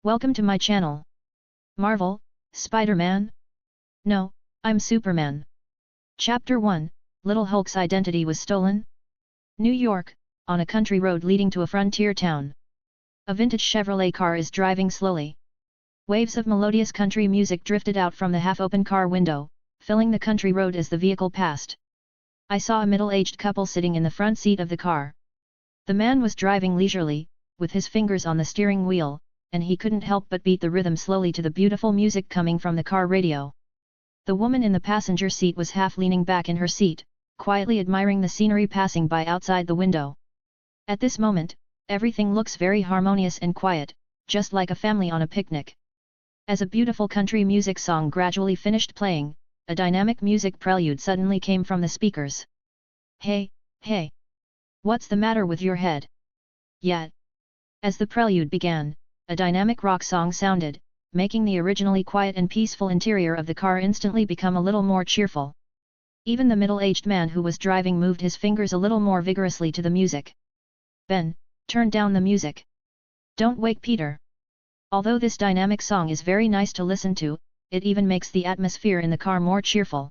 Welcome to my channel. Marvel, Spider-Man? No, I'm Superman. Chapter 1, Little Hulk's identity was stolen? New York, on a country road leading to a frontier town. A vintage Chevrolet car is driving slowly. Waves of melodious country music drifted out from the half-open car window, filling the country road as the vehicle passed. I saw a middle-aged couple sitting in the front seat of the car. The man was driving leisurely, with his fingers on the steering wheel, and he couldn't help but beat the rhythm slowly to the beautiful music coming from the car radio. The woman in the passenger seat was half leaning back in her seat, quietly admiring the scenery passing by outside the window. At this moment, everything looks very harmonious and quiet, just like a family on a picnic. As a beautiful country music song gradually finished playing, a dynamic music prelude suddenly came from the speakers. Hey, hey! What's the matter with your head? Yeah. As the prelude began, a dynamic rock song sounded, making the originally quiet and peaceful interior of the car instantly become a little more cheerful. Even the middle-aged man who was driving moved his fingers a little more vigorously to the music. Ben, turn down the music. Don't wake Peter. Although this dynamic song is very nice to listen to, it even makes the atmosphere in the car more cheerful.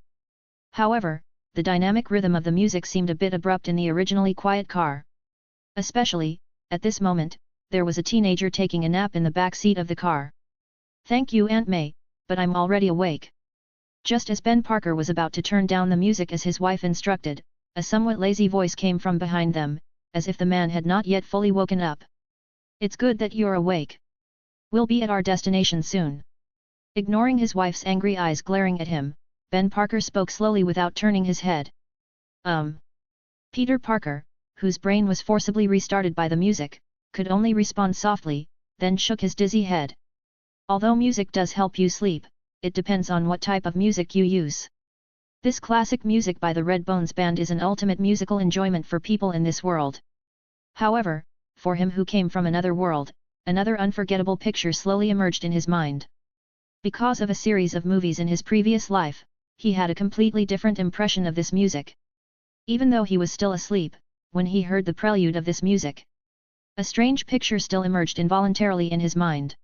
However, the dynamic rhythm of the music seemed a bit abrupt in the originally quiet car. Especially, at this moment, there was a teenager taking a nap in the back seat of the car. Thank you, Aunt May, but I'm already awake. Just as Ben Parker was about to turn down the music as his wife instructed, a somewhat lazy voice came from behind them, as if the man had not yet fully woken up. It's good that you're awake. We'll be at our destination soon. Ignoring his wife's angry eyes glaring at him, Ben Parker spoke slowly without turning his head. Peter Parker, whose brain was forcibly restarted by the music, could only respond softly, then shook his dizzy head. Although music does help you sleep, it depends on what type of music you use. This classic music by the Red Bones Band is an ultimate musical enjoyment for people in this world. However, for him who came from another world, another unforgettable picture slowly emerged in his mind. Because of a series of movies in his previous life, he had a completely different impression of this music. Even though he was still asleep, when he heard the prelude of this music, a strange picture still emerged involuntarily in his mind.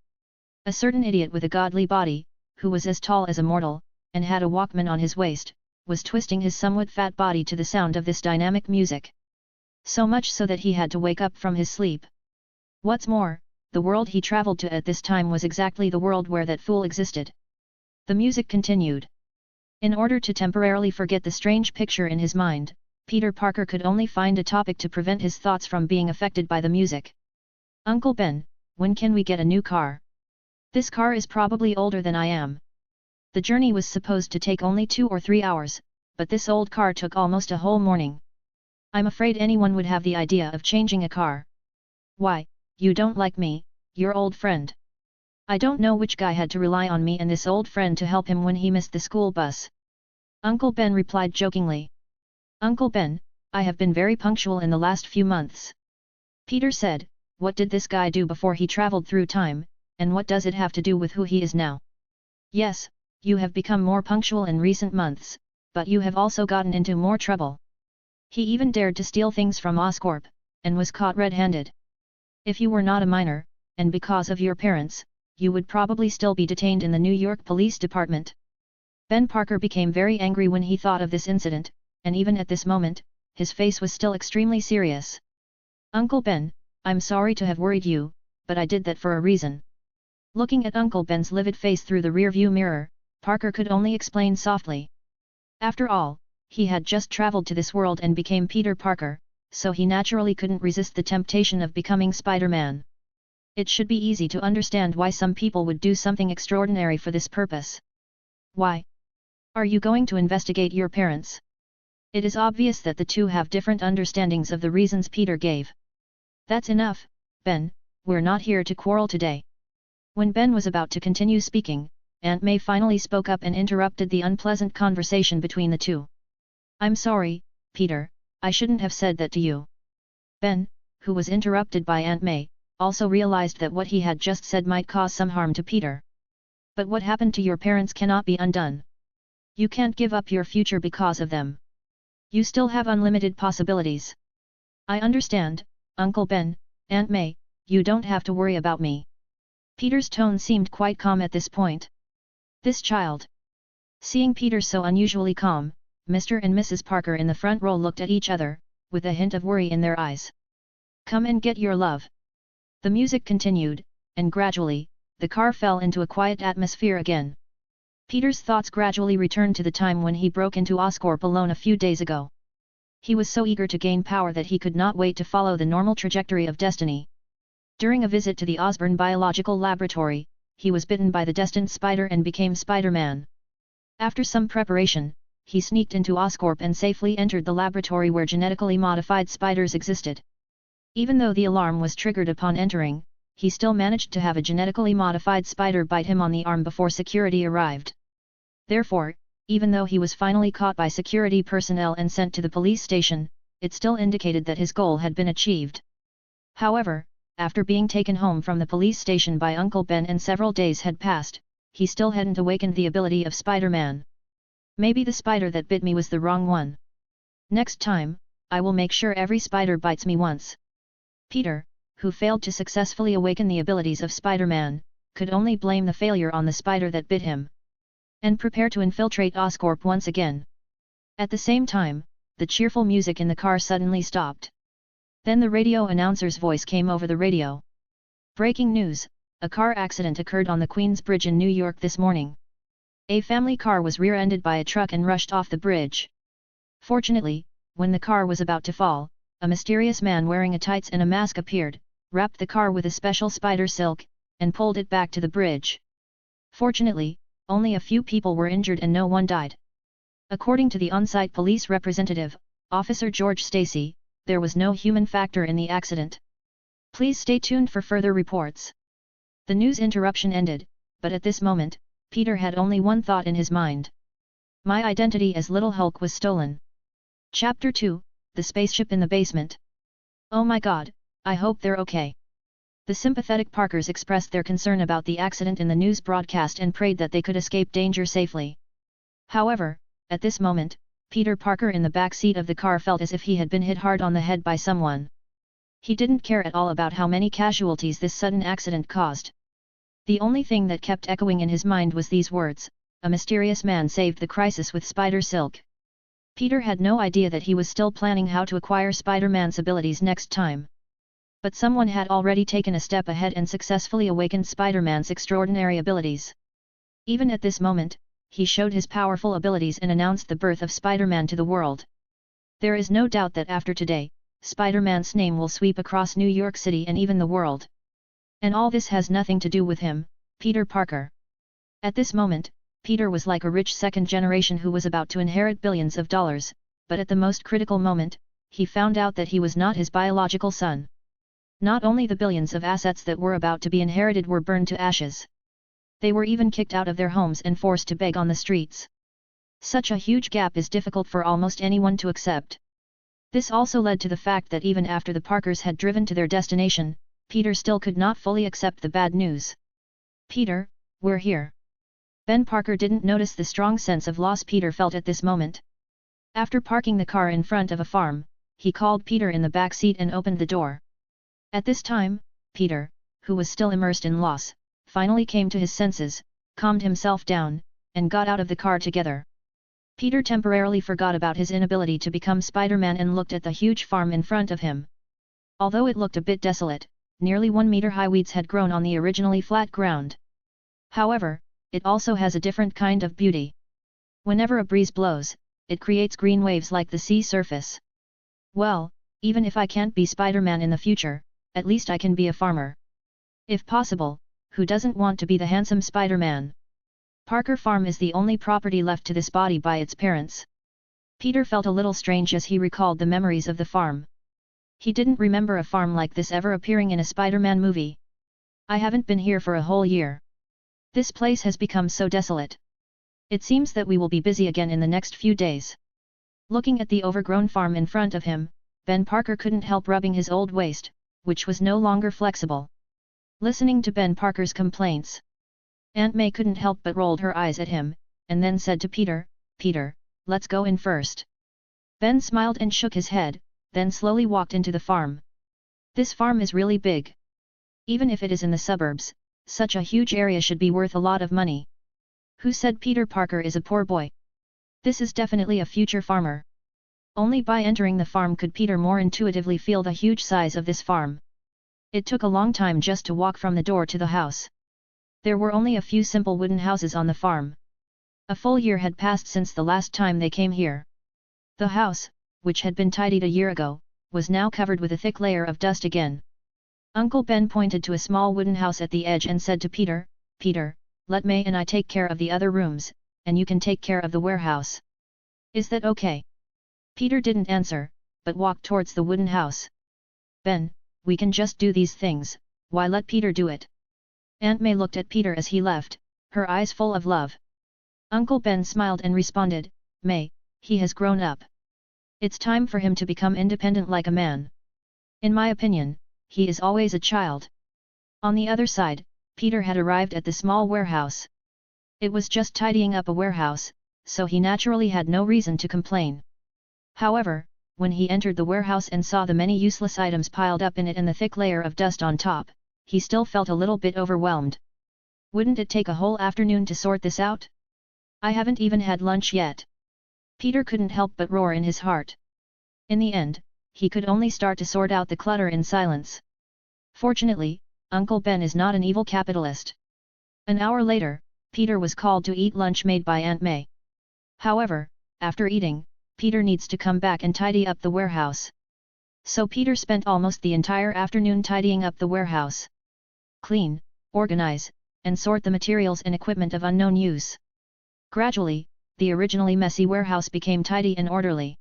A certain idiot with a godly body, who was as tall as a mortal, and had a Walkman on his waist, was twisting his somewhat fat body to the sound of this dynamic music. So much so that he had to wake up from his sleep. What's more, the world he traveled to at this time was exactly the world where that fool existed. The music continued. In order to temporarily forget the strange picture in his mind, Peter Parker could only find a topic to prevent his thoughts from being affected by the music. Uncle Ben, when can we get a new car? This car is probably older than I am. The journey was supposed to take only 2 or 3 hours, but this old car took almost a whole morning. I'm afraid anyone would have the idea of changing a car. Why, you don't like me, your old friend? I don't know which guy had to rely on me and this old friend to help him when he missed the school bus. Uncle Ben replied jokingly. Uncle Ben, I have been very punctual in the last few months. Peter said, what did this guy do before he traveled through time, and what does it have to do with who he is now? Yes, you have become more punctual in recent months, but you have also gotten into more trouble. He even dared to steal things from Oscorp, and was caught red-handed. If you were not a minor, and because of your parents, you would probably still be detained in the New York Police Department. Ben Parker became very angry when he thought of this incident, and even at this moment, his face was still extremely serious. Uncle Ben, I'm sorry to have worried you, but I did that for a reason. Looking at Uncle Ben's livid face through the rearview mirror, Parker could only explain softly. After all, he had just traveled to this world and became Peter Parker, so he naturally couldn't resist the temptation of becoming Spider-Man. It should be easy to understand why some people would do something extraordinary for this purpose. Why? Are you going to investigate your parents? It is obvious that the two have different understandings of the reasons Peter gave. That's enough, Ben, we're not here to quarrel today. When Ben was about to continue speaking, Aunt May finally spoke up and interrupted the unpleasant conversation between the two. I'm sorry, Peter, I shouldn't have said that to you. Ben, who was interrupted by Aunt May, also realized that what he had just said might cause some harm to Peter. But what happened to your parents cannot be undone. You can't give up your future because of them. You still have unlimited possibilities. I understand, Uncle Ben, Aunt May, you don't have to worry about me. Peter's tone seemed quite calm at this point. This child. Seeing Peter so unusually calm, Mr. and Mrs. Parker in the front row looked at each other, with a hint of worry in their eyes. Come and get your love. The music continued, and gradually, the car fell into a quiet atmosphere again. Peter's thoughts gradually returned to the time when he broke into Oscorp alone a few days ago. He was so eager to gain power that he could not wait to follow the normal trajectory of destiny. During a visit to the Osborn Biological Laboratory, he was bitten by the destined spider and became Spider-Man. After some preparation, he sneaked into Oscorp and safely entered the laboratory where genetically modified spiders existed. Even though the alarm was triggered upon entering, he still managed to have a genetically modified spider bite him on the arm before security arrived. Therefore, even though he was finally caught by security personnel and sent to the police station, it still indicated that his goal had been achieved. However, after being taken home from the police station by Uncle Ben and several days had passed, he still hadn't awakened the ability of Spider-Man. Maybe the spider that bit me was the wrong one. Next time, I will make sure every spider bites me once. Peter, who failed to successfully awaken the abilities of Spider-Man, could only blame the failure on the spider that bit him. And prepare to infiltrate Oscorp once again. At the same time, the cheerful music in the car suddenly stopped. Then the radio announcer's voice came over the radio. Breaking news, a car accident occurred on the Queens Bridge in New York this morning. A family car was rear-ended by a truck and rushed off the bridge. Fortunately, when the car was about to fall, a mysterious man wearing a tights and a mask appeared, wrapped the car with a special spider silk, and pulled it back to the bridge. Fortunately, only a few people were injured and no one died. According to the on-site police representative, Officer George Stacy, there was no human factor in the accident. Please stay tuned for further reports. The news interruption ended, but at this moment, Peter had only one thought in his mind. My identity as Little Hulk was stolen. Chapter 2, The Spaceship in the Basement. Oh my god, I hope they're okay. The sympathetic Parkers expressed their concern about the accident in the news broadcast and prayed that they could escape danger safely. However, at this moment, Peter Parker in the back seat of the car felt as if he had been hit hard on the head by someone. He didn't care at all about how many casualties this sudden accident caused. The only thing that kept echoing in his mind was these words, a mysterious man saved the crisis with spider silk. Peter had no idea that he was still planning how to acquire Spider-Man's abilities next time. But someone had already taken a step ahead and successfully awakened Spider-Man's extraordinary abilities. Even at this moment, he showed his powerful abilities and announced the birth of Spider-Man to the world. There is no doubt that after today, Spider-Man's name will sweep across New York City and even the world. And all this has nothing to do with him, Peter Parker. At this moment, Peter was like a rich second generation who was about to inherit billions of dollars, but at the most critical moment, he found out that he was not his biological son. Not only the billions of assets that were about to be inherited were burned to ashes. They were even kicked out of their homes and forced to beg on the streets. Such a huge gap is difficult for almost anyone to accept. This also led to the fact that even after the Parkers had driven to their destination, Peter still could not fully accept the bad news. Peter, we're here. Ben Parker didn't notice the strong sense of loss Peter felt at this moment. After parking the car in front of a farm, he called Peter in the back seat and opened the door. At this time, Peter, who was still immersed in loss, finally came to his senses, calmed himself down, and got out of the car together. Peter temporarily forgot about his inability to become Spider-Man and looked at the huge farm in front of him. Although it looked a bit desolate, nearly 1 meter high weeds had grown on the originally flat ground. However, it also has a different kind of beauty. Whenever a breeze blows, it creates green waves like the sea surface. Well, even if I can't be Spider-Man in the future, at least I can be a farmer. If possible, who doesn't want to be the handsome Spider-Man? Parker Farm is the only property left to this body by its parents. Peter felt a little strange as he recalled the memories of the farm. He didn't remember a farm like this ever appearing in a Spider-Man movie. I haven't been here for a whole year. This place has become so desolate. It seems that we will be busy again in the next few days. Looking at the overgrown farm in front of him, Ben Parker couldn't help rubbing his old waist, which was no longer flexible. Listening to Ben Parker's complaints, Aunt May couldn't help but rolled her eyes at him, and then said to Peter, "Peter, let's go in first." Ben smiled and shook his head, then slowly walked into the farm. This farm is really big. Even if it is in the suburbs, Such a huge area should be worth a lot of money. Who said Peter Parker is a poor boy? This is definitely a future farmer. Only by entering the farm could Peter more intuitively feel the huge size of this farm. It took a long time just to walk from the door to the house. There were only a few simple wooden houses on the farm. A full year had passed since the last time they came here. The house, which had been tidied a year ago, was now covered with a thick layer of dust again. Uncle Ben pointed to a small wooden house at the edge and said to Peter, "Peter, let May and I take care of the other rooms, and you can take care of the warehouse. Is that okay?" Peter didn't answer, but walked towards the wooden house. "Ben, we can just do these things, why let Peter do it?" Aunt May looked at Peter as he left, her eyes full of love. Uncle Ben smiled and responded, "May, he has grown up. It's time for him to become independent like a man. In my opinion, he is always a child." On the other side, Peter had arrived at the small warehouse. It was just tidying up a warehouse, so he naturally had no reason to complain. However, when he entered the warehouse and saw the many useless items piled up in it and the thick layer of dust on top, he still felt a little bit overwhelmed. Wouldn't it take a whole afternoon to sort this out? I haven't even had lunch yet. Peter couldn't help but roar in his heart. In the end, he could only start to sort out the clutter in silence. Fortunately, Uncle Ben is not an evil capitalist. An hour later, Peter was called to eat lunch made by Aunt May. However, after eating, Peter needs to come back and tidy up the warehouse. So Peter spent almost the entire afternoon tidying up the warehouse. Clean, organize, and sort the materials and equipment of unknown use. Gradually, the originally messy warehouse became tidy and orderly.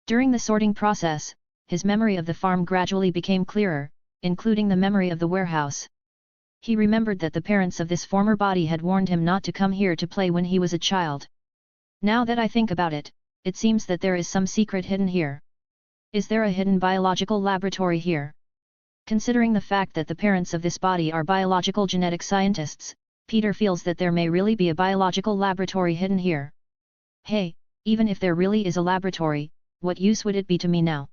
During the sorting process, his memory of the farm gradually became clearer, including the memory of the warehouse. He remembered that the parents of this former body had warned him not to come here to play when he was a child. Now that I think about it, it seems that there is some secret hidden here. Is there a hidden biological laboratory here? Considering the fact that the parents of this body are biological genetic scientists, Peter feels that there may really be a biological laboratory hidden here. Hey, even if there really is a laboratory, what use would it be to me now?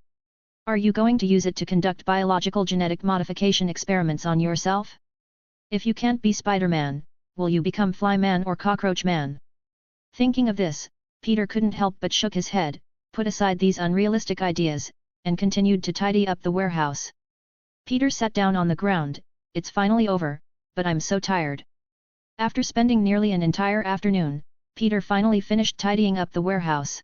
Are you going to use it to conduct biological genetic modification experiments on yourself? If you can't be Spider-Man, will you become Fly-Man or Cockroach Man? Thinking of this, Peter couldn't help but shook his head, put aside these unrealistic ideas, and continued to tidy up the warehouse. Peter sat down on the ground. It's finally over, but I'm so tired. After spending nearly an entire afternoon, Peter finally finished tidying up the warehouse.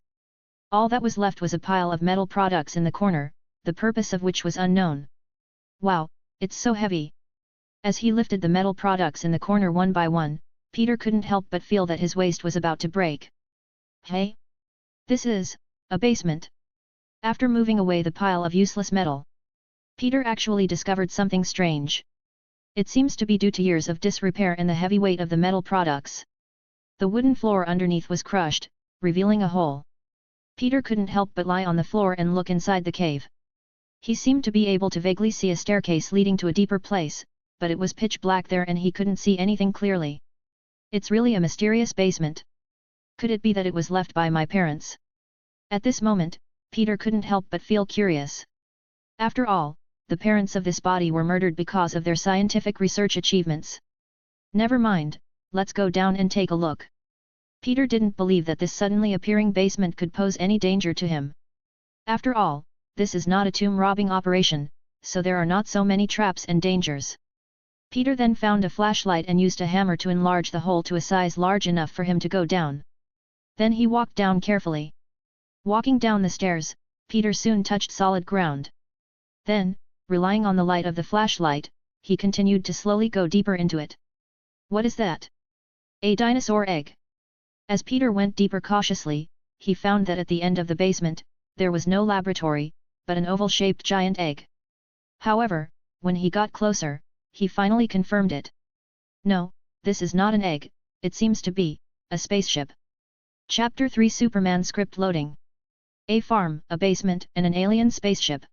All that was left was a pile of metal products in the corner, the purpose of which was unknown. Wow, it's so heavy. As he lifted the metal products in the corner one by one, Peter couldn't help but feel that his waist was about to break. Hey? This is a basement. After moving away the pile of useless metal, Peter actually discovered something strange. It seems to be due to years of disrepair and the heavy weight of the metal products. The wooden floor underneath was crushed, revealing a hole. Peter couldn't help but lie on the floor and look inside the cave. He seemed to be able to vaguely see a staircase leading to a deeper place, but it was pitch black there and he couldn't see anything clearly. It's really a mysterious basement. Could it be that it was left by my parents? At this moment, Peter couldn't help but feel curious. After all, the parents of this body were murdered because of their scientific research achievements. Never mind, let's go down and take a look. Peter didn't believe that this suddenly appearing basement could pose any danger to him. After all, this is not a tomb robbing operation, so there are not so many traps and dangers. Peter then found a flashlight and used a hammer to enlarge the hole to a size large enough for him to go down. Then he walked down carefully. Walking down the stairs, Peter soon touched solid ground. Then, relying on the light of the flashlight, he continued to slowly go deeper into it. What is that? A dinosaur egg. As Peter went deeper cautiously, he found that at the end of the basement, there was no laboratory, but an oval-shaped giant egg. However, when he got closer, he finally confirmed it. No, this is not an egg, it seems to be a spaceship. Chapter 3 Superman script loading. A farm, a basement, and an alien spaceship.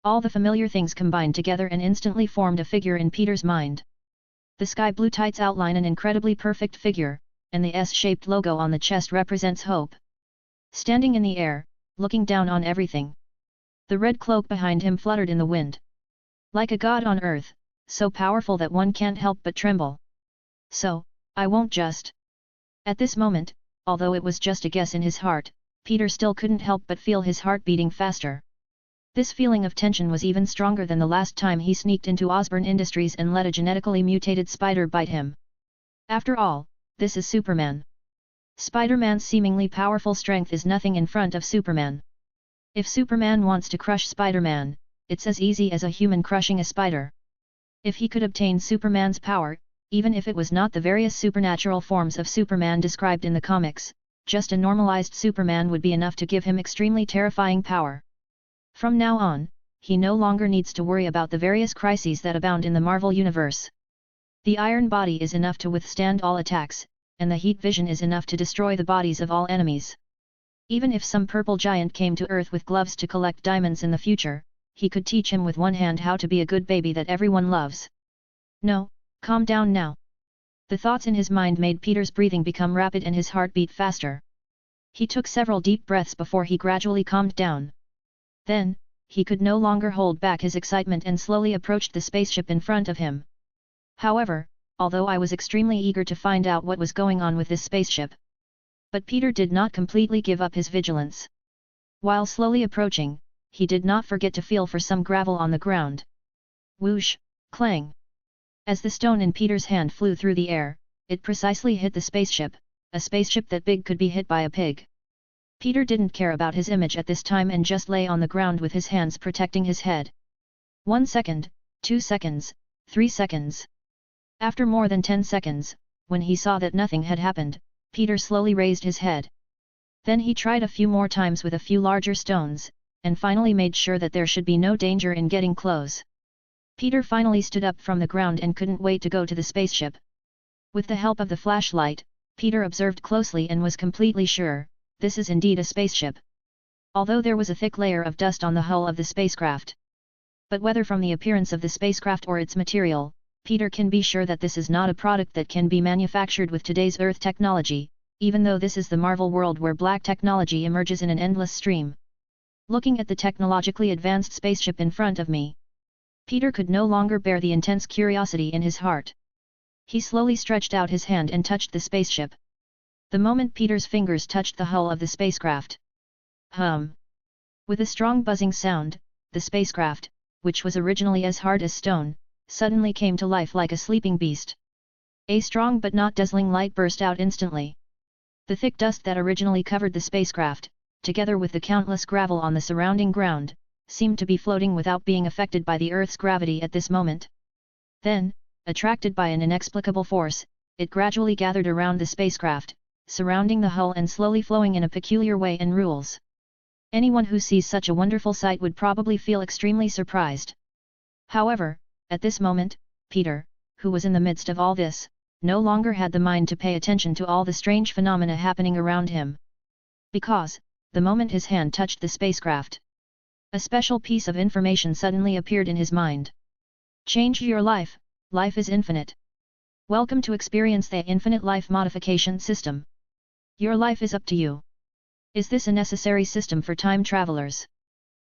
All the familiar things combined together and instantly formed a figure in Peter's mind. The sky blue tights outline an incredibly perfect figure, and the S-shaped logo on the chest represents hope. Standing in the air, looking down on everything. The red cloak behind him fluttered in the wind. Like a god on earth, so powerful that one can't help but tremble. So, I won't just. At this moment, although it was just a guess in his heart, Peter still couldn't help but feel his heart beating faster. This feeling of tension was even stronger than the last time he sneaked into Osborne Industries and let a genetically mutated spider bite him. After all, this is Superman. Spider-Man's seemingly powerful strength is nothing in front of Superman. If Superman wants to crush Spider-Man, it's as easy as a human crushing a spider. If he could obtain Superman's power, even if it was not the various supernatural forms of Superman described in the comics, just a normalized Superman would be enough to give him extremely terrifying power. From now on, he no longer needs to worry about the various crises that abound in the Marvel Universe. The iron body is enough to withstand all attacks, and the heat vision is enough to destroy the bodies of all enemies. Even if some purple giant came to Earth with gloves to collect diamonds in the future, he could teach him with one hand how to be a good baby that everyone loves. No, calm down now. The thoughts in his mind made Peter's breathing become rapid and his heart beat faster. He took several deep breaths before he gradually calmed down. Then, he could no longer hold back his excitement and slowly approached the spaceship in front of him. However, although I was extremely eager to find out what was going on with this spaceship. But Peter did not completely give up his vigilance. While slowly approaching, he did not forget to feel for some gravel on the ground. Whoosh, clang. As the stone in Peter's hand flew through the air, it precisely hit the spaceship, a spaceship that big could be hit by a pig. Peter didn't care about his image at this time and just lay on the ground with his hands protecting his head. 1 second, 2 seconds, 3 seconds. After more than 10 seconds, when he saw that nothing had happened, Peter slowly raised his head. Then he tried a few more times with a few larger stones, and finally made sure that there should be no danger in getting close. Peter finally stood up from the ground and couldn't wait to go to the spaceship. With the help of the flashlight, Peter observed closely and was completely sure, this is indeed a spaceship. Although there was a thick layer of dust on the hull of the spacecraft. But whether from the appearance of the spacecraft or its material, Peter can be sure that this is not a product that can be manufactured with today's Earth technology, even though this is the Marvel world where black technology emerges in an endless stream. Looking at the technologically advanced spaceship in front of me, Peter could no longer bear the intense curiosity in his heart. He slowly stretched out his hand and touched the spaceship. The moment Peter's fingers touched the hull of the spacecraft. Hum! With a strong buzzing sound, the spacecraft, which was originally as hard as stone, suddenly came to life like a sleeping beast. A strong but not dazzling light burst out instantly. The thick dust that originally covered the spacecraft, together with the countless gravel on the surrounding ground, seemed to be floating without being affected by the Earth's gravity at this moment. Then, attracted by an inexplicable force, it gradually gathered around the spacecraft, surrounding the hull and slowly flowing in a peculiar way and rules. Anyone who sees such a wonderful sight would probably feel extremely surprised. However, at this moment, Peter, who was in the midst of all this, no longer had the mind to pay attention to all the strange phenomena happening around him. Because, the moment his hand touched the spacecraft, a special piece of information suddenly appeared in his mind. Change your life, life is infinite. Welcome to experience the infinite life modification system. Your life is up to you. Is this a necessary system for time travelers?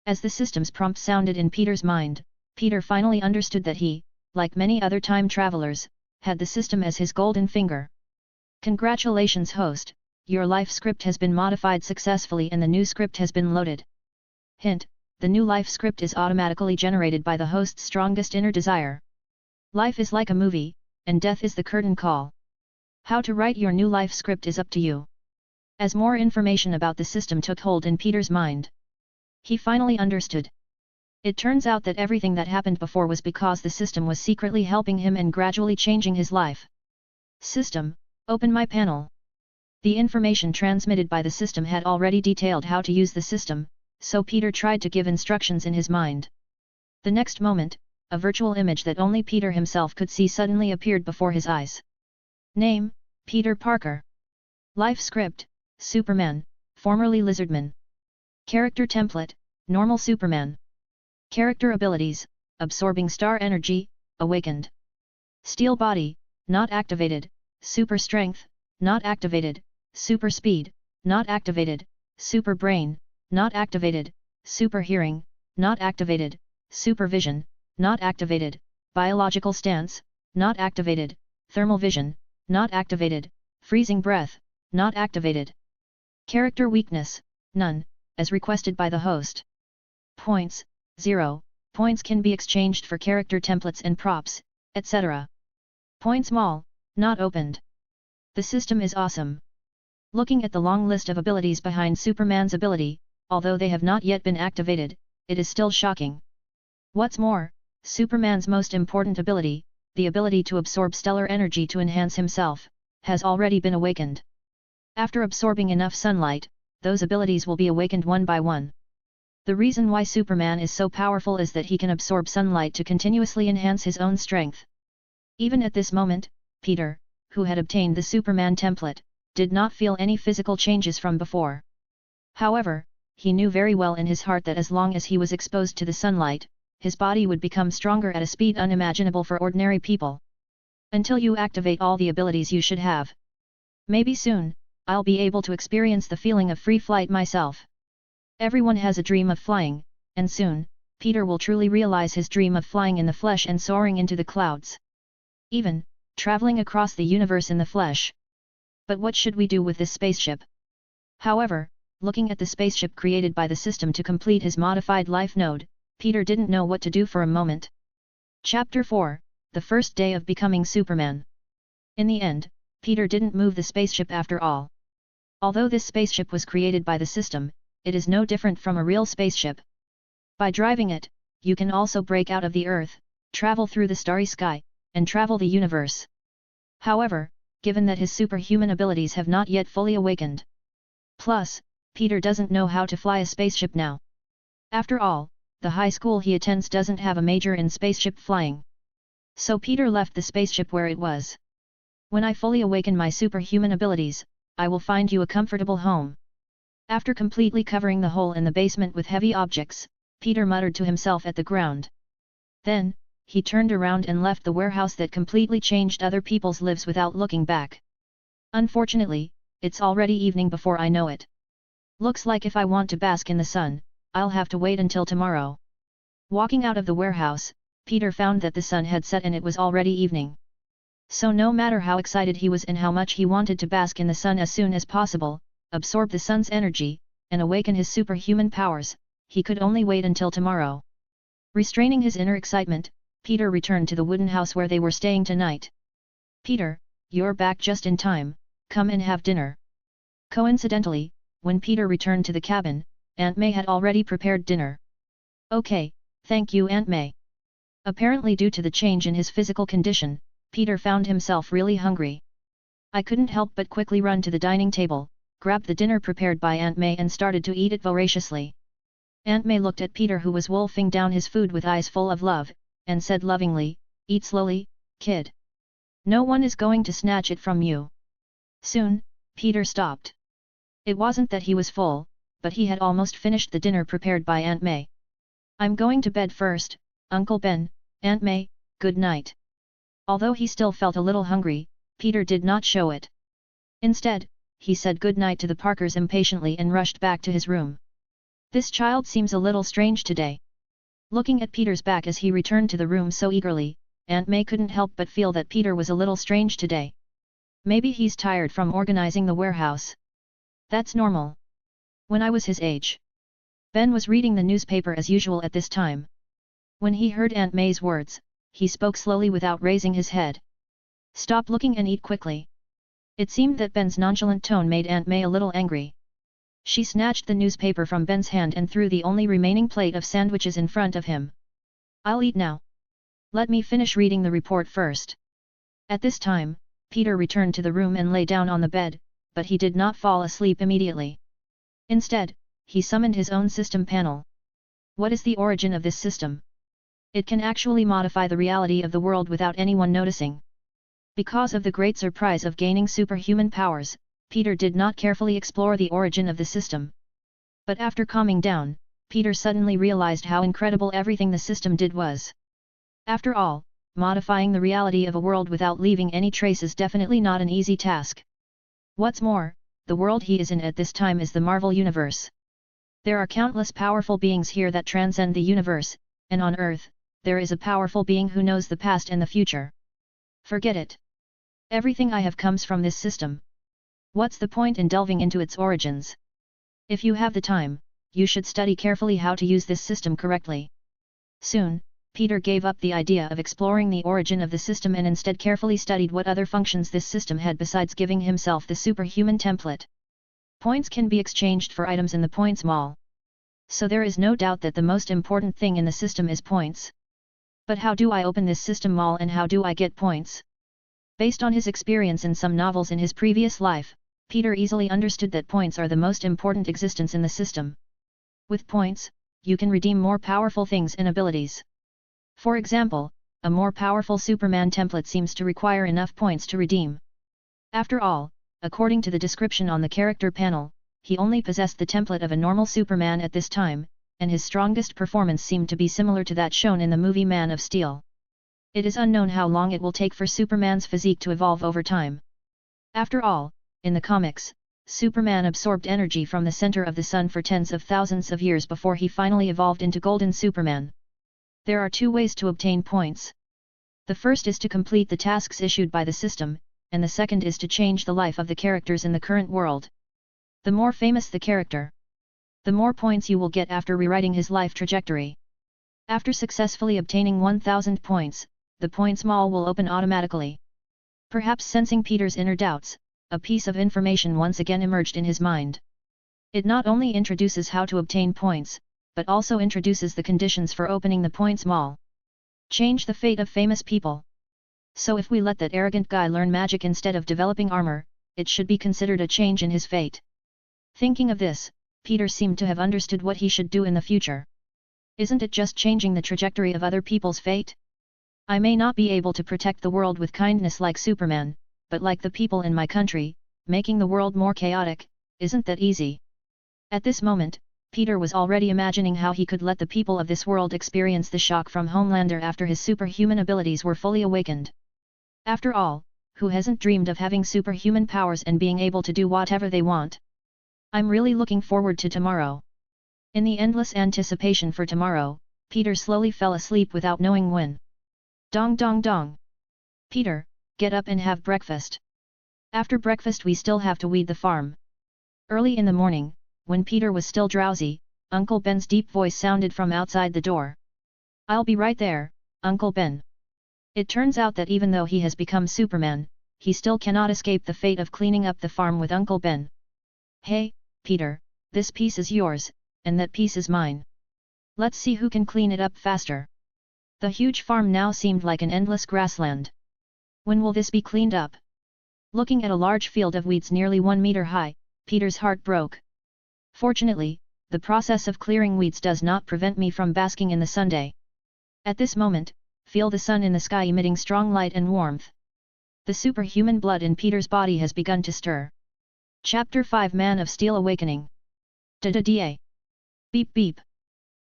As the system's prompt sounded in Peter's mind, Peter finally understood that he, like many other time travelers, had the system as his golden finger. Congratulations host, your life script has been modified successfully and the new script has been loaded. Hint, the new life script is automatically generated by the host's strongest inner desire. Life is like a movie, and death is the curtain call. How to write your new life script is up to you. As more information about the system took hold in Peter's mind, he finally understood. It turns out that everything that happened before was because the system was secretly helping him and gradually changing his life. System, open my panel. The information transmitted by the system had already detailed how to use the system, so Peter tried to give instructions in his mind. The next moment, a virtual image that only Peter himself could see suddenly appeared before his eyes. Name, Peter Parker. Life script, Superman, formerly Lizardman. Character template, normal Superman. Character abilities, absorbing star energy, awakened. Steel body, not activated, super strength, not activated, super speed, not activated, super brain, not activated, super hearing, not activated, super vision, not activated, biological stance, not activated, thermal vision, not activated, freezing breath, not activated. Character weakness, none, as requested by the host. Points, 0, points can be exchanged for character templates and props, etc. Points mall, not opened. The system is awesome. Looking at the long list of abilities behind Superman's ability, although they have not yet been activated, it is still shocking. What's more, Superman's most important ability, the ability to absorb stellar energy to enhance himself, has already been awakened. After absorbing enough sunlight, those abilities will be awakened one by one. The reason why Superman is so powerful is that he can absorb sunlight to continuously enhance his own strength. Even at this moment, Peter, who had obtained the Superman template, did not feel any physical changes from before. However, he knew very well in his heart that as long as he was exposed to the sunlight, his body would become stronger at a speed unimaginable for ordinary people. Until you activate all the abilities you should have. Maybe soon, I'll be able to experience the feeling of free flight myself. Everyone has a dream of flying, and soon, Peter will truly realize his dream of flying in the flesh and soaring into the clouds. Even, traveling across the universe in the flesh. But what should we do with this spaceship? However, looking at the spaceship created by the system to complete his modified life node, Peter didn't know what to do for a moment. Chapter 4, The First Day of Becoming Superman. In the end, Peter didn't move the spaceship after all. Although this spaceship was created by the system, it is no different from a real spaceship. By driving it, you can also break out of the Earth, travel through the starry sky, and travel the universe. However, given that his superhuman abilities have not yet fully awakened. Plus, Peter doesn't know how to fly a spaceship now. After all, the high school he attends doesn't have a major in spaceship flying. So Peter left the spaceship where it was. When I fully awaken my superhuman abilities, I will find you a comfortable home. After completely covering the hole in the basement with heavy objects, Peter muttered to himself at the ground. Then, he turned around and left the warehouse that completely changed other people's lives without looking back. Unfortunately, it's already evening before I know it. Looks like if I want to bask in the sun, I'll have to wait until tomorrow. Walking out of the warehouse, Peter found that the sun had set and it was already evening. So no matter how excited he was and how much he wanted to bask in the sun as soon as possible, absorb the sun's energy, and awaken his superhuman powers, he could only wait until tomorrow. Restraining his inner excitement, Peter returned to the wooden house where they were staying tonight. Peter, you're back just in time, come and have dinner. Coincidentally, when Peter returned to the cabin, Aunt May had already prepared dinner. Okay, thank you Aunt May. Apparently due to the change in his physical condition, Peter found himself really hungry. I couldn't help but quickly run to the dining table, grabbed the dinner prepared by Aunt May and started to eat it voraciously. Aunt May looked at Peter who was wolfing down his food with eyes full of love, and said lovingly, "Eat slowly, kid. No one is going to snatch it from you." Soon, Peter stopped. It wasn't that he was full, but he had almost finished the dinner prepared by Aunt May. "I'm going to bed first, Uncle Ben, Aunt May, good night." Although he still felt a little hungry, Peter did not show it. Instead, he said good night to the Parkers impatiently and rushed back to his room. This child seems a little strange today. Looking at Peter's back as he returned to the room so eagerly, Aunt May couldn't help but feel that Peter was a little strange today. Maybe he's tired from organizing the warehouse. That's normal. When I was his age. Ben was reading the newspaper as usual at this time. When he heard Aunt May's words, he spoke slowly without raising his head. "Stop looking and eat quickly." It seemed that Ben's nonchalant tone made Aunt May a little angry. She snatched the newspaper from Ben's hand and threw the only remaining plate of sandwiches in front of him. "I'll eat now. Let me finish reading the report first." At this time, Peter returned to the room and lay down on the bed, but he did not fall asleep immediately. Instead, he summoned his own system panel. What is the origin of this system? It can actually modify the reality of the world without anyone noticing. Because of the great surprise of gaining superhuman powers, Peter did not carefully explore the origin of the system. But after calming down, Peter suddenly realized how incredible everything the system did was. After all, modifying the reality of a world without leaving any trace is definitely not an easy task. What's more, the world he is in at this time is the Marvel Universe. There are countless powerful beings here that transcend the universe, and on Earth, there is a powerful being who knows the past and the future. Forget it. Everything I have comes from this system. What's the point in delving into its origins? If you have the time, you should study carefully how to use this system correctly. Soon, Peter gave up the idea of exploring the origin of the system and instead carefully studied what other functions this system had besides giving himself the superhuman template. Points can be exchanged for items in the points mall. So there is no doubt that the most important thing in the system is points. But how do I open this system mall and how do I get points? Based on his experience in some novels in his previous life, Peter easily understood that points are the most important existence in the system. With points, you can redeem more powerful things and abilities. For example, a more powerful Superman template seems to require enough points to redeem. After all, according to the description on the character panel, he only possessed the template of a normal Superman at this time, and his strongest performance seemed to be similar to that shown in the movie Man of Steel. It is unknown how long it will take for Superman's physique to evolve over time. After all, in the comics, Superman absorbed energy from the center of the sun for tens of thousands of years before he finally evolved into Golden Superman. There are two ways to obtain points. The first is to complete the tasks issued by the system, and the second is to change the life of the characters in the current world. The more famous the character, the more points you will get after rewriting his life trajectory. After successfully obtaining 1000 points, the points mall will open automatically. Perhaps sensing Peter's inner doubts, a piece of information once again emerged in his mind. It not only introduces how to obtain points, but also introduces the conditions for opening the points mall. Change the fate of famous people. So if we let that arrogant guy learn magic instead of developing armor, it should be considered a change in his fate. Thinking of this, Peter seemed to have understood what he should do in the future. Isn't it just changing the trajectory of other people's fate? I may not be able to protect the world with kindness like Superman, but like the people in my country, making the world more chaotic, isn't that easy? At this moment, Peter was already imagining how he could let the people of this world experience the shock from Homelander after his superhuman abilities were fully awakened. After all, who hasn't dreamed of having superhuman powers and being able to do whatever they want? I'm really looking forward to tomorrow. In the endless anticipation for tomorrow, Peter slowly fell asleep without knowing when. Dong dong dong. Peter, get up and have breakfast. After breakfast we still have to weed the farm. Early in the morning, when Peter was still drowsy, Uncle Ben's deep voice sounded from outside the door. I'll be right there, Uncle Ben. It turns out that even though he has become Superman, he still cannot escape the fate of cleaning up the farm with Uncle Ben. Hey, Peter, this piece is yours, and that piece is mine. Let's see who can clean it up faster. The huge farm now seemed like an endless grassland. When will this be cleaned up? Looking at a large field of weeds nearly 1 meter high, Peter's heart broke. Fortunately, the process of clearing weeds does not prevent me from basking in the sunday. At this moment, feel the sun in the sky emitting strong light and warmth. The superhuman blood in Peter's body has begun to stir. Chapter 5 Man of Steel Awakening. Da-da-da. Beep beep.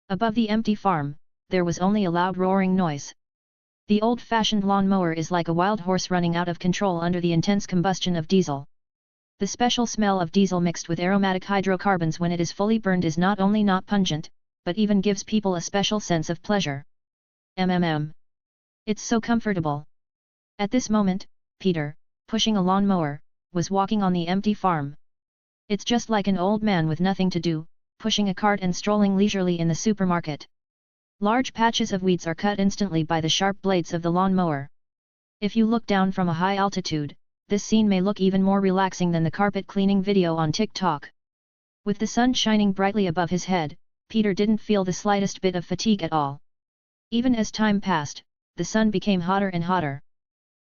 Above the empty farm, there was only a loud roaring noise. The old-fashioned lawn-mower is like a wild horse running out of control under the intense combustion of diesel. The special smell of diesel mixed with aromatic hydrocarbons when it is fully burned is not only not pungent, but even gives people a special sense of pleasure. It's so comfortable. At this moment, Peter, pushing a lawn-mower, was walking on the empty farm. It's just like an old man with nothing to do, pushing a cart and strolling leisurely in the supermarket. Large patches of weeds are cut instantly by the sharp blades of the lawn-mower. If you look down from a high altitude, this scene may look even more relaxing than the carpet cleaning video on TikTok. With the sun shining brightly above his head, Peter didn't feel the slightest bit of fatigue at all. Even as time passed, the sun became hotter and hotter.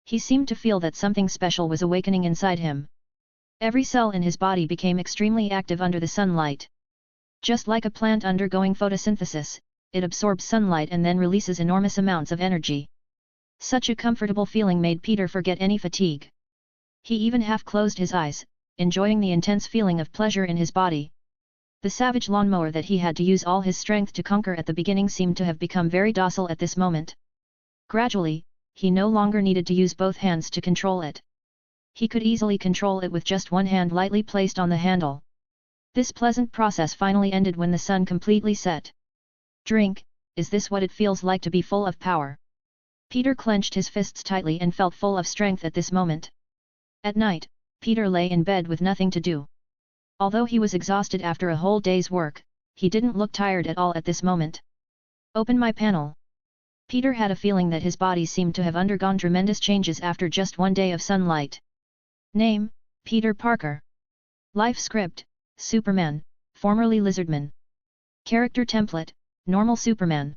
He seemed to feel that something special was awakening inside him. Every cell in his body became extremely active under the sunlight. Just like a plant undergoing photosynthesis, it absorbs sunlight and then releases enormous amounts of energy. Such a comfortable feeling made Peter forget any fatigue. He even half closed his eyes, enjoying the intense feeling of pleasure in his body. The savage lawnmower that he had to use all his strength to conquer at the beginning seemed to have become very docile at this moment. Gradually, he no longer needed to use both hands to control it. He could easily control it with just one hand lightly placed on the handle. This pleasant process finally ended when the sun completely set. Drink, is this what it feels like to be full of power? Peter clenched his fists tightly and felt full of strength at this moment. At night, Peter lay in bed with nothing to do. Although he was exhausted after a whole day's work, he didn't look tired at all at this moment. Open my panel. Peter had a feeling that his body seemed to have undergone tremendous changes after just one day of sunlight. Name, Peter Parker. Life script, Superman, formerly Lizardman. Character template, normal Superman.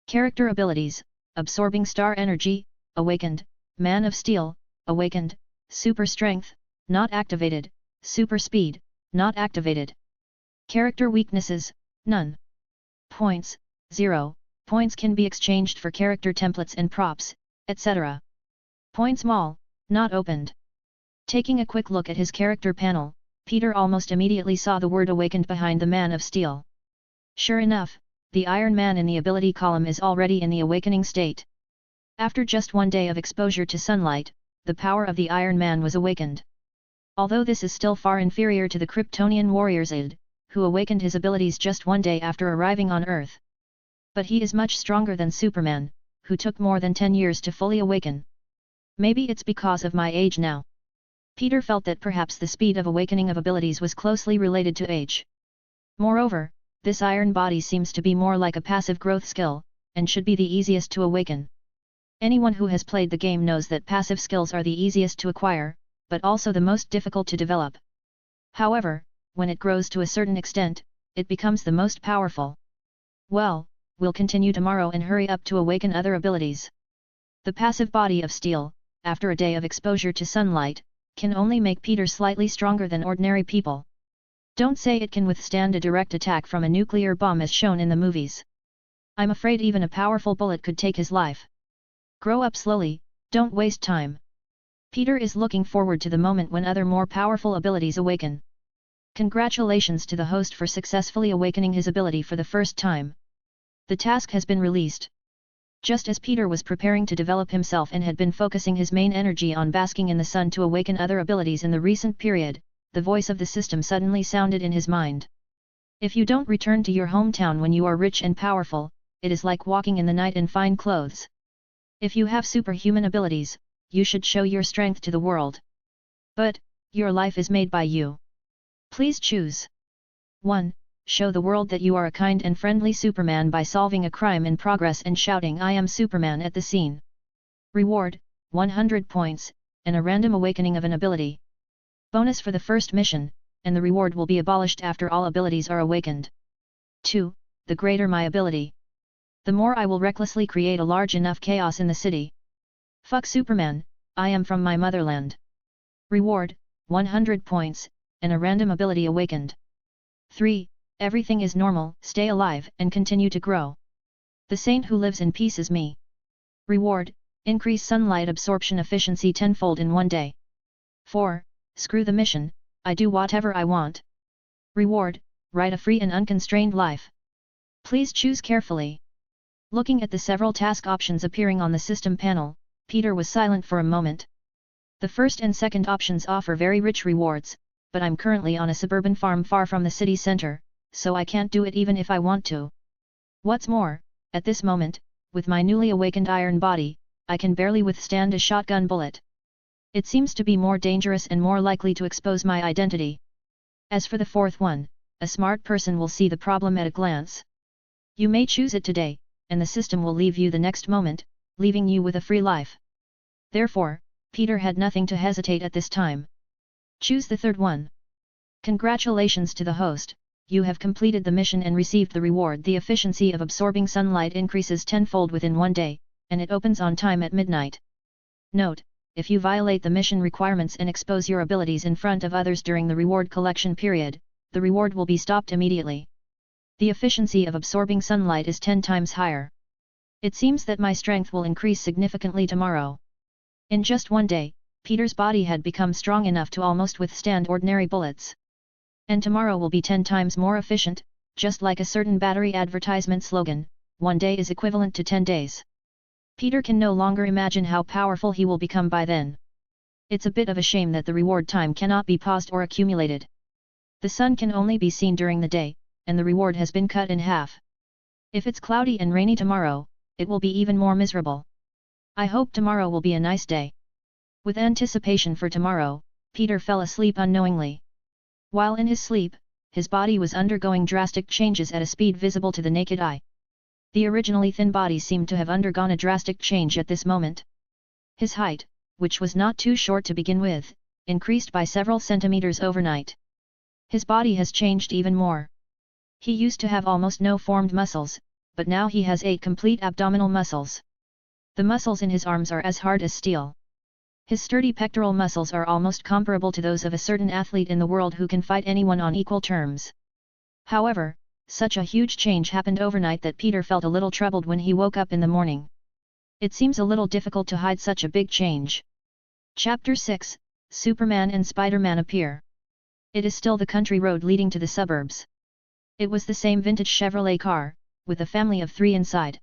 Character abilities, absorbing star energy, awakened, Man of Steel, awakened, super strength, not activated, super speed, not activated. Character weaknesses, none. Points, 0. Points can be exchanged for character templates and props, etc. Points mall, not opened. Taking a quick look at his character panel, Peter almost immediately saw the word awakened behind the Man of Steel. Sure enough, the Iron Man in the ability column is already in the awakening state. After just one day of exposure to sunlight, the power of the Iron Man was awakened. Although this is still far inferior to the Kryptonian warrior's aid, who awakened his abilities just one day after arriving on Earth. But he is much stronger than Superman, who took more than 10 years to fully awaken. Maybe it's because of my age now. Peter felt that perhaps the speed of awakening of abilities was closely related to age. Moreover, this iron body seems to be more like a passive growth skill, and should be the easiest to awaken. Anyone who has played the game knows that passive skills are the easiest to acquire, but also the most difficult to develop. However, when it grows to a certain extent, it becomes the most powerful. Well, we'll continue tomorrow and hurry up to awaken other abilities. The passive body of steel, after a day of exposure to sunlight, can only make Peter slightly stronger than ordinary people. Don't say it can withstand a direct attack from a nuclear bomb as shown in the movies. I'm afraid even a powerful bullet could take his life. Grow up slowly, don't waste time. Peter is looking forward to the moment when other more powerful abilities awaken. Congratulations to the host for successfully awakening his ability for the first time. The task has been released. Just as Peter was preparing to develop himself and had been focusing his main energy on basking in the sun to awaken other abilities in the recent period, the voice of the system suddenly sounded in his mind. If you don't return to your hometown when you are rich and powerful, it is like walking in the night in fine clothes. If you have superhuman abilities, you should show your strength to the world. But, your life is made by you. Please choose. 1. Show the world that you are a kind and friendly Superman by solving a crime in progress and shouting "I am Superman" at the scene. Reward, 100 points, and a random awakening of an ability. Bonus for the first mission, and the reward will be abolished after all abilities are awakened. 2. The greater my ability, the more I will recklessly create a large enough chaos in the city. Fuck Superman, I am from my motherland. Reward, 100 points, and a random ability awakened. 3. Everything is normal, stay alive and continue to grow. The saint who lives in peace is me. Reward, increase sunlight absorption efficiency tenfold in one day. 4. Screw the mission, I do whatever I want. Reward, write a free and unconstrained life. Please choose carefully. Looking at the several task options appearing on the system panel, Peter was silent for a moment. The first and second options offer very rich rewards, but I'm currently on a suburban farm far from the city center, so I can't do it even if I want to. What's more, at this moment, with my newly awakened iron body, I can barely withstand a shotgun bullet. It seems to be more dangerous and more likely to expose my identity. As for the fourth one, a smart person will see the problem at a glance. You may choose it today, and the system will leave you the next moment, leaving you with a free life. Therefore, Peter had nothing to hesitate at this time. Choose the third one. Congratulations to the host, you have completed the mission and received the reward. The efficiency of absorbing sunlight increases tenfold within one day, and it opens on time at midnight. Note, if you violate the mission requirements and expose your abilities in front of others during the reward collection period, the reward will be stopped immediately. The efficiency of absorbing sunlight is 10 times higher. It seems that my strength will increase significantly tomorrow. In just one day, Peter's body had become strong enough to almost withstand ordinary bullets. And tomorrow will be 10 times more efficient, just like a certain battery advertisement slogan, one day is equivalent to 10 days. Peter can no longer imagine how powerful he will become by then. It's a bit of a shame that the reward time cannot be paused or accumulated. The sun can only be seen during the day, and the reward has been cut in half. If it's cloudy and rainy tomorrow, it will be even more miserable. I hope tomorrow will be a nice day. With anticipation for tomorrow, Peter fell asleep unknowingly. While in his sleep, his body was undergoing drastic changes at a speed visible to the naked eye. The originally thin body seemed to have undergone a drastic change at this moment. His height, which was not too short to begin with, increased by several centimeters overnight. His body has changed even more. He used to have almost no formed muscles, but now he has 8 complete abdominal muscles. The muscles in his arms are as hard as steel. His sturdy pectoral muscles are almost comparable to those of a certain athlete in the world who can fight anyone on equal terms. However, such a huge change happened overnight that Peter felt a little troubled when he woke up in the morning. It seems a little difficult to hide such a big change. Chapter 6, Superman and Spider-Man appear. It is still the country road leading to the suburbs. It was the same vintage Chevrolet car, with a family of 3 inside.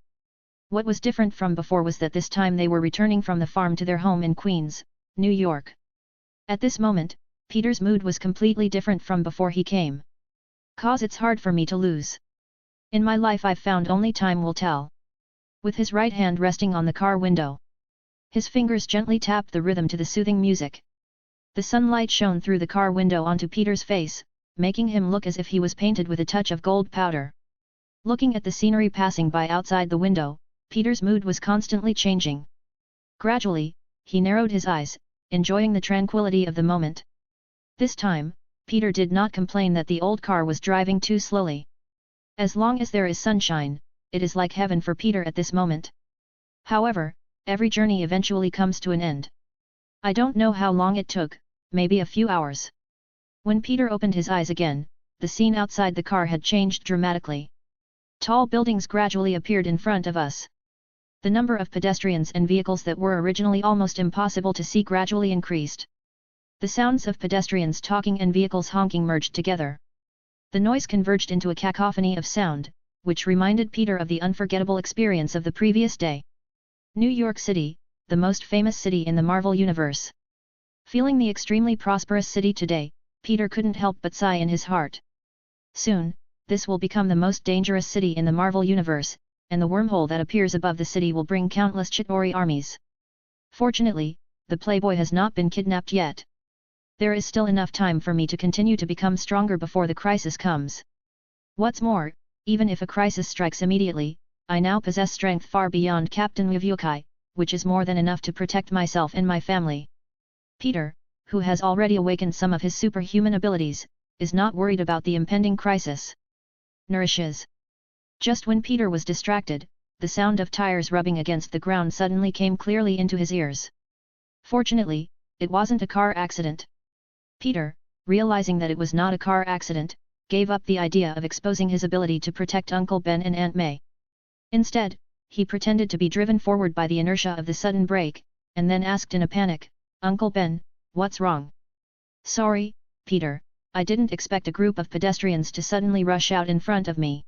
What was different from before was that this time they were returning from the farm to their home in Queens, New York. At this moment, Peter's mood was completely different from before he came. "'Cause it's hard for me to lose. In my life I've found only time will tell." With his right hand resting on the car window, his fingers gently tapped the rhythm to the soothing music. The sunlight shone through the car window onto Peter's face, making him look as if he was painted with a touch of gold powder. Looking at the scenery passing by outside the window, Peter's mood was constantly changing. Gradually, he narrowed his eyes, enjoying the tranquility of the moment. This time, Peter did not complain that the old car was driving too slowly. As long as there is sunshine, it is like heaven for Peter at this moment. However, every journey eventually comes to an end. I don't know how long it took, maybe a few hours. When Peter opened his eyes again, the scene outside the car had changed dramatically. Tall buildings gradually appeared in front of us. The number of pedestrians and vehicles that were originally almost impossible to see gradually increased. The sounds of pedestrians talking and vehicles honking merged together. The noise converged into a cacophony of sound, which reminded Peter of the unforgettable experience of the previous day. New York City, the most famous city in the Marvel Universe. Feeling the extremely prosperous city today, Peter couldn't help but sigh in his heart. Soon, this will become the most dangerous city in the Marvel Universe, and the wormhole that appears above the city will bring countless Chitauri armies. Fortunately, the Playboy has not been kidnapped yet. There is still enough time for me to continue to become stronger before the crisis comes. What's more, even if a crisis strikes immediately, I now possess strength far beyond Captain Wavukai, which is more than enough to protect myself and my family. Peter, who has already awakened some of his superhuman abilities, is not worried about the impending crisis. Nourishes. Just when Peter was distracted, the sound of tires rubbing against the ground suddenly came clearly into his ears. Fortunately, it wasn't a car accident. Peter, realizing that it was not a car accident, gave up the idea of exposing his ability to protect Uncle Ben and Aunt May. Instead, he pretended to be driven forward by the inertia of the sudden brake, and then asked in a panic, "Uncle Ben, what's wrong?" "Sorry, Peter, I didn't expect a group of pedestrians to suddenly rush out in front of me."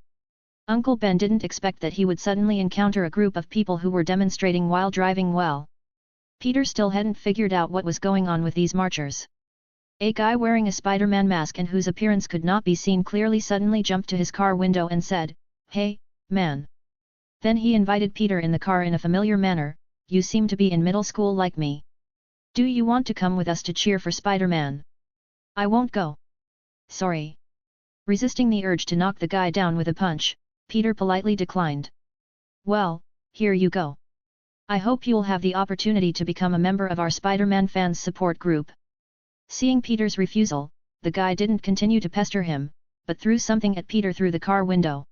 Uncle Ben didn't expect that he would suddenly encounter a group of people who were demonstrating while driving well. Peter still hadn't figured out what was going on with these marchers. A guy wearing a Spider-Man mask and whose appearance could not be seen clearly suddenly jumped to his car window and said, "Hey, man." Then he invited Peter in the car in a familiar manner, "You seem to be in middle school like me. Do you want to come with us to cheer for Spider-Man?" "I won't go. Sorry." Resisting the urge to knock the guy down with a punch, Peter politely declined. "Well, here you go. I hope you'll have the opportunity to become a member of our Spider-Man fans support group." Seeing Peter's refusal, the guy didn't continue to pester him, but threw something at Peter through the car window.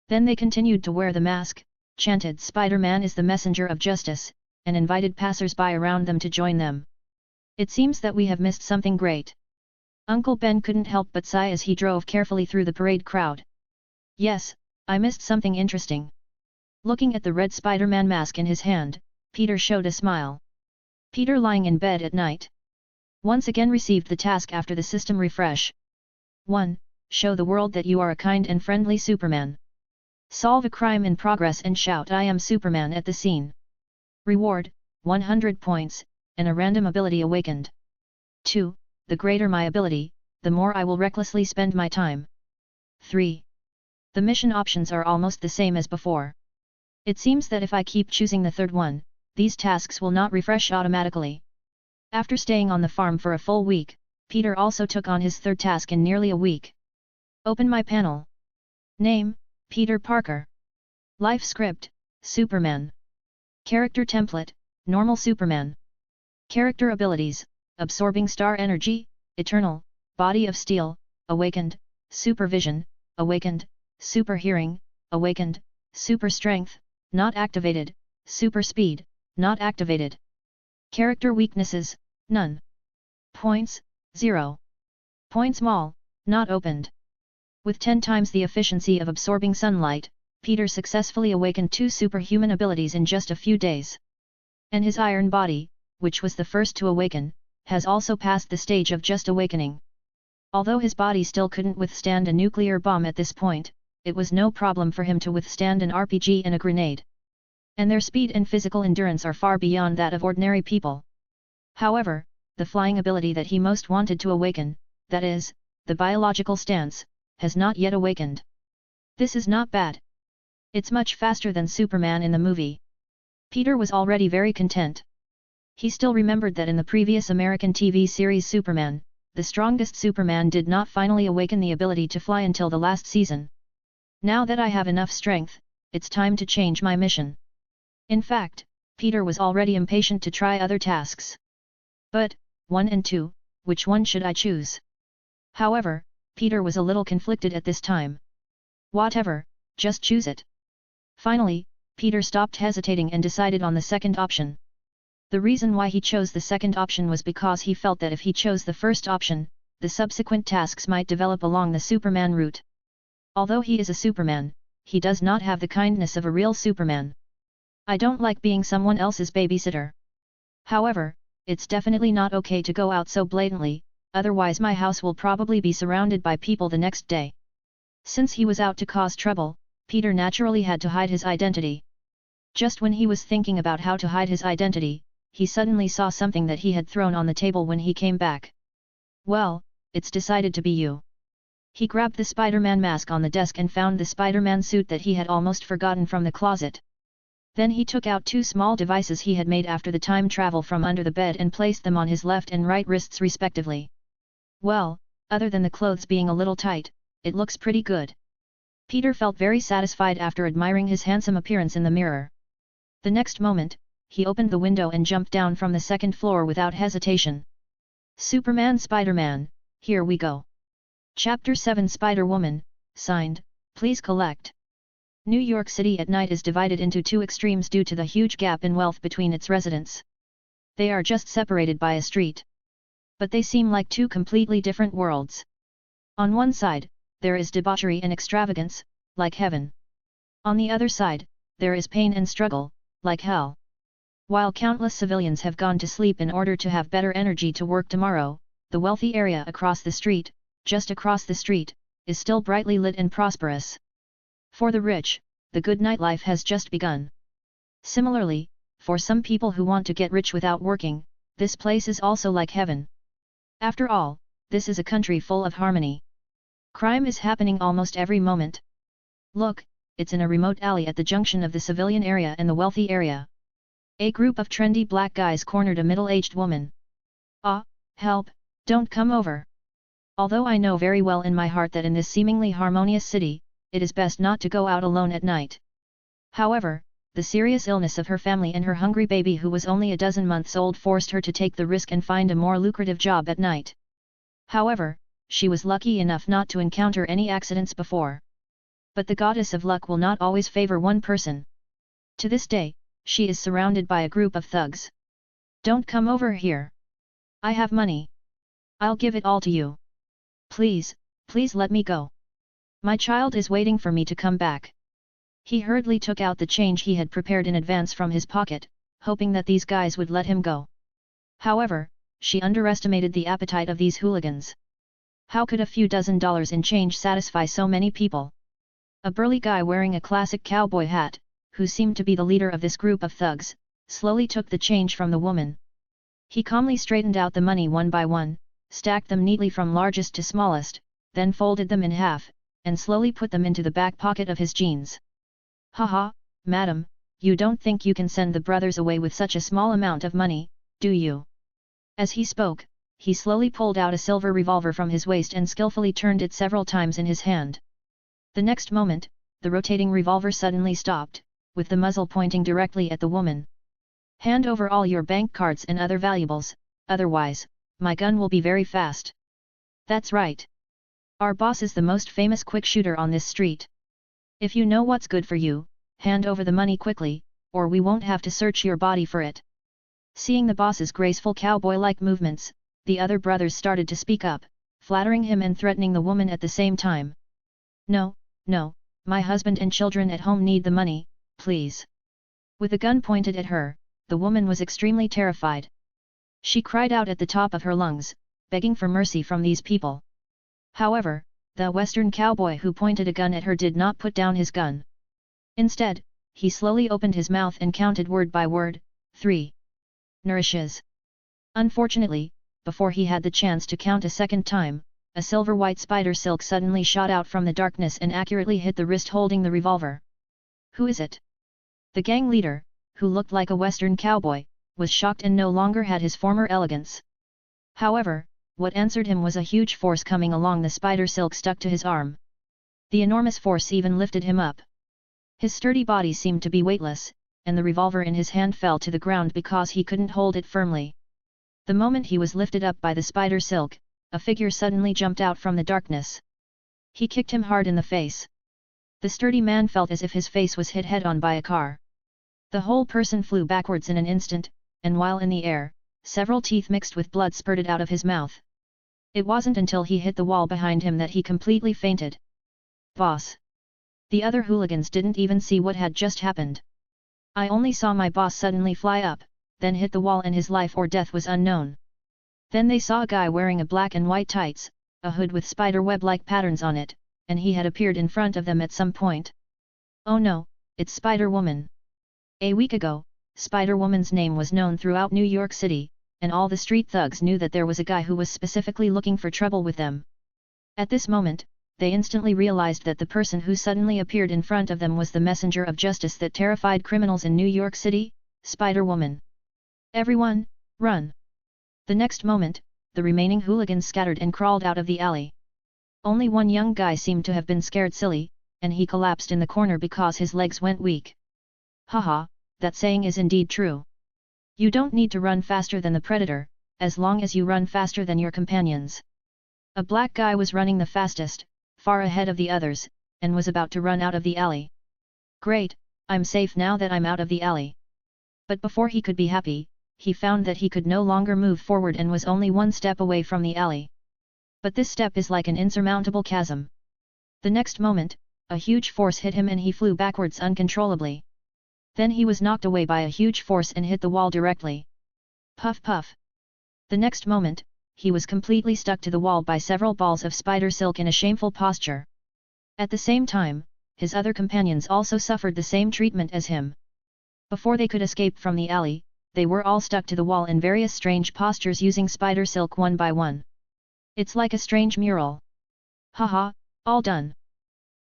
Then they continued to wear the mask, chanted "Spider-Man is the messenger of justice," and invited passers-by around them to join them. "It seems that we have missed something great." Uncle Ben couldn't help but sigh as he drove carefully through the parade crowd. "Yes, I missed something interesting." Looking at the red Spider-Man mask in his hand, Peter showed a smile. Peter, lying in bed at night, once again received the task after the system refresh. 1. Show the world that you are a kind and friendly Superman. Solve a crime in progress and shout "I am Superman" at the scene. Reward, 100 points, and a random ability awakened. 2. The greater my ability, the more I will recklessly spend my time. 3. The mission options are almost the same as before. It seems that if I keep choosing the third one, these tasks will not refresh automatically. After staying on the farm for a full week, Peter also took on his third task in nearly a week. Open my panel. Name, Peter Parker. Life script, Superman. Character template, normal Superman. Character abilities, absorbing star energy, eternal, body of steel, awakened, supervision, awakened, super hearing, awakened, super strength, not activated, super speed, not activated. Character weaknesses, none. Points, 0. Points mall, not opened. With 10 times the efficiency of absorbing sunlight, Peter successfully awakened 2 superhuman abilities in just a few days. And his iron body, which was the first to awaken, has also passed the stage of just awakening. Although his body still couldn't withstand a nuclear bomb at this point, it was no problem for him to withstand an RPG and a grenade. And their speed and physical endurance are far beyond that of ordinary people. However, the flying ability that he most wanted to awaken, that is, the biological stance, has not yet awakened. This is not bad. It's much faster than Superman in the movie. Peter was already very content. He still remembered that in the previous American TV series Superman, the strongest Superman did not finally awaken the ability to fly until the last season. Now that I have enough strength, it's time to change my mission. In fact, Peter was already impatient to try other tasks. But, 1 and 2, which one should I choose? However, Peter was a little conflicted at this time. Whatever, just choose it. Finally, Peter stopped hesitating and decided on the second option. The reason why he chose the second option was because he felt that if he chose the first option, the subsequent tasks might develop along the Superman route. Although he is a Superman, he does not have the kindness of a real Superman. I don't like being someone else's babysitter. However, it's definitely not okay to go out so blatantly, otherwise my house will probably be surrounded by people the next day. Since he was out to cause trouble, Peter naturally had to hide his identity. Just when he was thinking about how to hide his identity, he suddenly saw something that he had thrown on the table when he came back. Well, it's decided to be you. He grabbed the Spider-Man mask on the desk and found the Spider-Man suit that he had almost forgotten from the closet. Then he took out 2 small devices he had made after the time travel from under the bed and placed them on his left and right wrists respectively. Well, other than the clothes being a little tight, it looks pretty good. Peter felt very satisfied after admiring his handsome appearance in the mirror. The next moment, he opened the window and jumped down from the 2nd floor without hesitation. Superman Spider-Man, here we go. Chapter 7 Spider-Woman, signed, please collect. New York City at night is divided into 2 extremes due to the huge gap in wealth between its residents. They are just separated by a street. But they seem like 2 completely different worlds. On one side, there is debauchery and extravagance, like heaven. On the other side, there is pain and struggle, like hell. While countless civilians have gone to sleep in order to have better energy to work tomorrow, the wealthy area across the street, just across the street, is still brightly lit and prosperous. For the rich, the good nightlife has just begun. Similarly, for some people who want to get rich without working, this place is also like heaven. After all, this is a country full of harmony. Crime is happening almost every moment. Look, it's in a remote alley at the junction of the civilian area and the wealthy area. A group of trendy black guys cornered a middle-aged woman. Ah, help, don't come over. Although I know very well in my heart that in this seemingly harmonious city, it is best not to go out alone at night. However, the serious illness of her family and her hungry baby who was only a dozen months old forced her to take the risk and find a more lucrative job at night. However, she was lucky enough not to encounter any accidents before. But the goddess of luck will not always favor one person. To this day, she is surrounded by a group of thugs. Don't come over here. I have money. I'll give it all to you. Please, please let me go. My child is waiting for me to come back. He hurriedly took out the change he had prepared in advance from his pocket, hoping that these guys would let him go. However, she underestimated the appetite of these hooligans. How could a few dozen dollars in change satisfy so many people? A burly guy wearing a classic cowboy hat, who seemed to be the leader of this group of thugs, slowly took the change from the woman. He calmly straightened out the money one by one, stacked them neatly from largest to smallest, then folded them in half, and slowly put them into the back pocket of his jeans. Haha, madam, you don't think you can send the brothers away with such a small amount of money, do you? As he spoke, he slowly pulled out a silver revolver from his waist and skillfully turned it several times in his hand. The next moment, the rotating revolver suddenly stopped, with the muzzle pointing directly at the woman. Hand over all your bank cards and other valuables, otherwise, my gun will be very fast. That's right. Our boss is the most famous quick shooter on this street. If you know what's good for you, hand over the money quickly, or we won't have to search your body for it. Seeing the boss's graceful cowboy-like movements, the other brothers started to speak up, flattering him and threatening the woman at the same time. No, no, my husband and children at home need the money, please. With the gun pointed at her, the woman was extremely terrified. She cried out at the top of her lungs, begging for mercy from these people. However, the Western cowboy who pointed a gun at her did not put down his gun. Instead, he slowly opened his mouth and counted word by word, 3. Nourishes. Unfortunately, before he had the chance to count a second time, a silver-white spider silk suddenly shot out from the darkness and accurately hit the wrist holding the revolver. Who is it? The gang leader, who looked like a Western cowboy, was shocked and no longer had his former elegance. However, what answered him was a huge force coming along the spider silk stuck to his arm. The enormous force even lifted him up. His sturdy body seemed to be weightless, and the revolver in his hand fell to the ground because he couldn't hold it firmly. The moment he was lifted up by the spider silk, a figure suddenly jumped out from the darkness. He kicked him hard in the face. The sturdy man felt as if his face was hit head-on by a car. The whole person flew backwards in an instant, and while in the air, several teeth mixed with blood spurted out of his mouth. It wasn't until he hit the wall behind him that he completely fainted. Boss! The other hooligans didn't even see what had just happened. I only saw my boss suddenly fly up, then hit the wall and his life or death was unknown. Then they saw a guy wearing a black and white tights, a hood with spider web-like patterns on it, and he had appeared in front of them at some point. Oh no, it's Spider-Woman. A week ago, Spider-Woman's name was known throughout New York City, and all the street thugs knew that there was a guy who was specifically looking for trouble with them. At this moment, they instantly realized that the person who suddenly appeared in front of them was the messenger of justice that terrified criminals in New York City, Spider-Woman. Everyone, run! The next moment, the remaining hooligans scattered and crawled out of the alley. Only one young guy seemed to have been scared silly, and he collapsed in the corner because his legs went weak. Haha, that saying is indeed true. You don't need to run faster than the predator, as long as you run faster than your companions. A black guy was running the fastest, far ahead of the others, and was about to run out of the alley. Great, I'm safe now that I'm out of the alley. But before he could be happy, he found that he could no longer move forward and was only one step away from the alley. But this step is like an insurmountable chasm. The next moment, a huge force hit him and he flew backwards uncontrollably. Then he was knocked away by a huge force and hit the wall directly. Puff puff. The next moment, he was completely stuck to the wall by several balls of spider silk in a shameful posture. At the same time, his other companions also suffered the same treatment as him. Before they could escape from the alley, they were all stuck to the wall in various strange postures using spider silk one by one. It's like a strange mural. Haha, all done.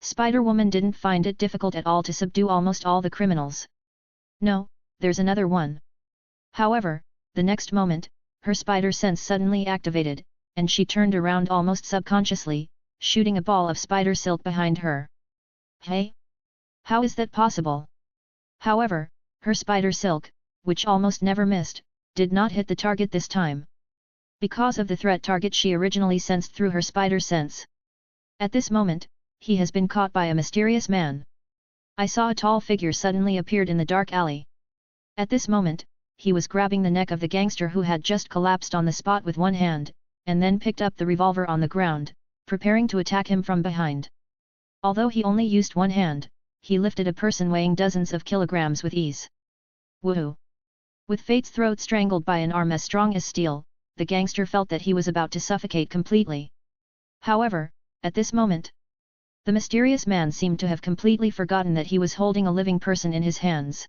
Spider-Woman didn't find it difficult at all to subdue almost all the criminals. No, there's another one. However, the next moment, her spider sense suddenly activated, and she turned around almost subconsciously, shooting a ball of spider silk behind her. Hey? How is that possible? However, her spider silk, which almost never missed, did not hit the target this time. Because of the threat target she originally sensed through her spider sense. At this moment, he has been caught by a mysterious man. I saw a tall figure suddenly appeared in the dark alley. At this moment, he was grabbing the neck of the gangster who had just collapsed on the spot with one hand, and then picked up the revolver on the ground, preparing to attack him from behind. Although he only used one hand, he lifted a person weighing dozens of kilograms with ease. Woohoo! With Fate's throat strangled by an arm as strong as steel, the gangster felt that he was about to suffocate completely. However, at this moment, the mysterious man seemed to have completely forgotten that he was holding a living person in his hands.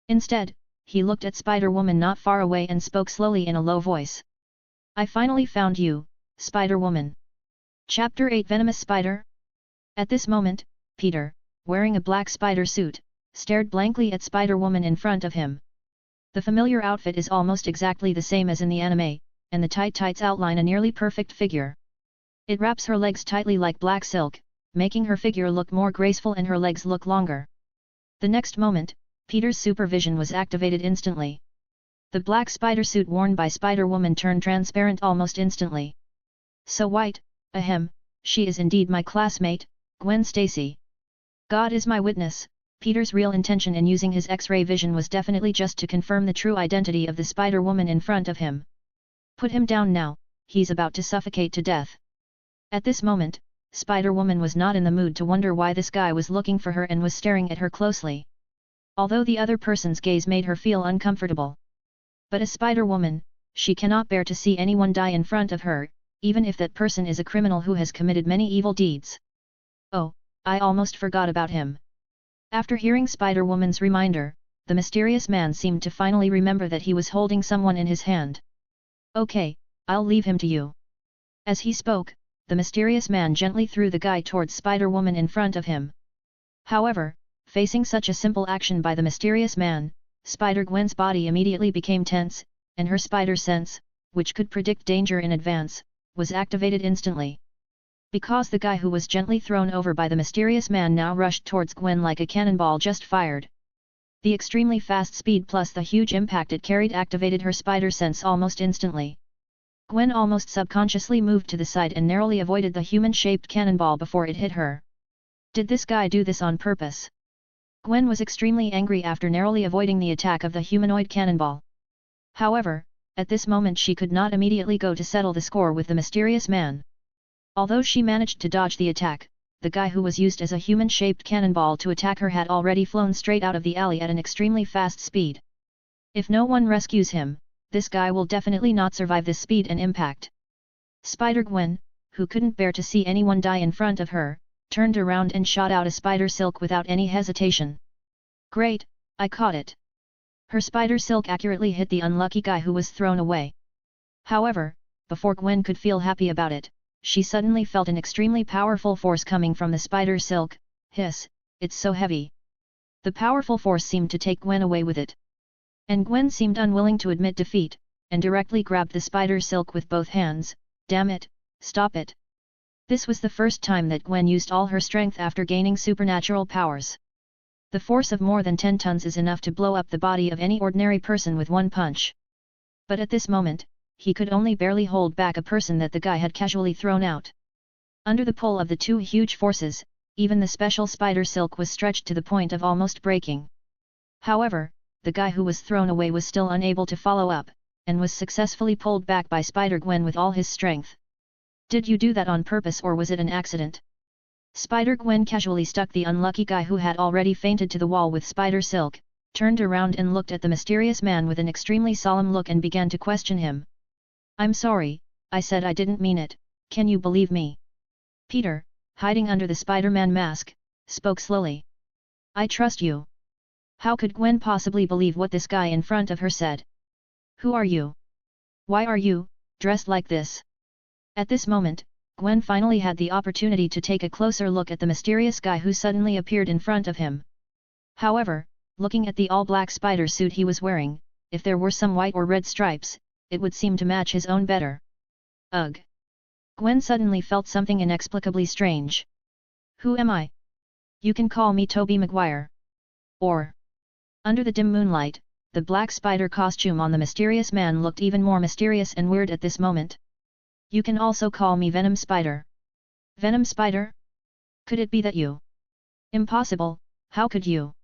Instead, he looked at Spider-Woman not far away and spoke slowly in a low voice. I finally found you, Spider-Woman. Chapter 8 Venomous Spider? At this moment, Peter, wearing a black spider suit, stared blankly at Spider-Woman in front of him. The familiar outfit is almost exactly the same as in the anime, and the tight tights outline a nearly perfect figure. It wraps her legs tightly like black silk, making her figure look more graceful and her legs look longer. The next moment, Peter's supervision was activated instantly. The black spider suit worn by Spider-Woman turned transparent almost instantly. So white, ahem, she is indeed my classmate, Gwen Stacy. God is my witness, Peter's real intention in using his X-ray vision was definitely just to confirm the true identity of the Spider-Woman in front of him. Put him down now, he's about to suffocate to death. At this moment, Spider-Woman was not in the mood to wonder why this guy was looking for her and was staring at her closely. Although the other person's gaze made her feel uncomfortable. But as Spider-Woman, she cannot bear to see anyone die in front of her, even if that person is a criminal who has committed many evil deeds. Oh, I almost forgot about him. After hearing Spider-Woman's reminder, the mysterious man seemed to finally remember that he was holding someone in his hand. Okay, I'll leave him to you. As he spoke, the mysterious man gently threw the guy towards Spider-Woman in front of him. However, facing such a simple action by the mysterious man, Spider-Gwen's body immediately became tense, and her spider sense, which could predict danger in advance, was activated instantly. Because the guy who was gently thrown over by the mysterious man now rushed towards Gwen like a cannonball just fired. The extremely fast speed plus the huge impact it carried activated her spider sense almost instantly. Gwen almost subconsciously moved to the side and narrowly avoided the human-shaped cannonball before it hit her. Did this guy do this on purpose? Gwen was extremely angry after narrowly avoiding the attack of the humanoid cannonball. However, at this moment she could not immediately go to settle the score with the mysterious man. Although she managed to dodge the attack, the guy who was used as a human-shaped cannonball to attack her had already flown straight out of the alley at an extremely fast speed. If no one rescues him, this guy will definitely not survive this speed and impact. Spider-Gwen, who couldn't bear to see anyone die in front of her, turned around and shot out a spider silk without any hesitation. Great, I caught it. Her spider silk accurately hit the unlucky guy who was thrown away. However, before Gwen could feel happy about it, she suddenly felt an extremely powerful force coming from the spider silk. Hiss, it's so heavy. The powerful force seemed to take Gwen away with it. And Gwen seemed unwilling to admit defeat, and directly grabbed the spider silk with both hands. Damn it, stop it. This was the first time that Gwen used all her strength after gaining supernatural powers. The force of more than 10 tons is enough to blow up the body of any ordinary person with one punch. But at this moment, he could only barely hold back a person that the guy had casually thrown out. Under the pull of the two huge forces, even the special spider silk was stretched to the point of almost breaking. However, the guy who was thrown away was still unable to follow up, and was successfully pulled back by Spider-Gwen with all his strength. Did you do that on purpose or was it an accident? Spider-Gwen casually stuck the unlucky guy who had already fainted to the wall with spider silk, turned around and looked at the mysterious man with an extremely solemn look and began to question him. I'm sorry, I said I didn't mean it, can you believe me? Peter, hiding under the Spider-Man mask, spoke slowly. I trust you. How could Gwen possibly believe what this guy in front of her said? Who are you? Why are you dressed like this? At this moment, Gwen finally had the opportunity to take a closer look at the mysterious guy who suddenly appeared in front of him. However, looking at the all-black spider suit he was wearing, if there were some white or red stripes, it would seem to match his own better. Ugh! Gwen suddenly felt something inexplicably strange. Who am I? You can call me Tobey Maguire. Or... Under the dim moonlight, the black spider costume on the mysterious man looked even more mysterious and weird at this moment. You can also call me Venom Spider. Venom Spider? Could it be that you? Impossible, how could you?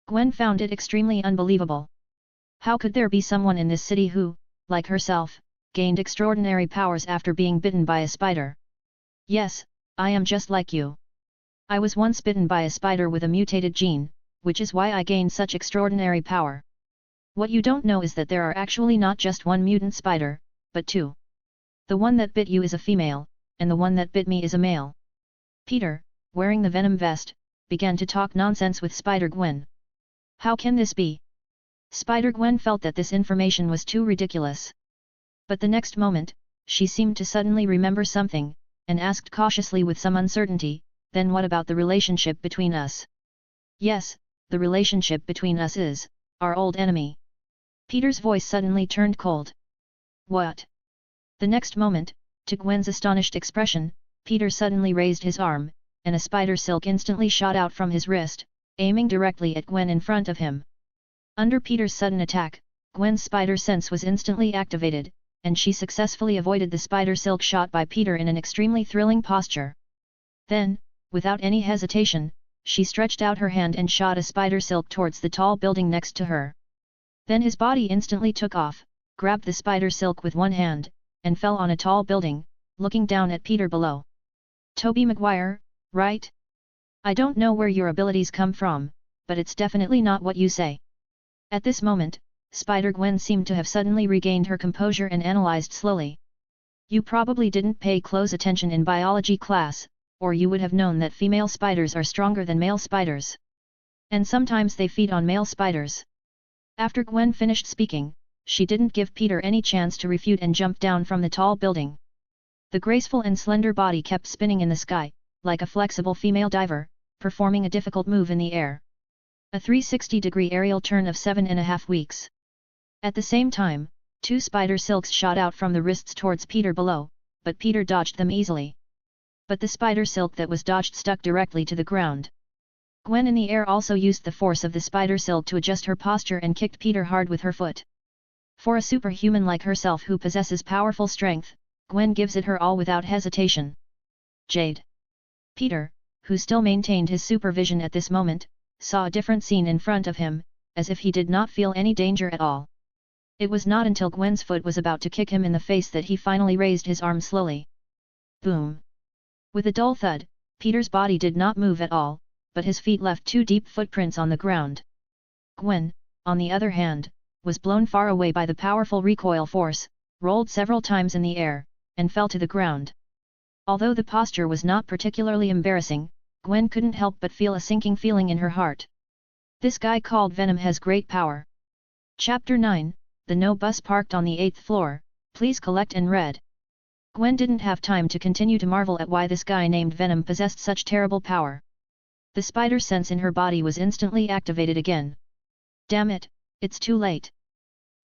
Gwen found it extremely unbelievable. How could there be someone in this city who, like herself, gained extraordinary powers after being bitten by a spider? Yes, I am just like you. I was once bitten by a spider with a mutated gene, which is why I gained such extraordinary power. What you don't know is that there are actually not just one mutant spider, but two. The one that bit you is a female, and the one that bit me is a male. Peter, wearing the venom vest, began to talk nonsense with Spider-Gwen. How can this be? Spider-Gwen felt that this information was too ridiculous. But the next moment, she seemed to suddenly remember something, and asked cautiously with some uncertainty, then what about the relationship between us? Yes, the relationship between us is, our old enemy. Peter's voice suddenly turned cold. What? The next moment, to Gwen's astonished expression, Peter suddenly raised his arm, and a spider silk instantly shot out from his wrist, aiming directly at Gwen in front of him. Under Peter's sudden attack, Gwen's spider sense was instantly activated, and she successfully avoided the spider silk shot by Peter in an extremely thrilling posture. Then, without any hesitation, she stretched out her hand and shot a spider silk towards the tall building next to her. Then his body instantly took off, grabbed the spider silk with one hand, and fell on a tall building, looking down at Peter below. Tobey Maguire, right? I don't know where your abilities come from, but it's definitely not what you say. At this moment, Spider-Gwen seemed to have suddenly regained her composure and analyzed slowly. You probably didn't pay close attention in biology class, or you would have known that female spiders are stronger than male spiders. And sometimes they feed on male spiders. After Gwen finished speaking, she didn't give Peter any chance to refute and jumped down from the tall building. The graceful and slender body kept spinning in the sky, like a flexible female diver, performing a difficult move in the air. A 360-degree aerial turn of 7.5 weeks. At the same time, two spider silks shot out from the wrists towards Peter below, but Peter dodged them easily. But the spider silk that was dodged stuck directly to the ground. Gwen in the air also used the force of the spider silk to adjust her posture and kicked Peter hard with her foot. For a superhuman like herself who possesses powerful strength, Gwen gives it her all without hesitation. Jade. Peter, who still maintained his supervision at this moment, saw a different scene in front of him, as if he did not feel any danger at all. It was not until Gwen's foot was about to kick him in the face that he finally raised his arm slowly. Boom! With a dull thud, Peter's body did not move at all, but his feet left two deep footprints on the ground. Gwen, on the other hand, was blown far away by the powerful recoil force, rolled several times in the air, and fell to the ground. Although the posture was not particularly embarrassing, Gwen couldn't help but feel a sinking feeling in her heart. This guy called Venom has great power. Chapter 9, The No Bus Parked on the 8th Floor, Please Collect and Read. Gwen didn't have time to continue to marvel at why this guy named Venom possessed such terrible power. The spider sense in her body was instantly activated again. Damn it, it's too late.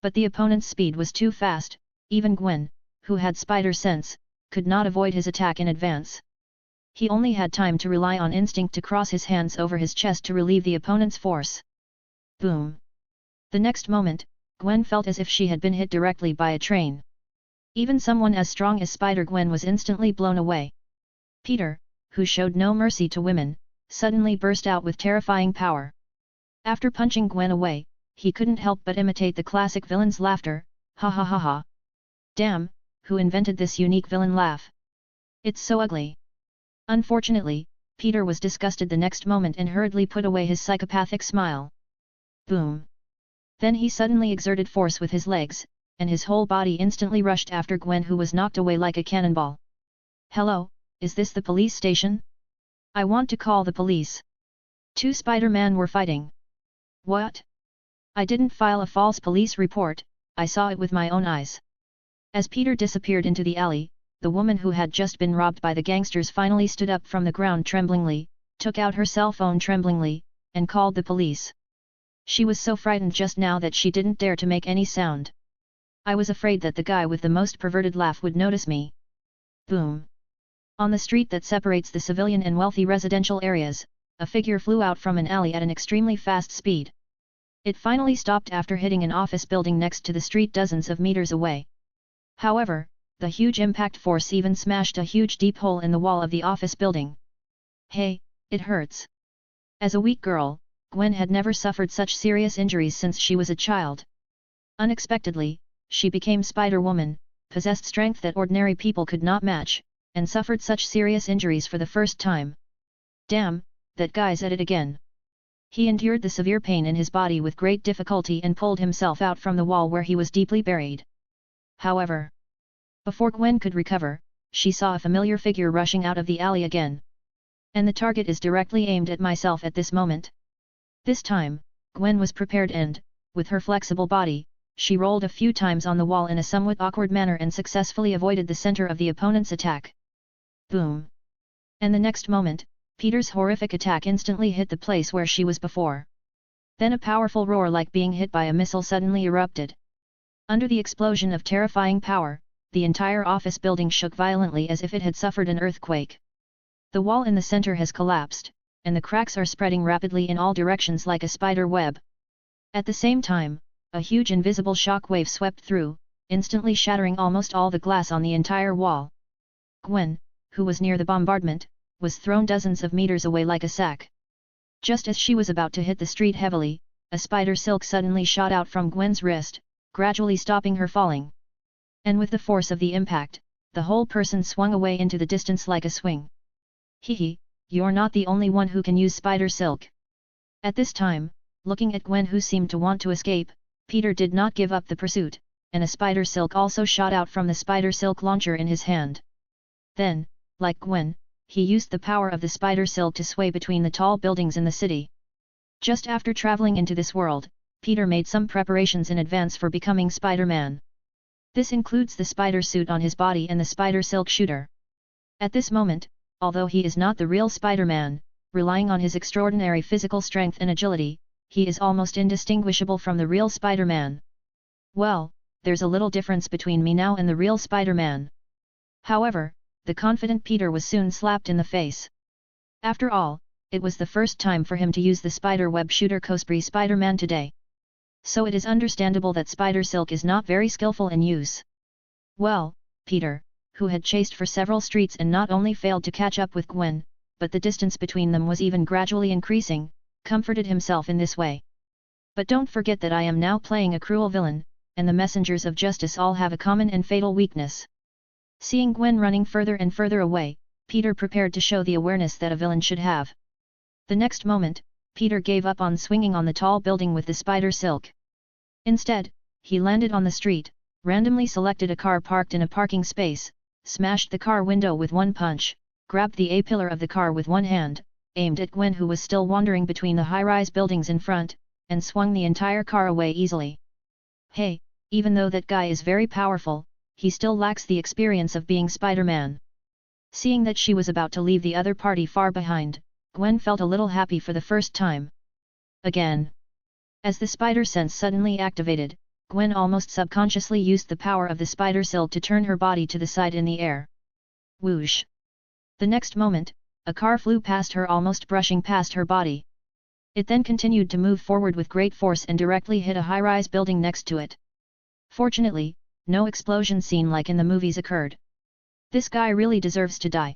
But the opponent's speed was too fast, even Gwen, who had spider sense, could not avoid his attack in advance. He only had time to rely on instinct to cross his hands over his chest to relieve the opponent's force. Boom! The next moment, Gwen felt as if she had been hit directly by a train. Even someone as strong as Spider-Gwen was instantly blown away. Peter, who showed no mercy to women, suddenly burst out with terrifying power. After punching Gwen away, he couldn't help but imitate the classic villain's laughter, ha ha ha ha. Damn, who invented this unique villain laugh? It's so ugly. Unfortunately, Peter was disgusted the next moment and hurriedly put away his psychopathic smile. Boom! Then he suddenly exerted force with his legs, and his whole body instantly rushed after Gwen, who was knocked away like a cannonball. Hello, is this the police station? I want to call the police. Two Spider-Man were fighting. What? I didn't file a false police report, I saw it with my own eyes. As Peter disappeared into the alley, the woman who had just been robbed by the gangsters finally stood up from the ground tremblingly, took out her cell phone tremblingly, and called the police. She was so frightened just now that she didn't dare to make any sound. I was afraid that the guy with the most perverted laugh would notice me. Boom! On the street that separates the civilian and wealthy residential areas, a figure flew out from an alley at an extremely fast speed. It finally stopped after hitting an office building next to the street dozens of meters away. However, the huge impact force even smashed a huge deep hole in the wall of the office building. Hey, it hurts. As a weak girl, Gwen had never suffered such serious injuries since she was a child. Unexpectedly, she became Spider-Woman, possessed strength that ordinary people could not match, and suffered such serious injuries for the first time. Damn, that guy's at it again. He endured the severe pain in his body with great difficulty and pulled himself out from the wall where he was deeply buried. However, before Gwen could recover, she saw a familiar figure rushing out of the alley again. And the target is directly aimed at myself at this moment. This time, Gwen was prepared and, with her flexible body, she rolled a few times on the wall in a somewhat awkward manner and successfully avoided the center of the opponent's attack. Boom! And the next moment, Peter's horrific attack instantly hit the place where she was before. Then a powerful roar like being hit by a missile suddenly erupted. Under the explosion of terrifying power, the entire office building shook violently as if it had suffered an earthquake. The wall in the center has collapsed, and the cracks are spreading rapidly in all directions like a spider web. At the same time, a huge invisible shock wave swept through, instantly shattering almost all the glass on the entire wall. Gwen, who was near the bombardment, was thrown dozens of meters away like a sack. Just as she was about to hit the street heavily, a spider silk suddenly shot out from Gwen's wrist, gradually stopping her falling. And with the force of the impact, the whole person swung away into the distance like a swing. Hehe, you're not the only one who can use spider silk. At this time, looking at Gwen who seemed to want to escape, Peter did not give up the pursuit, and a spider silk also shot out from the spider silk launcher in his hand. Then, like Gwen, he used the power of the spider silk to sway between the tall buildings in the city. Just after traveling into this world, Peter made some preparations in advance for becoming Spider-Man. This includes the spider suit on his body and the spider silk shooter. At this moment, although he is not the real Spider-Man, relying on his extraordinary physical strength and agility, he is almost indistinguishable from the real Spider-Man. Well, there's a little difference between me now and the real Spider-Man. However, the confident Peter was soon slapped in the face. After all, it was the first time for him to use the spider web shooter cosplay Spider-Man today. So it is understandable that spider silk is not very skillful in use. Well, Peter, who had chased for several streets and not only failed to catch up with Gwen, but the distance between them was even gradually increasing, comforted himself in this way. But don't forget that I am now playing a cruel villain, and the messengers of justice all have a common and fatal weakness. Seeing Gwen running further and further away, Peter prepared to show the awareness that a villain should have. The next moment, Peter gave up on swinging on the tall building with the spider silk. Instead, he landed on the street, randomly selected a car parked in a parking space, smashed the car window with one punch, grabbed the A-pillar of the car with one hand, aimed at Gwen who was still wandering between the high-rise buildings in front, and swung the entire car away easily. Hey, even though that guy is very powerful, he still lacks the experience of being Spider-Man. Seeing that she was about to leave the other party far behind, Gwen felt a little happy for the first time. Again. As the spider sense suddenly activated, Gwen almost subconsciously used the power of the spider silk to turn her body to the side in the air. Whoosh! The next moment, a car flew past her almost brushing past her body. It then continued to move forward with great force and directly hit a high-rise building next to it. Fortunately, no explosion scene like in the movies occurred. This guy really deserves to die.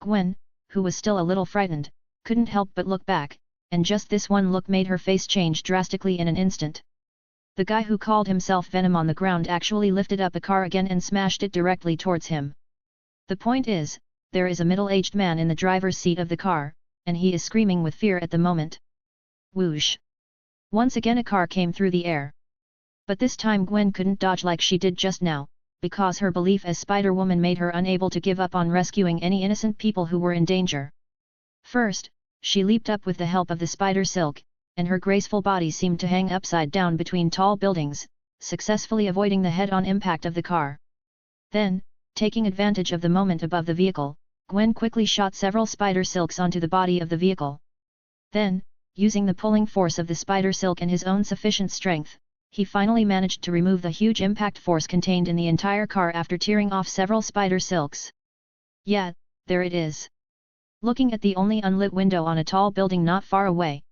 Gwen, who was still a little frightened, couldn't help but look back, and just this one look made her face change drastically in an instant. The guy who called himself Venom on the ground actually lifted up a car again and smashed it directly towards him. The point is, there is a middle-aged man in the driver's seat of the car, and he is screaming with fear at the moment. Whoosh! Once again a car came through the air. But this time Gwen couldn't dodge like she did just now, because her belief as Spider-Woman made her unable to give up on rescuing any innocent people who were in danger. First, she leaped up with the help of the spider silk, and her graceful body seemed to hang upside down between tall buildings, successfully avoiding the head-on impact of the car. Then, taking advantage of the moment above the vehicle, Gwen quickly shot several spider silks onto the body of the vehicle. Then, using the pulling force of the spider silk and his own sufficient strength, he finally managed to remove the huge impact force contained in the entire car after tearing off several spider silks. Yeah, there it is. Looking at the only unlit window on a tall building not far away,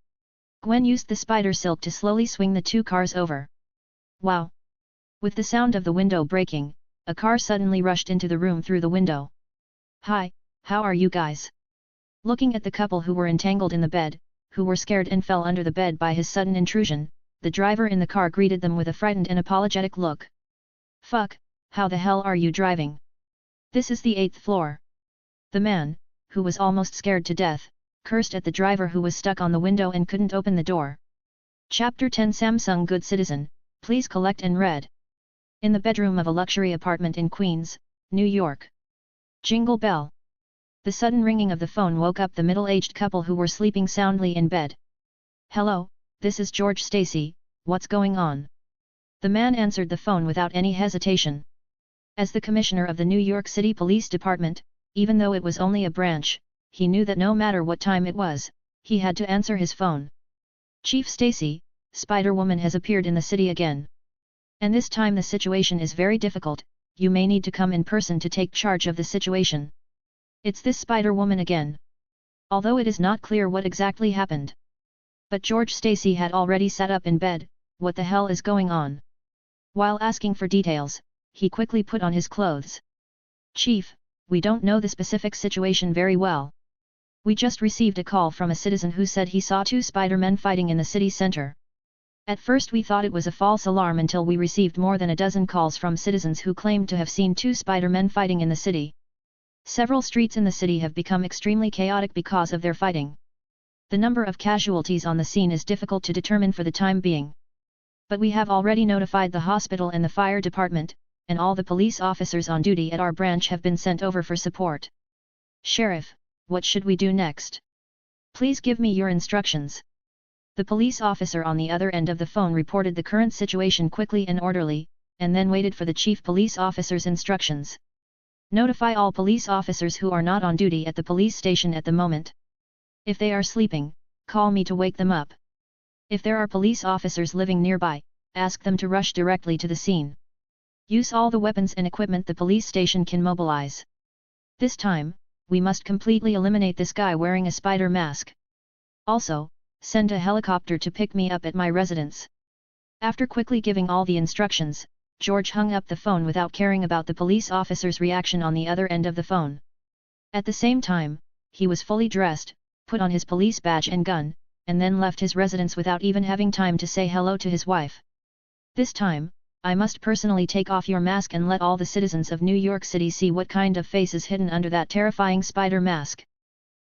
Gwen used the spider silk to slowly swing the two cars over. Wow! With the sound of the window breaking, a car suddenly rushed into the room through the window. Hi, how are you guys? Looking at the couple who were entangled in the bed, who were scared and fell under the bed by his sudden intrusion, the driver in the car greeted them with a frightened and apologetic look. Fuck, how the hell are you driving? This is the 8th floor. The man, who was almost scared to death, cursed at the driver who was stuck on the window and couldn't open the door. Chapter 10 Samsung Good Citizen, please collect and read. In the bedroom of a luxury apartment in Queens, New York. Jingle bell. The sudden ringing of the phone woke up the middle-aged couple who were sleeping soundly in bed. Hello, this is George Stacy, what's going on? The man answered the phone without any hesitation. As the commissioner of the New York City Police Department, even though it was only a branch, he knew that no matter what time it was, he had to answer his phone. Chief Stacy, Spider-Woman has appeared in the city again. And this time the situation is very difficult, you may need to come in person to take charge of the situation. It's this Spider-Woman again. Although it is not clear what exactly happened. But George Stacy had already sat up in bed, what the hell is going on? While asking for details, he quickly put on his clothes. Chief, we don't know the specific situation very well. We just received a call from a citizen who said he saw two Spider-Men fighting in the city center. At first we thought it was a false alarm until we received more than a dozen calls from citizens who claimed to have seen two Spider-Men fighting in the city. Several streets in the city have become extremely chaotic because of their fighting. The number of casualties on the scene is difficult to determine for the time being. But we have already notified the hospital and the fire department, and all the police officers on duty at our branch have been sent over for support. Sheriff, what should we do next? Please give me your instructions. The police officer on the other end of the phone reported the current situation quickly and orderly, and then waited for the chief police officer's instructions. Notify all police officers who are not on duty at the police station at the moment. If they are sleeping, call me to wake them up. If there are police officers living nearby, ask them to rush directly to the scene. Use all the weapons and equipment the police station can mobilize. This time, we must completely eliminate this guy wearing a spider mask. Also, send a helicopter to pick me up at my residence. After quickly giving all the instructions, George hung up the phone without caring about the police officer's reaction on the other end of the phone. At the same time, he was fully dressed, put on his police badge and gun, and then left his residence without even having time to say hello to his wife. This time, I must personally take off your mask and let all the citizens of New York City see what kind of face is hidden under that terrifying spider mask.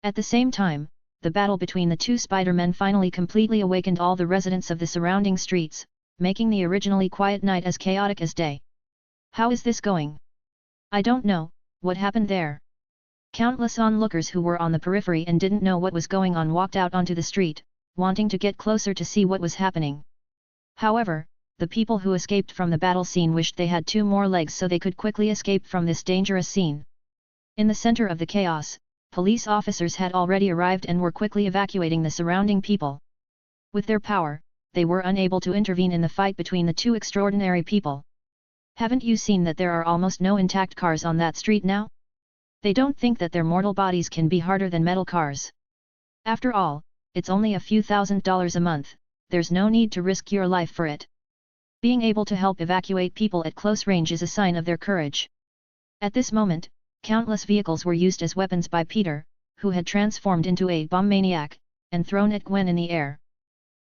At the same time, the battle between the two Spider-Men finally completely awakened all the residents of the surrounding streets, making the originally quiet night as chaotic as day. How is this going? I don't know, what happened there? Countless onlookers who were on the periphery and didn't know what was going on walked out onto the street, wanting to get closer to see what was happening. However, the people who escaped from the battle scene wished they had two more legs so they could quickly escape from this dangerous scene. In the center of the chaos, police officers had already arrived and were quickly evacuating the surrounding people. With their power, they were unable to intervene in the fight between the two extraordinary people. Haven't you seen that there are almost no intact cars on that street now? They don't think that their mortal bodies can be harder than metal cars. After all, it's only a few $1,000s a month, there's no need to risk your life for it. Being able to help evacuate people at close range is a sign of their courage. At this moment, countless vehicles were used as weapons by Peter, who had transformed into a bomb maniac, and thrown at Gwen in the air.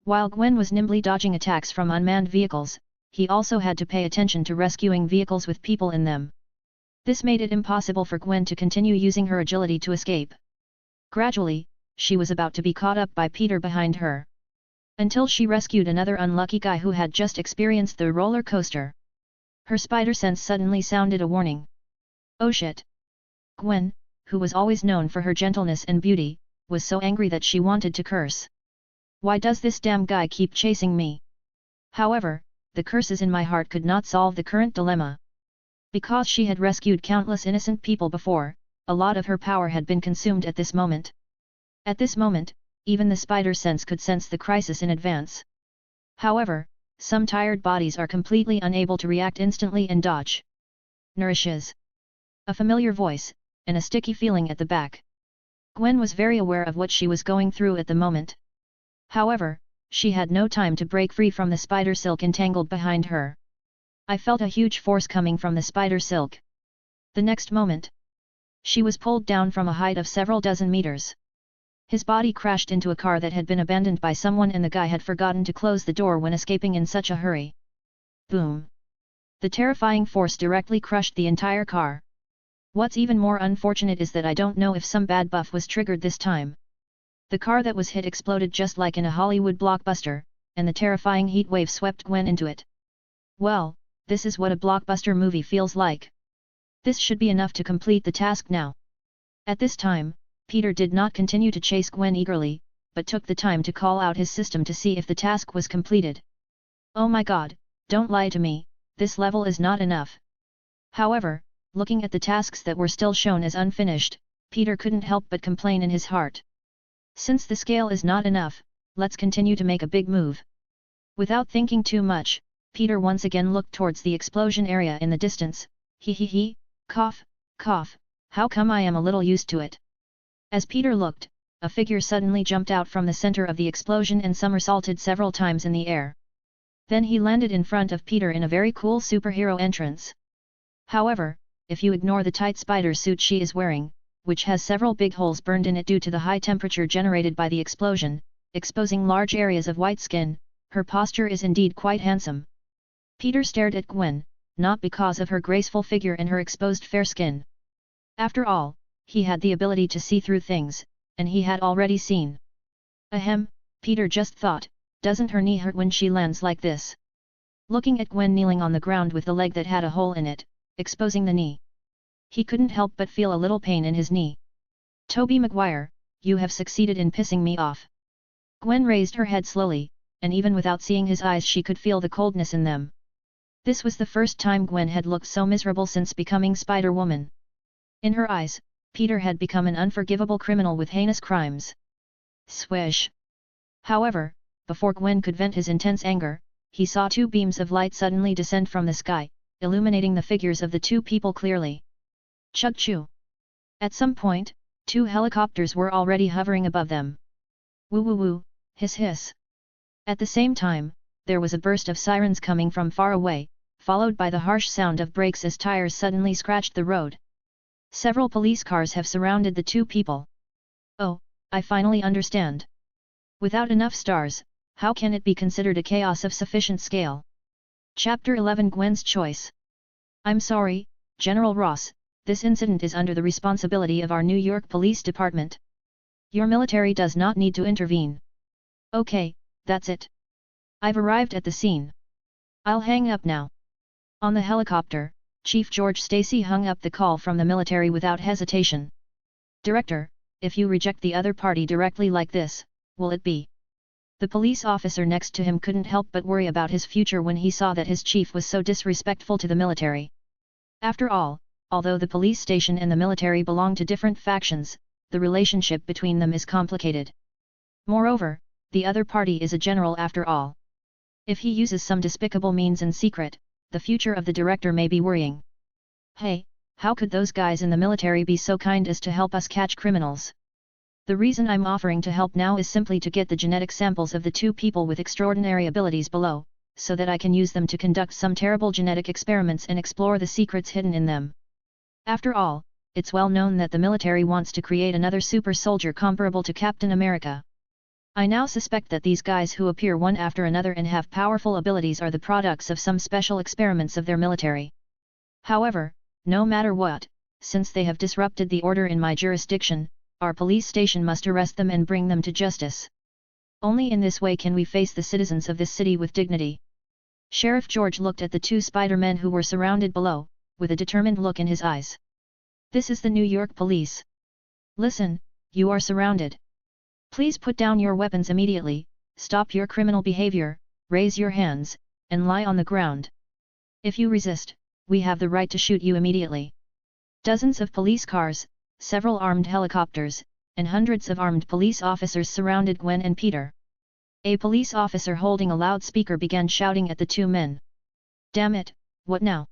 While Gwen was nimbly dodging attacks from unmanned vehicles, he also had to pay attention to rescuing vehicles with people in them. This made it impossible for Gwen to continue using her agility to escape. Gradually, she was about to be caught up by Peter behind her. Until she rescued another unlucky guy who had just experienced the roller coaster. Her spider sense suddenly sounded a warning. Oh shit! Gwen, who was always known for her gentleness and beauty, was so angry that she wanted to curse. Why does this damn guy keep chasing me? However, the curses in my heart could not solve the current dilemma. Because she had rescued countless innocent people before, a lot of her power had been consumed at this moment. At this moment, even the spider sense could sense the crisis in advance. However, some tired bodies are completely unable to react instantly and dodge. Nourishes. A familiar voice, and a sticky feeling at the back. Gwen was very aware of what she was going through at the moment. However, she had no time to break free from the spider silk entangled behind her. I felt a huge force coming from the spider silk. The next moment, she was pulled down from a height of several dozen meters. His body crashed into a car that had been abandoned by someone and the guy had forgotten to close the door when escaping in such a hurry. Boom! The terrifying force directly crushed the entire car. What's even more unfortunate is that I don't know if some bad buff was triggered this time. The car that was hit exploded just like in a Hollywood blockbuster, and the terrifying heat wave swept Gwen into it. Well, this is what a blockbuster movie feels like. This should be enough to complete the task now. At this time, Peter did not continue to chase Gwen eagerly, but took the time to call out his system to see if the task was completed. Oh my god, don't lie to me, this level is not enough. However, looking at the tasks that were still shown as unfinished, Peter couldn't help but complain in his heart. Since the scale is not enough, let's continue to make a big move. Without thinking too much, Peter once again looked towards the explosion area in the distance. He, cough, cough, how come I am a little used to it. As Peter looked, a figure suddenly jumped out from the center of the explosion and somersaulted several times in the air. Then he landed in front of Peter in a very cool superhero entrance. However, if you ignore the tight spider suit she is wearing, which has several big holes burned in it due to the high temperature generated by the explosion, exposing large areas of white skin, her posture is indeed quite handsome. Peter stared at Gwen, not because of her graceful figure and her exposed fair skin. After all, he had the ability to see through things, and he had already seen. Ahem, Peter just thought, doesn't her knee hurt when she lands like this? Looking at Gwen kneeling on the ground with the leg that had a hole in it, exposing the knee. He couldn't help but feel a little pain in his knee. Toby Maguire, you have succeeded in pissing me off. Gwen raised her head slowly, and even without seeing his eyes she could feel the coldness in them. This was the first time Gwen had looked so miserable since becoming Spider-Woman. In her eyes, Peter had become an unforgivable criminal with heinous crimes. Swish! However, before Gwen could vent his intense anger, he saw two beams of light suddenly descend from the sky, illuminating the figures of the two people clearly. Chug-choo! At some point, two helicopters were already hovering above them. Woo-woo-woo, hiss-hiss! At the same time, there was a burst of sirens coming from far away, followed by the harsh sound of brakes as tires suddenly scratched the road. Several police cars have surrounded the two people. Oh, I finally understand. Without enough stars, how can it be considered a chaos of sufficient scale? Chapter 11 Gwen's Choice. I'm sorry, General Ross, this incident is under the responsibility of our New York Police Department. Your military does not need to intervene. Okay, that's it. I've arrived at the scene. I'll hang up now. On the helicopter, Chief George Stacy hung up the call from the military without hesitation. Director, if you reject the other party directly like this, will it be? The police officer next to him couldn't help but worry about his future when he saw that his chief was so disrespectful to the military. After all, although the police station and the military belong to different factions, the relationship between them is complicated. Moreover, the other party is a general after all. If he uses some despicable means in secret, the future of the director may be worrying. Hey, how could those guys in the military be so kind as to help us catch criminals? The reason I'm offering to help now is simply to get the genetic samples of the two people with extraordinary abilities below, so that I can use them to conduct some terrible genetic experiments and explore the secrets hidden in them. After all, it's well known that the military wants to create another super soldier comparable to Captain America. I now suspect that these guys who appear one after another and have powerful abilities are the products of some special experiments of their military. However, no matter what, since they have disrupted the order in my jurisdiction, our police station must arrest them and bring them to justice. Only in this way can we face the citizens of this city with dignity. Sheriff George looked at the two Spider-Men who were surrounded below, with a determined look in his eyes. This is the New York Police. Listen, you are surrounded. Please put down your weapons immediately, stop your criminal behavior, raise your hands, and lie on the ground. If you resist, we have the right to shoot you immediately. Dozens of police cars, several armed helicopters, and hundreds of armed police officers surrounded Gwen and Peter. A police officer holding a loudspeaker began shouting at the two men. Damn it, what now?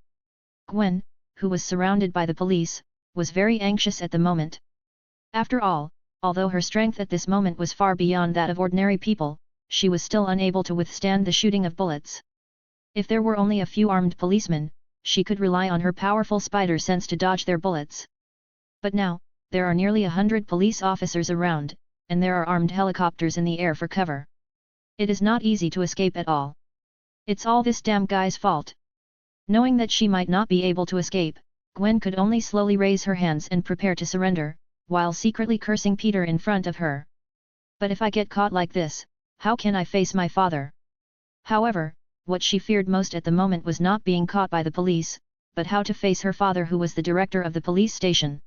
Gwen, who was surrounded by the police, was very anxious at the moment. After all, although her strength at this moment was far beyond that of ordinary people, she was still unable to withstand the shooting of bullets. If there were only a few armed policemen, she could rely on her powerful spider sense to dodge their bullets. But now, there are nearly 100 police officers around, and there are armed helicopters in the air for cover. It is not easy to escape at all. It's all this damn guy's fault. Knowing that she might not be able to escape, Gwen could only slowly raise her hands and prepare to surrender, while secretly cursing Peter in front of her. But if I get caught like this, how can I face my father? However, what she feared most at the moment was not being caught by the police, but how to face her father who was the director of the police station.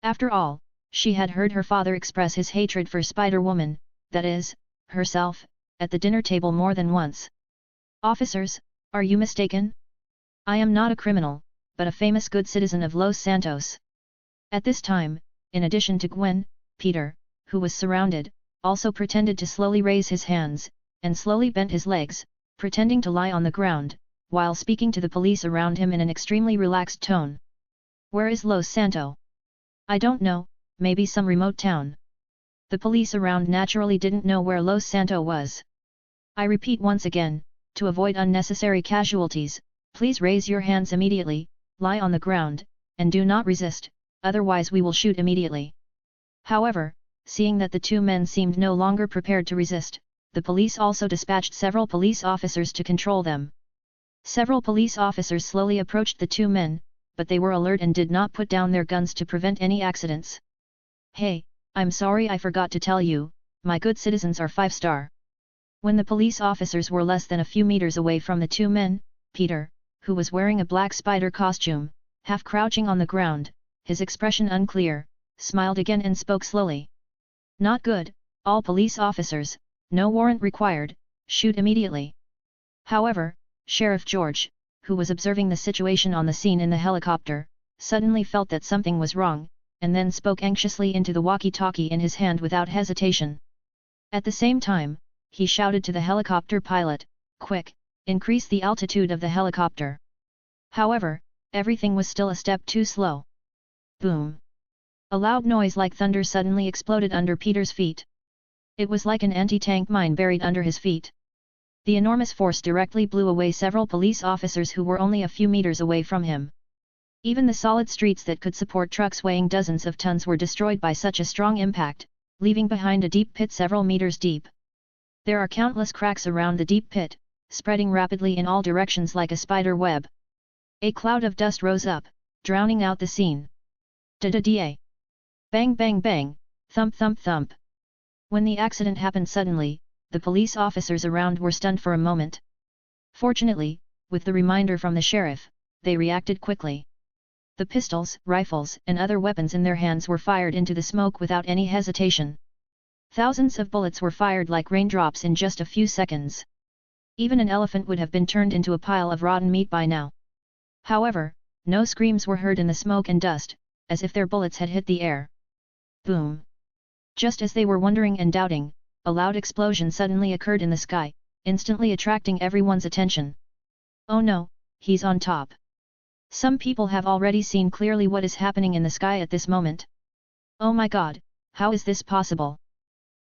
After all, she had heard her father express his hatred for Spider-Woman, that is, herself, at the dinner table more than once. Officers, are you mistaken? I am not a criminal, but a famous good citizen of Los Santos. At this time, in addition to Gwen, Peter, who was surrounded, also pretended to slowly raise his hands, and slowly bent his legs, pretending to lie on the ground, while speaking to the police around him in an extremely relaxed tone. "Where is Los Santo?" "I don't know, maybe some remote town." The police around naturally didn't know where Los Santo was. "I repeat once again, to avoid unnecessary casualties, please raise your hands immediately, lie on the ground, and do not resist, otherwise we will shoot immediately." However, seeing that the two men seemed no longer prepared to resist, the police also dispatched several police officers to control them. Several police officers slowly approached the two men, but they were alert and did not put down their guns to prevent any accidents. "Hey, I'm sorry I forgot to tell you, my good citizens are 5-star. When the police officers were less than a few meters away from the two men, Peter, who was wearing a black spider costume, half crouching on the ground, his expression unclear, smiled again and spoke slowly. "Not good, all police officers, no warrant required, shoot immediately." However, Sheriff George, who was observing the situation on the scene in the helicopter, suddenly felt that something was wrong, and then spoke anxiously into the walkie-talkie in his hand without hesitation. At the same time, he shouted to the helicopter pilot, "Quick, increase the altitude of the helicopter." However, everything was still a step too slow. Boom! A loud noise like thunder suddenly exploded under Peter's feet. It was like an anti-tank mine buried under his feet. The enormous force directly blew away several police officers who were only a few meters away from him. Even the solid streets that could support trucks weighing dozens of tons were destroyed by such a strong impact, leaving behind a deep pit several meters deep. There are countless cracks around the deep pit, spreading rapidly in all directions like a spider web. A cloud of dust rose up, drowning out the scene. Da-da-da! Bang bang bang, thump thump thump. When the accident happened suddenly, the police officers around were stunned for a moment. Fortunately, with the reminder from the sheriff, they reacted quickly. The pistols, rifles, and other weapons in their hands were fired into the smoke without any hesitation. Thousands of bullets were fired like raindrops in just a few seconds. Even an elephant would have been turned into a pile of rotten meat by now. However, no screams were heard in the smoke and dust, as if their bullets had hit the air. Boom! Just as they were wondering and doubting, a loud explosion suddenly occurred in the sky, instantly attracting everyone's attention. "Oh no, he's on top." Some people have already seen clearly what is happening in the sky at this moment. "Oh my god, how is this possible?"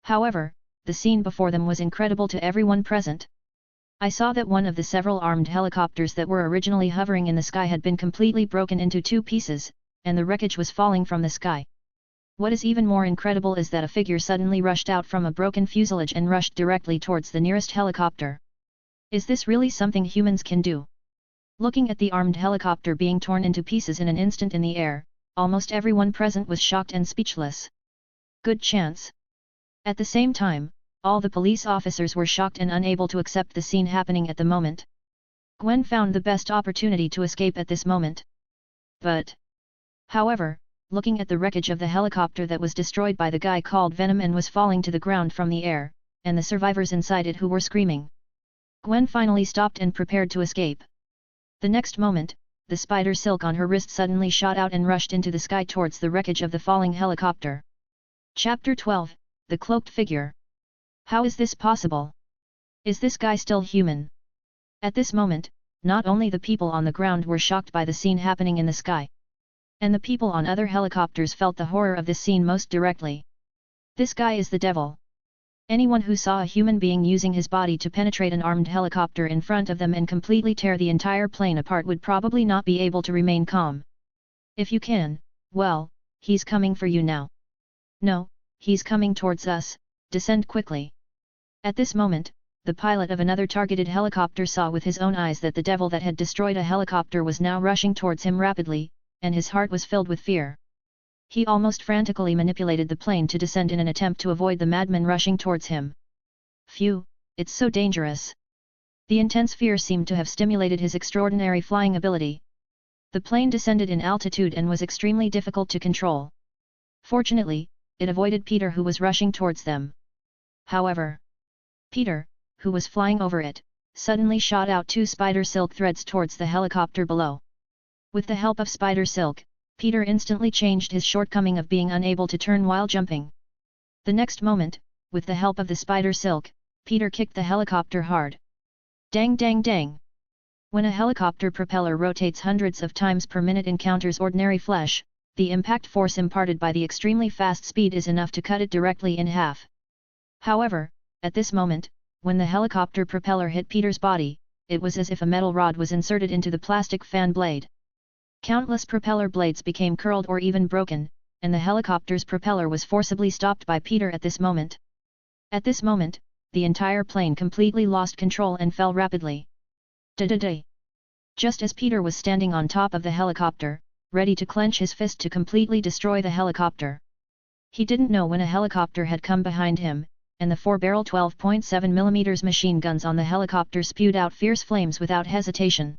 However, the scene before them was incredible to everyone present. I saw that one of the several armed helicopters that were originally hovering in the sky had been completely broken into two pieces, and the wreckage was falling from the sky. What is even more incredible is that a figure suddenly rushed out from a broken fuselage and rushed directly towards the nearest helicopter. Is this really something humans can do? Looking at the armed helicopter being torn into pieces in an instant in the air, almost everyone present was shocked and speechless. Good chance. At the same time, all the police officers were shocked and unable to accept the scene happening at the moment. Gwen found the best opportunity to escape at this moment. However, looking at the wreckage of the helicopter that was destroyed by the guy called Venom and was falling to the ground from the air, and the survivors inside it who were screaming, Gwen finally stopped and prepared to escape. The next moment, the spider silk on her wrist suddenly shot out and rushed into the sky towards the wreckage of the falling helicopter. Chapter 12, The Cloaked Figure. How is this possible? Is this guy still human? At this moment, not only the people on the ground were shocked by the scene happening in the sky, and the people on other helicopters felt the horror of this scene most directly. This guy is the devil. Anyone who saw a human being using his body to penetrate an armed helicopter in front of them and completely tear the entire plane apart would probably not be able to remain calm. If you can, well, he's coming for you now. No, he's coming towards us, descend quickly. At this moment, the pilot of another targeted helicopter saw with his own eyes that the devil that had destroyed a helicopter was now rushing towards him rapidly, and his heart was filled with fear. He almost frantically manipulated the plane to descend in an attempt to avoid the madman rushing towards him. Phew, it's so dangerous. The intense fear seemed to have stimulated his extraordinary flying ability. The plane descended in altitude and was extremely difficult to control. Fortunately, it avoided Peter who was rushing towards them. However, Peter, who was flying over it, suddenly shot out two spider silk threads towards the helicopter below. With the help of spider silk, Peter instantly changed his shortcoming of being unable to turn while jumping. The next moment, with the help of the spider silk, Peter kicked the helicopter hard. Dang dang dang! When a helicopter propeller rotates hundreds of times per minute encounters ordinary flesh, the impact force imparted by the extremely fast speed is enough to cut it directly in half. However, at this moment, when the helicopter propeller hit Peter's body, it was as if a metal rod was inserted into the plastic fan blade. Countless propeller blades became curled or even broken, and the helicopter's propeller was forcibly stopped by Peter at this moment. At this moment, the entire plane completely lost control and fell rapidly. Da-da-da! Just as Peter was standing on top of the helicopter, ready to clench his fist to completely destroy the helicopter. He didn't know when a helicopter had come behind him, and the 4-barrel 12.7mm machine guns on the helicopter spewed out fierce flames without hesitation.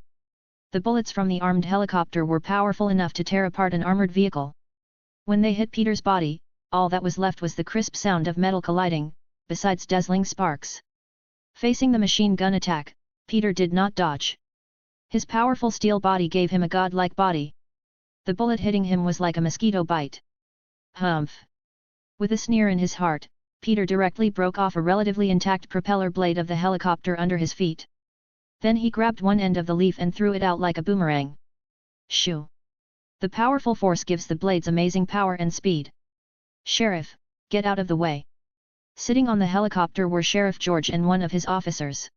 The bullets from the armed helicopter were powerful enough to tear apart an armored vehicle. When they hit Peter's body, all that was left was the crisp sound of metal colliding, besides dazzling sparks. Facing the machine gun attack, Peter did not dodge. His powerful steel body gave him a godlike body. The bullet hitting him was like a mosquito bite. Humph! With a sneer in his heart, Peter directly broke off a relatively intact propeller blade of the helicopter under his feet. Then he grabbed one end of the leaf and threw it out like a boomerang. Shoo! The powerful force gives the blades amazing power and speed. Sheriff, get out of the way! Sitting on the helicopter were Sheriff George and one of his officers.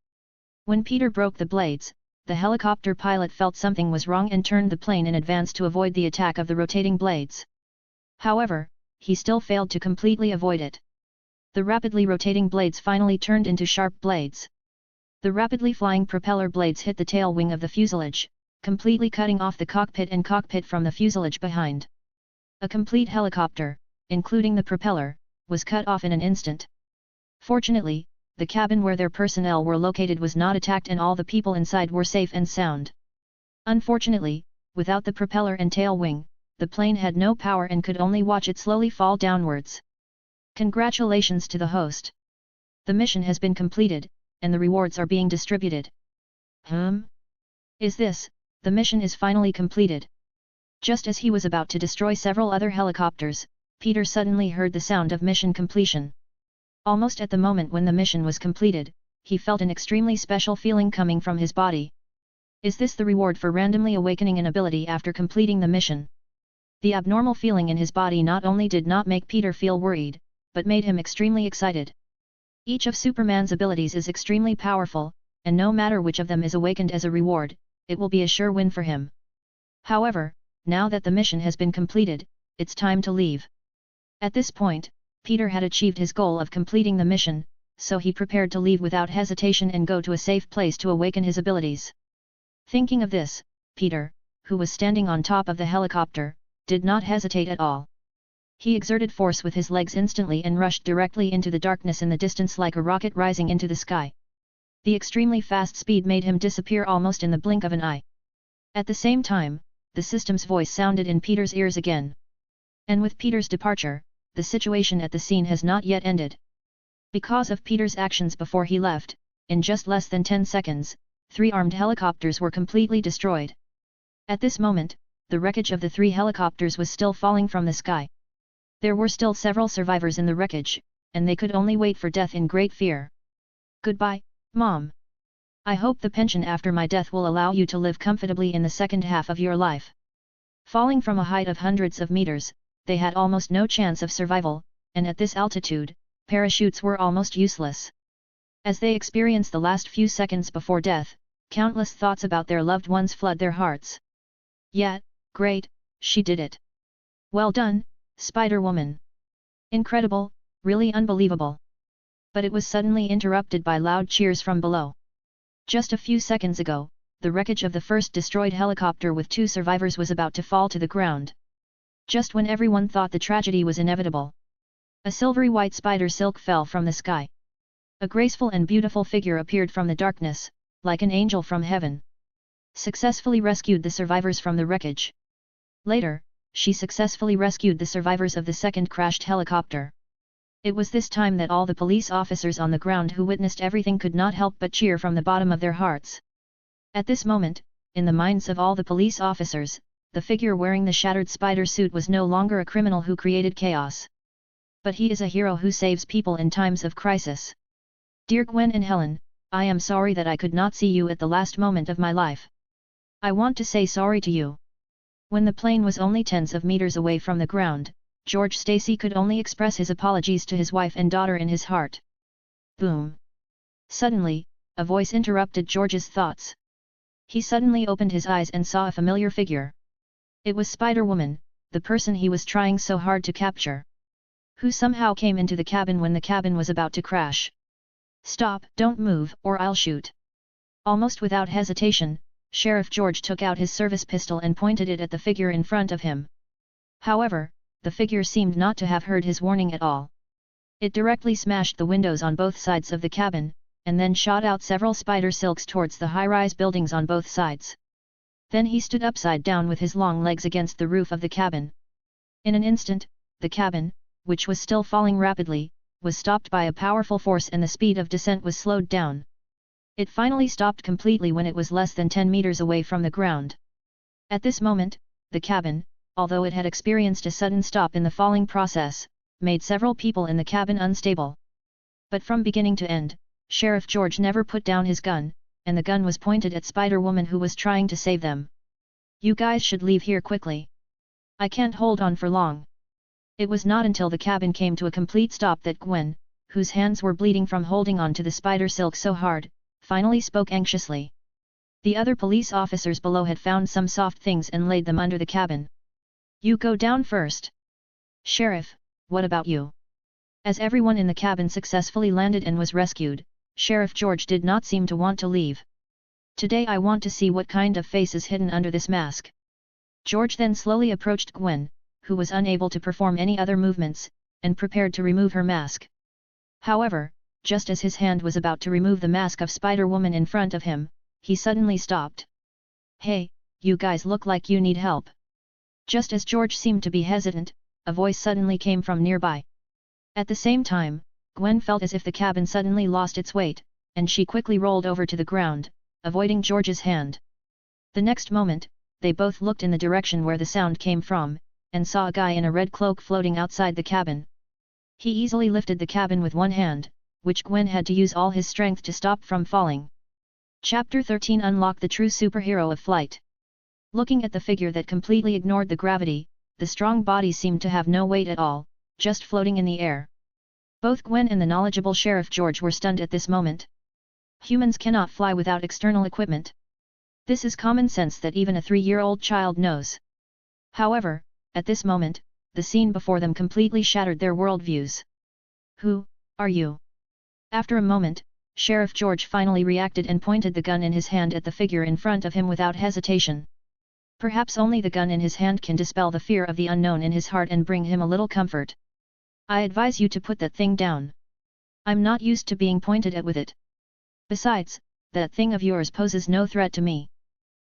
When Peter broke the blades, the helicopter pilot felt something was wrong and turned the plane in advance to avoid the attack of the rotating blades. However, he still failed to completely avoid it. The rapidly rotating blades finally turned into sharp blades. The rapidly flying propeller blades hit the tail wing of the fuselage, completely cutting off the cockpit and cockpit from the fuselage behind. A complete helicopter, including the propeller, was cut off in an instant. Fortunately, the cabin where their personnel were located was not attacked and all the people inside were safe and sound. Unfortunately, without the propeller and tail wing, the plane had no power and could only watch it slowly fall downwards. Congratulations to the host! The mission has been completed, and the rewards are being distributed. Is this, the mission is finally completed? Just as he was about to destroy several other helicopters, Peter suddenly heard the sound of mission completion. Almost at the moment when the mission was completed, he felt an extremely special feeling coming from his body. Is this the reward for randomly awakening an ability after completing the mission? The abnormal feeling in his body not only did not make Peter feel worried, but made him extremely excited. Each of Superman's abilities is extremely powerful, and no matter which of them is awakened as a reward, it will be a sure win for him. However, now that the mission has been completed, it's time to leave. At this point, Peter had achieved his goal of completing the mission, so he prepared to leave without hesitation and go to a safe place to awaken his abilities. Thinking of this, Peter, who was standing on top of the helicopter, did not hesitate at all. He exerted force with his legs instantly and rushed directly into the darkness in the distance like a rocket rising into the sky. The extremely fast speed made him disappear almost in the blink of an eye. At the same time, the system's voice sounded in Peter's ears again. And with Peter's departure, the situation at the scene has not yet ended. Because of Peter's actions before he left, in just less than 10 seconds, 3 armed helicopters were completely destroyed. At this moment, the wreckage of the 3 helicopters was still falling from the sky. There were still several survivors in the wreckage, and they could only wait for death in great fear. Goodbye, Mom. I hope the pension after my death will allow you to live comfortably in the second half of your life. Falling from a height of hundreds of meters, they had almost no chance of survival, and at this altitude, parachutes were almost useless. As they experienced the last few seconds before death, countless thoughts about their loved ones flood their hearts. Yeah, great, she did it. Well done, Spider-Woman. Incredible, really unbelievable. But it was suddenly interrupted by loud cheers from below. Just a few seconds ago, the wreckage of the first destroyed helicopter with 2 survivors was about to fall to the ground. Just when everyone thought the tragedy was inevitable, a silvery white spider silk fell from the sky. A graceful and beautiful figure appeared from the darkness, like an angel from heaven. Successfully rescued the survivors from the wreckage. Later, she successfully rescued the survivors of the second crashed helicopter. It was this time that all the police officers on the ground who witnessed everything could not help but cheer from the bottom of their hearts. At this moment, in the minds of all the police officers, the figure wearing the shattered spider suit was no longer a criminal who created chaos. But he is a hero who saves people in times of crisis. Dear Gwen and Helen, I am sorry that I could not see you at the last moment of my life. I want to say sorry to you. When the plane was only tens of meters away from the ground, George Stacy could only express his apologies to his wife and daughter in his heart. Boom! Suddenly, a voice interrupted George's thoughts. He suddenly opened his eyes and saw a familiar figure. It was Spider-Woman, the person he was trying so hard to capture, who somehow came into the cabin when the cabin was about to crash. Stop! Don't move, or I'll shoot! Almost without hesitation, Sheriff George took out his service pistol and pointed it at the figure in front of him. However, the figure seemed not to have heard his warning at all. It directly smashed the windows on both sides of the cabin, and then shot out several spider silks towards the high-rise buildings on both sides. Then he stood upside down with his long legs against the roof of the cabin. In an instant, the cabin, which was still falling rapidly, was stopped by a powerful force and the speed of descent was slowed down. It finally stopped completely when it was less than 10 meters away from the ground. At this moment, the cabin, although it had experienced a sudden stop in the falling process, made several people in the cabin unstable. But from beginning to end, Sheriff George never put down his gun, and the gun was pointed at Spider-Woman who was trying to save them. You guys should leave here quickly. I can't hold on for long. It was not until the cabin came to a complete stop that Gwen, whose hands were bleeding from holding on to the spider silk so hard, finally spoke anxiously. The other police officers below had found some soft things and laid them under the cabin. You go down first. Sheriff, what about you? As everyone in the cabin successfully landed and was rescued, Sheriff George did not seem to want to leave. Today I want to see what kind of face is hidden under this mask. George then slowly approached Gwen, who was unable to perform any other movements, and prepared to remove her mask. However, just as his hand was about to remove the mask of Spider-Woman in front of him, he suddenly stopped. Hey, you guys look like you need help. Just as George seemed to be hesitant, a voice suddenly came from nearby. At the same time, Gwen felt as if the cabin suddenly lost its weight, and she quickly rolled over to the ground, avoiding George's hand. The next moment, they both looked in the direction where the sound came from, and saw a guy in a red cloak floating outside the cabin. He easily lifted the cabin with one hand, which Gwen had to use all his strength to stop from falling. Chapter 13 Unlock the True Superhero of Flight. Looking at the figure that completely ignored the gravity, the strong body seemed to have no weight at all, just floating in the air. Both Gwen and the knowledgeable Sheriff George were stunned at this moment. Humans cannot fly without external equipment. This is common sense that even a 3-year-old child knows. However, at this moment, the scene before them completely shattered their worldviews. Who are you? After a moment, Sheriff George finally reacted and pointed the gun in his hand at the figure in front of him without hesitation. Perhaps only the gun in his hand can dispel the fear of the unknown in his heart and bring him a little comfort. I advise you to put that thing down. I'm not used to being pointed at with it. Besides, that thing of yours poses no threat to me.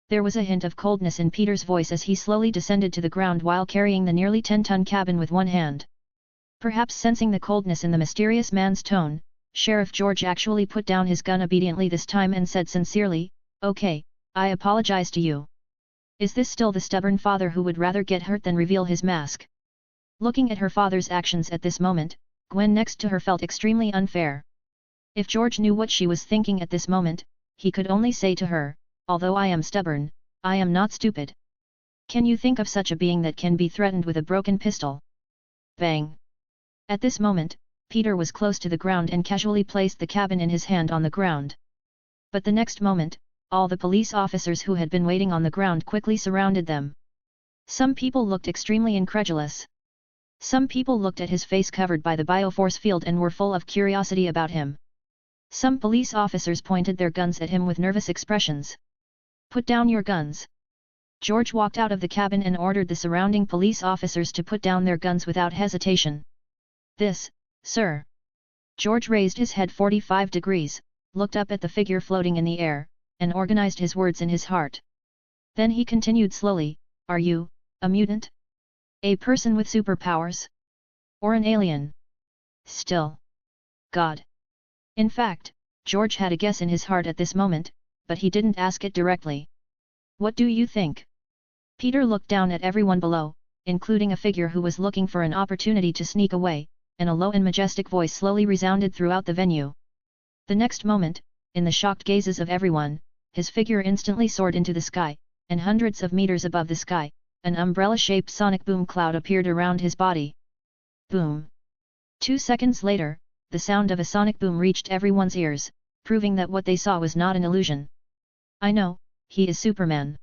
There was a hint of coldness in Peter's voice as he slowly descended to the ground while carrying the nearly 10-ton cabin with one hand. Perhaps sensing the coldness in the mysterious man's tone, Sheriff George actually put down his gun obediently this time and said sincerely, "Okay, I apologize to you." Is this still the stubborn father who would rather get hurt than reveal his mask? Looking at her father's actions at this moment, Gwen next to her felt extremely unfair. If George knew what she was thinking at this moment, he could only say to her, "Although I am stubborn, I am not stupid. Can you think of such a being that can be threatened with a broken pistol?" Bang! At this moment, Peter was close to the ground and casually placed the cabin in his hand on the ground. But the next moment, all the police officers who had been waiting on the ground quickly surrounded them. Some people looked extremely incredulous. Some people looked at his face covered by the bioforce field and were full of curiosity about him. Some police officers pointed their guns at him with nervous expressions. "Put down your guns." George walked out of the cabin and ordered the surrounding police officers to put down their guns without hesitation. "This, sir." George raised his head 45 degrees, looked up at the figure floating in the air, and organized his words in his heart. Then he continued slowly, "Are you a mutant? A person with superpowers? Or an alien? Still? God?" In fact, George had a guess in his heart at this moment, but he didn't ask it directly. "What do you think?" Peter looked down at everyone below, including a figure who was looking for an opportunity to sneak away, and a low and majestic voice slowly resounded throughout the venue. The next moment, in the shocked gazes of everyone, his figure instantly soared into the sky, and hundreds of meters above the sky, an umbrella-shaped sonic boom cloud appeared around his body. Boom! 2 seconds later, the sound of a sonic boom reached everyone's ears, proving that what they saw was not an illusion. I know, he is Superman.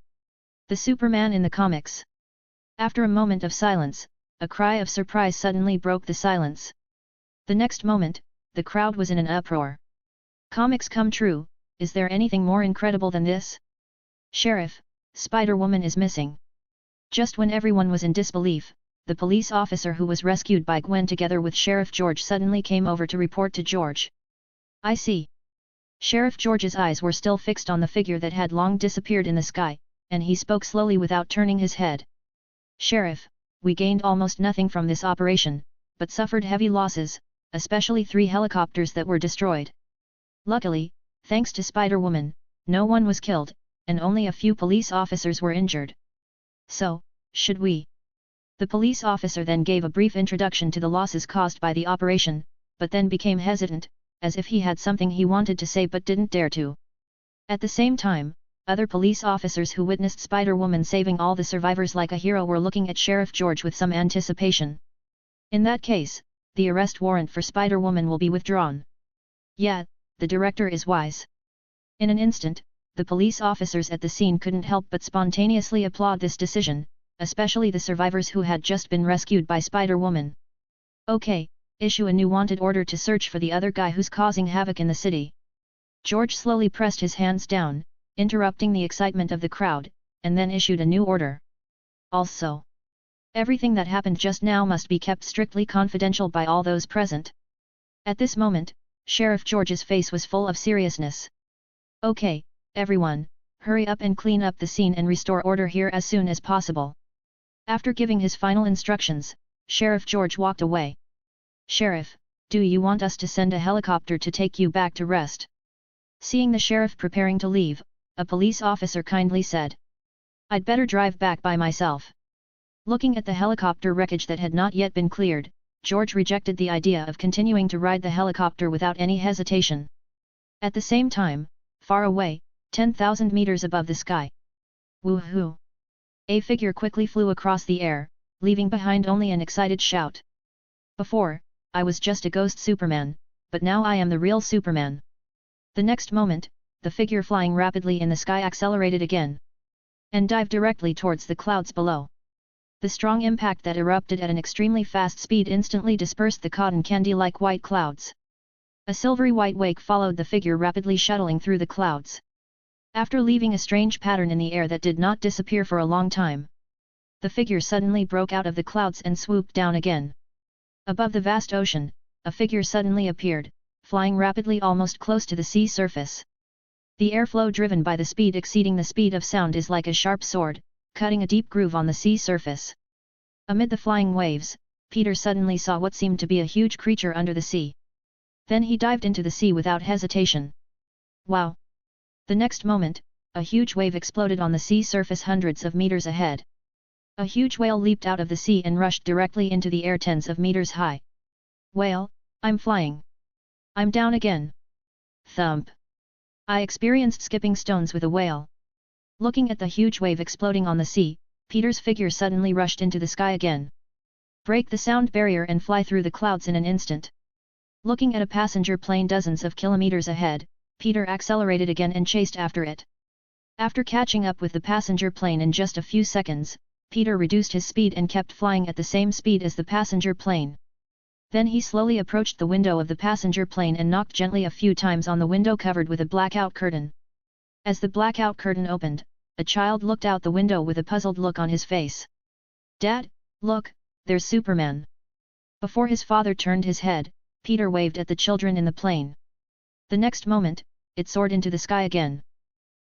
The Superman in the comics. After a moment of silence, a cry of surprise suddenly broke the silence. The next moment, the crowd was in an uproar. Comics come true, is there anything more incredible than this? Sheriff, Spider-Woman is missing. Just when everyone was in disbelief, the police officer who was rescued by Gwen together with Sheriff George suddenly came over to report to George. I see. Sheriff George's eyes were still fixed on the figure that had long disappeared in the sky, and he spoke slowly without turning his head. Sheriff, we gained almost nothing from this operation, but suffered heavy losses, especially 3 helicopters that were destroyed. Luckily, thanks to Spider-Woman, no one was killed, and only a few police officers were injured. So, should we? The police officer then gave a brief introduction to the losses caused by the operation, but then became hesitant, as if he had something he wanted to say but didn't dare to. At the same time, other police officers who witnessed Spider-Woman saving all the survivors like a hero were looking at Sheriff George with some anticipation. In that case, the arrest warrant for Spider-Woman will be withdrawn. Yeah, the director is wise. In an instant, the police officers at the scene couldn't help but spontaneously applaud this decision, especially the survivors who had just been rescued by Spider-Woman. Okay, issue a new wanted order to search for the other guy who's causing havoc in the city. George slowly pressed his hands down, interrupting the excitement of the crowd, and then issued a new order. Also, everything that happened just now must be kept strictly confidential by all those present. At this moment, Sheriff George's face was full of seriousness. Okay, everyone, hurry up and clean up the scene and restore order here as soon as possible. After giving his final instructions, Sheriff George walked away. Sheriff, do you want us to send a helicopter to take you back to rest? Seeing the sheriff preparing to leave, a police officer kindly said. I'd better drive back by myself. Looking at the helicopter wreckage that had not yet been cleared, George rejected the idea of continuing to ride the helicopter without any hesitation. At the same time, far away, 10,000 meters above the sky. Woohoo! A figure quickly flew across the air, leaving behind only an excited shout. Before, I was just a ghost Superman, but now I am the real Superman. The next moment, the figure flying rapidly in the sky accelerated again, and dived directly towards the clouds below. The strong impact that erupted at an extremely fast speed instantly dispersed the cotton candy-like white clouds. A silvery white wake followed the figure rapidly shuttling through the clouds. After leaving a strange pattern in the air that did not disappear for a long time, the figure suddenly broke out of the clouds and swooped down again. Above the vast ocean, a figure suddenly appeared, flying rapidly almost close to the sea surface. The airflow driven by the speed exceeding the speed of sound is like a sharp sword, cutting a deep groove on the sea surface. Amid the flying waves, Peter suddenly saw what seemed to be a huge creature under the sea. Then he dived into the sea without hesitation. Wow! The next moment, a huge wave exploded on the sea surface hundreds of meters ahead. A huge whale leaped out of the sea and rushed directly into the air tens of meters high. Whale, I'm flying. I'm down again. Thump! I experienced skipping stones with a whale. Looking at the huge wave exploding on the sea, Peter's figure suddenly rushed into the sky again. Break the sound barrier and fly through the clouds in an instant. Looking at a passenger plane dozens of kilometers ahead, Peter accelerated again and chased after it. After catching up with the passenger plane in just a few seconds, Peter reduced his speed and kept flying at the same speed as the passenger plane. Then he slowly approached the window of the passenger plane and knocked gently a few times on the window covered with a blackout curtain. As the blackout curtain opened, a child looked out the window with a puzzled look on his face. Dad, look, there's Superman. Before his father turned his head, Peter waved at the children in the plane. The next moment, it soared into the sky again.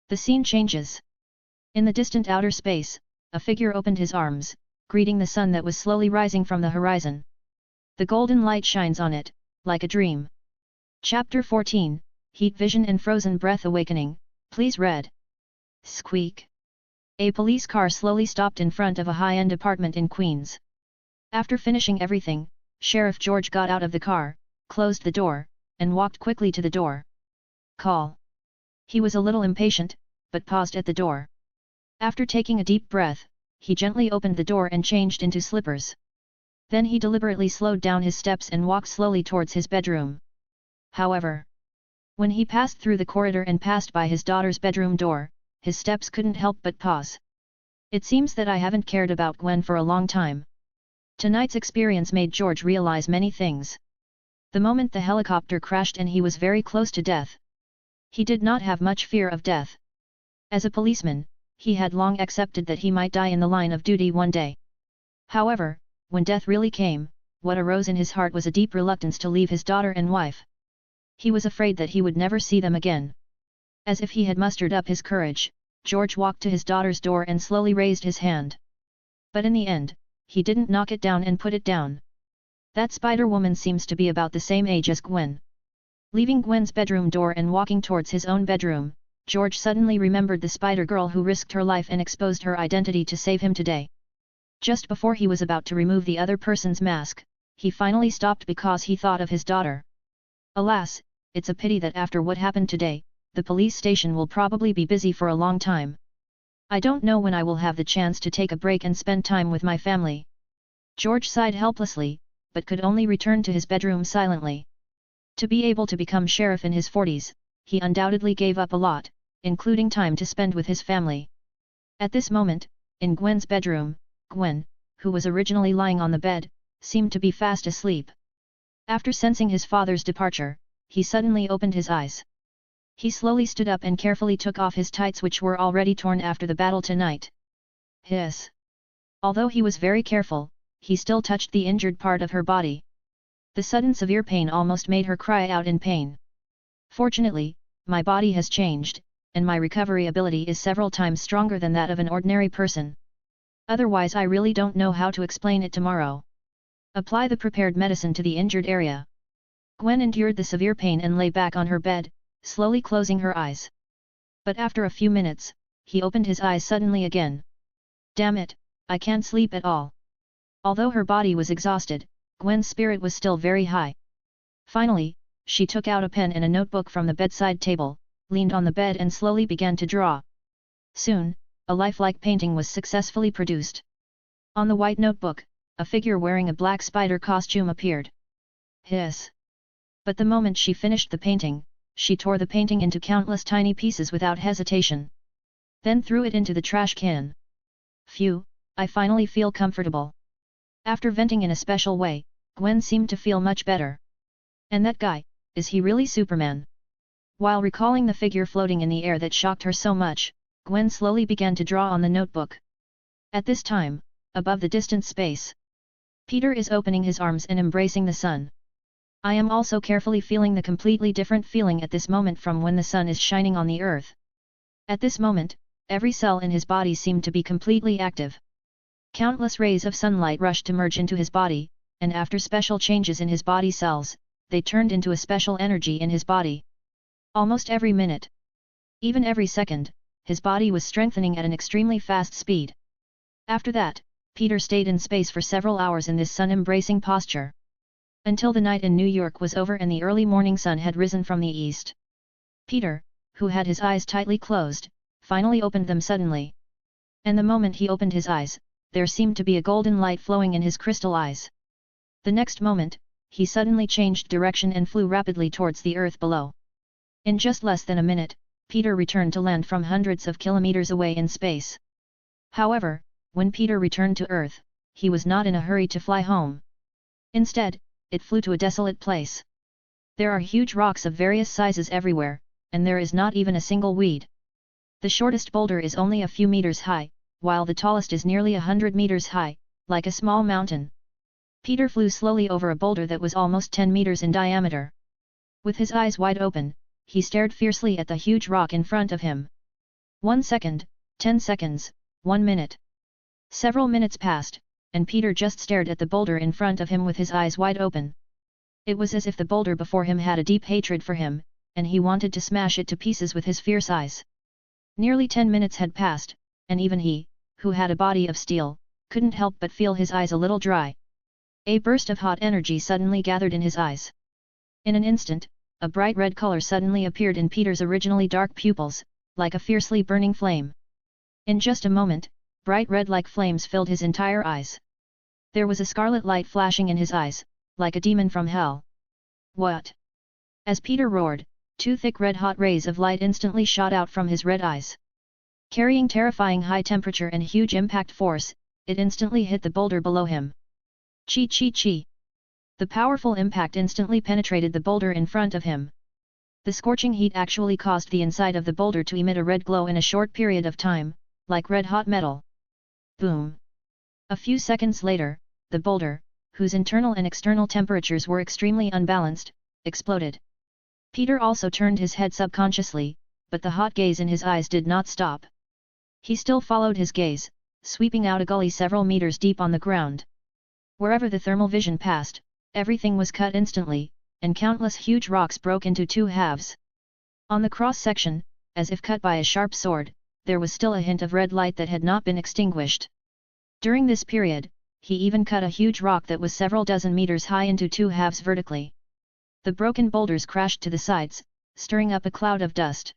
The scene changes. In the distant outer space, a figure opened his arms, greeting the sun that was slowly rising from the horizon. The golden light shines on it, like a dream. Chapter 14, Heat Vision and Frozen Breath Awakening, please read. Squeak. A police car slowly stopped in front of a high-end apartment in Queens. After finishing everything, Sheriff George got out of the car, closed the door, and walked quickly to the door. Call. He was a little impatient, but paused at the door. After taking a deep breath, he gently opened the door and changed into slippers. Then he deliberately slowed down his steps and walked slowly towards his bedroom. However, when he passed through the corridor and passed by his daughter's bedroom door, his steps couldn't help but pause. It seems that I haven't cared about Gwen for a long time. Tonight's experience made George realize many things. The moment the helicopter crashed and he was very close to death. He did not have much fear of death. As a policeman, he had long accepted that he might die in the line of duty one day. However, when death really came, what arose in his heart was a deep reluctance to leave his daughter and wife. He was afraid that he would never see them again. As if he had mustered up his courage, George walked to his daughter's door and slowly raised his hand. But in the end, he didn't knock it down and put it down. That Spider-Woman seems to be about the same age as Gwen. Leaving Gwen's bedroom door and walking towards his own bedroom, George suddenly remembered the Spider-Girl who risked her life and exposed her identity to save him today. Just before he was about to remove the other person's mask, he finally stopped because he thought of his daughter. Alas, it's a pity that after what happened today, the police station will probably be busy for a long time. I don't know when I will have the chance to take a break and spend time with my family. George sighed helplessly, but could only return to his bedroom silently. To be able to become sheriff in his 40s, he undoubtedly gave up a lot, including time to spend with his family. At this moment, in Gwen's bedroom, Gwen, who was originally lying on the bed, seemed to be fast asleep. After sensing his father's departure, he suddenly opened his eyes. He slowly stood up and carefully took off his tights which were already torn after the battle tonight. Hiss! Although he was very careful, he still touched the injured part of her body. The sudden severe pain almost made her cry out in pain. Fortunately, my body has changed, and my recovery ability is several times stronger than that of an ordinary person. Otherwise I really don't know how to explain it tomorrow. Apply the prepared medicine to the injured area. Gwen endured the severe pain and lay back on her bed, slowly closing her eyes. But after a few minutes, he opened his eyes suddenly again. Damn it, I can't sleep at all. Although her body was exhausted, Gwen's spirit was still very high. Finally, she took out a pen and a notebook from the bedside table, leaned on the bed and slowly began to draw. Soon, a lifelike painting was successfully produced. On the white notebook, a figure wearing a black spider costume appeared. Hiss! But the moment she finished the painting, she tore the painting into countless tiny pieces without hesitation. Then threw it into the trash can. Phew, I finally feel comfortable. After venting in a special way, Gwen seemed to feel much better. And that guy, is he really Superman? While recalling the figure floating in the air that shocked her so much, Gwen slowly began to draw on the notebook. At this time, above the distant space, Peter is opening his arms and embracing the sun. I am also carefully feeling the completely different feeling at this moment from when the sun is shining on the earth. At this moment, every cell in his body seemed to be completely active. Countless rays of sunlight rushed to merge into his body, and after special changes in his body cells, they turned into a special energy in his body. Almost every minute, even every second, his body was strengthening at an extremely fast speed. After that, Peter stayed in space for several hours in this sun-embracing posture. Until the night in New York was over and the early morning sun had risen from the east. Peter, who had his eyes tightly closed, finally opened them suddenly. And the moment he opened his eyes, there seemed to be a golden light flowing in his crystal eyes. The next moment, he suddenly changed direction and flew rapidly towards the earth below. In just less than a minute, Peter returned to land from hundreds of kilometers away in space. However, when Peter returned to Earth, he was not in a hurry to fly home. Instead, it flew to a desolate place. There are huge rocks of various sizes everywhere, and there is not even a single weed. The shortest boulder is only a few meters high, while the tallest is nearly 100 meters high, like a small mountain. Peter flew slowly over a boulder that was almost 10 meters in diameter. With his eyes wide open, he stared fiercely at the huge rock in front of him. 1 second, 10 seconds, 1 minute. Several minutes passed, and Peter just stared at the boulder in front of him with his eyes wide open. It was as if the boulder before him had a deep hatred for him, and he wanted to smash it to pieces with his fierce eyes. Nearly 10 minutes had passed, and even he, who had a body of steel, couldn't help but feel his eyes a little dry. A burst of hot energy suddenly gathered in his eyes. In an instant, a bright red color suddenly appeared in Peter's originally dark pupils, like a fiercely burning flame. In just a moment, bright red-like flames filled his entire eyes. There was a scarlet light flashing in his eyes, like a demon from hell. What? As Peter roared, two thick red-hot rays of light instantly shot out from his red eyes. Carrying terrifying high temperature and huge impact force, it instantly hit the boulder below him. Chi chi chi! The powerful impact instantly penetrated the boulder in front of him. The scorching heat actually caused the inside of the boulder to emit a red glow in a short period of time, like red-hot metal. Boom! A few seconds later, the boulder, whose internal and external temperatures were extremely unbalanced, exploded. Peter also turned his head subconsciously, but the hot gaze in his eyes did not stop. He still followed his gaze, sweeping out a gully several meters deep on the ground. Wherever the thermal vision passed, everything was cut instantly, and countless huge rocks broke into two halves. On the cross-section, as if cut by a sharp sword, there was still a hint of red light that had not been extinguished. During this period, he even cut a huge rock that was several dozen meters high into two halves vertically. The broken boulders crashed to the sides, stirring up a cloud of dust.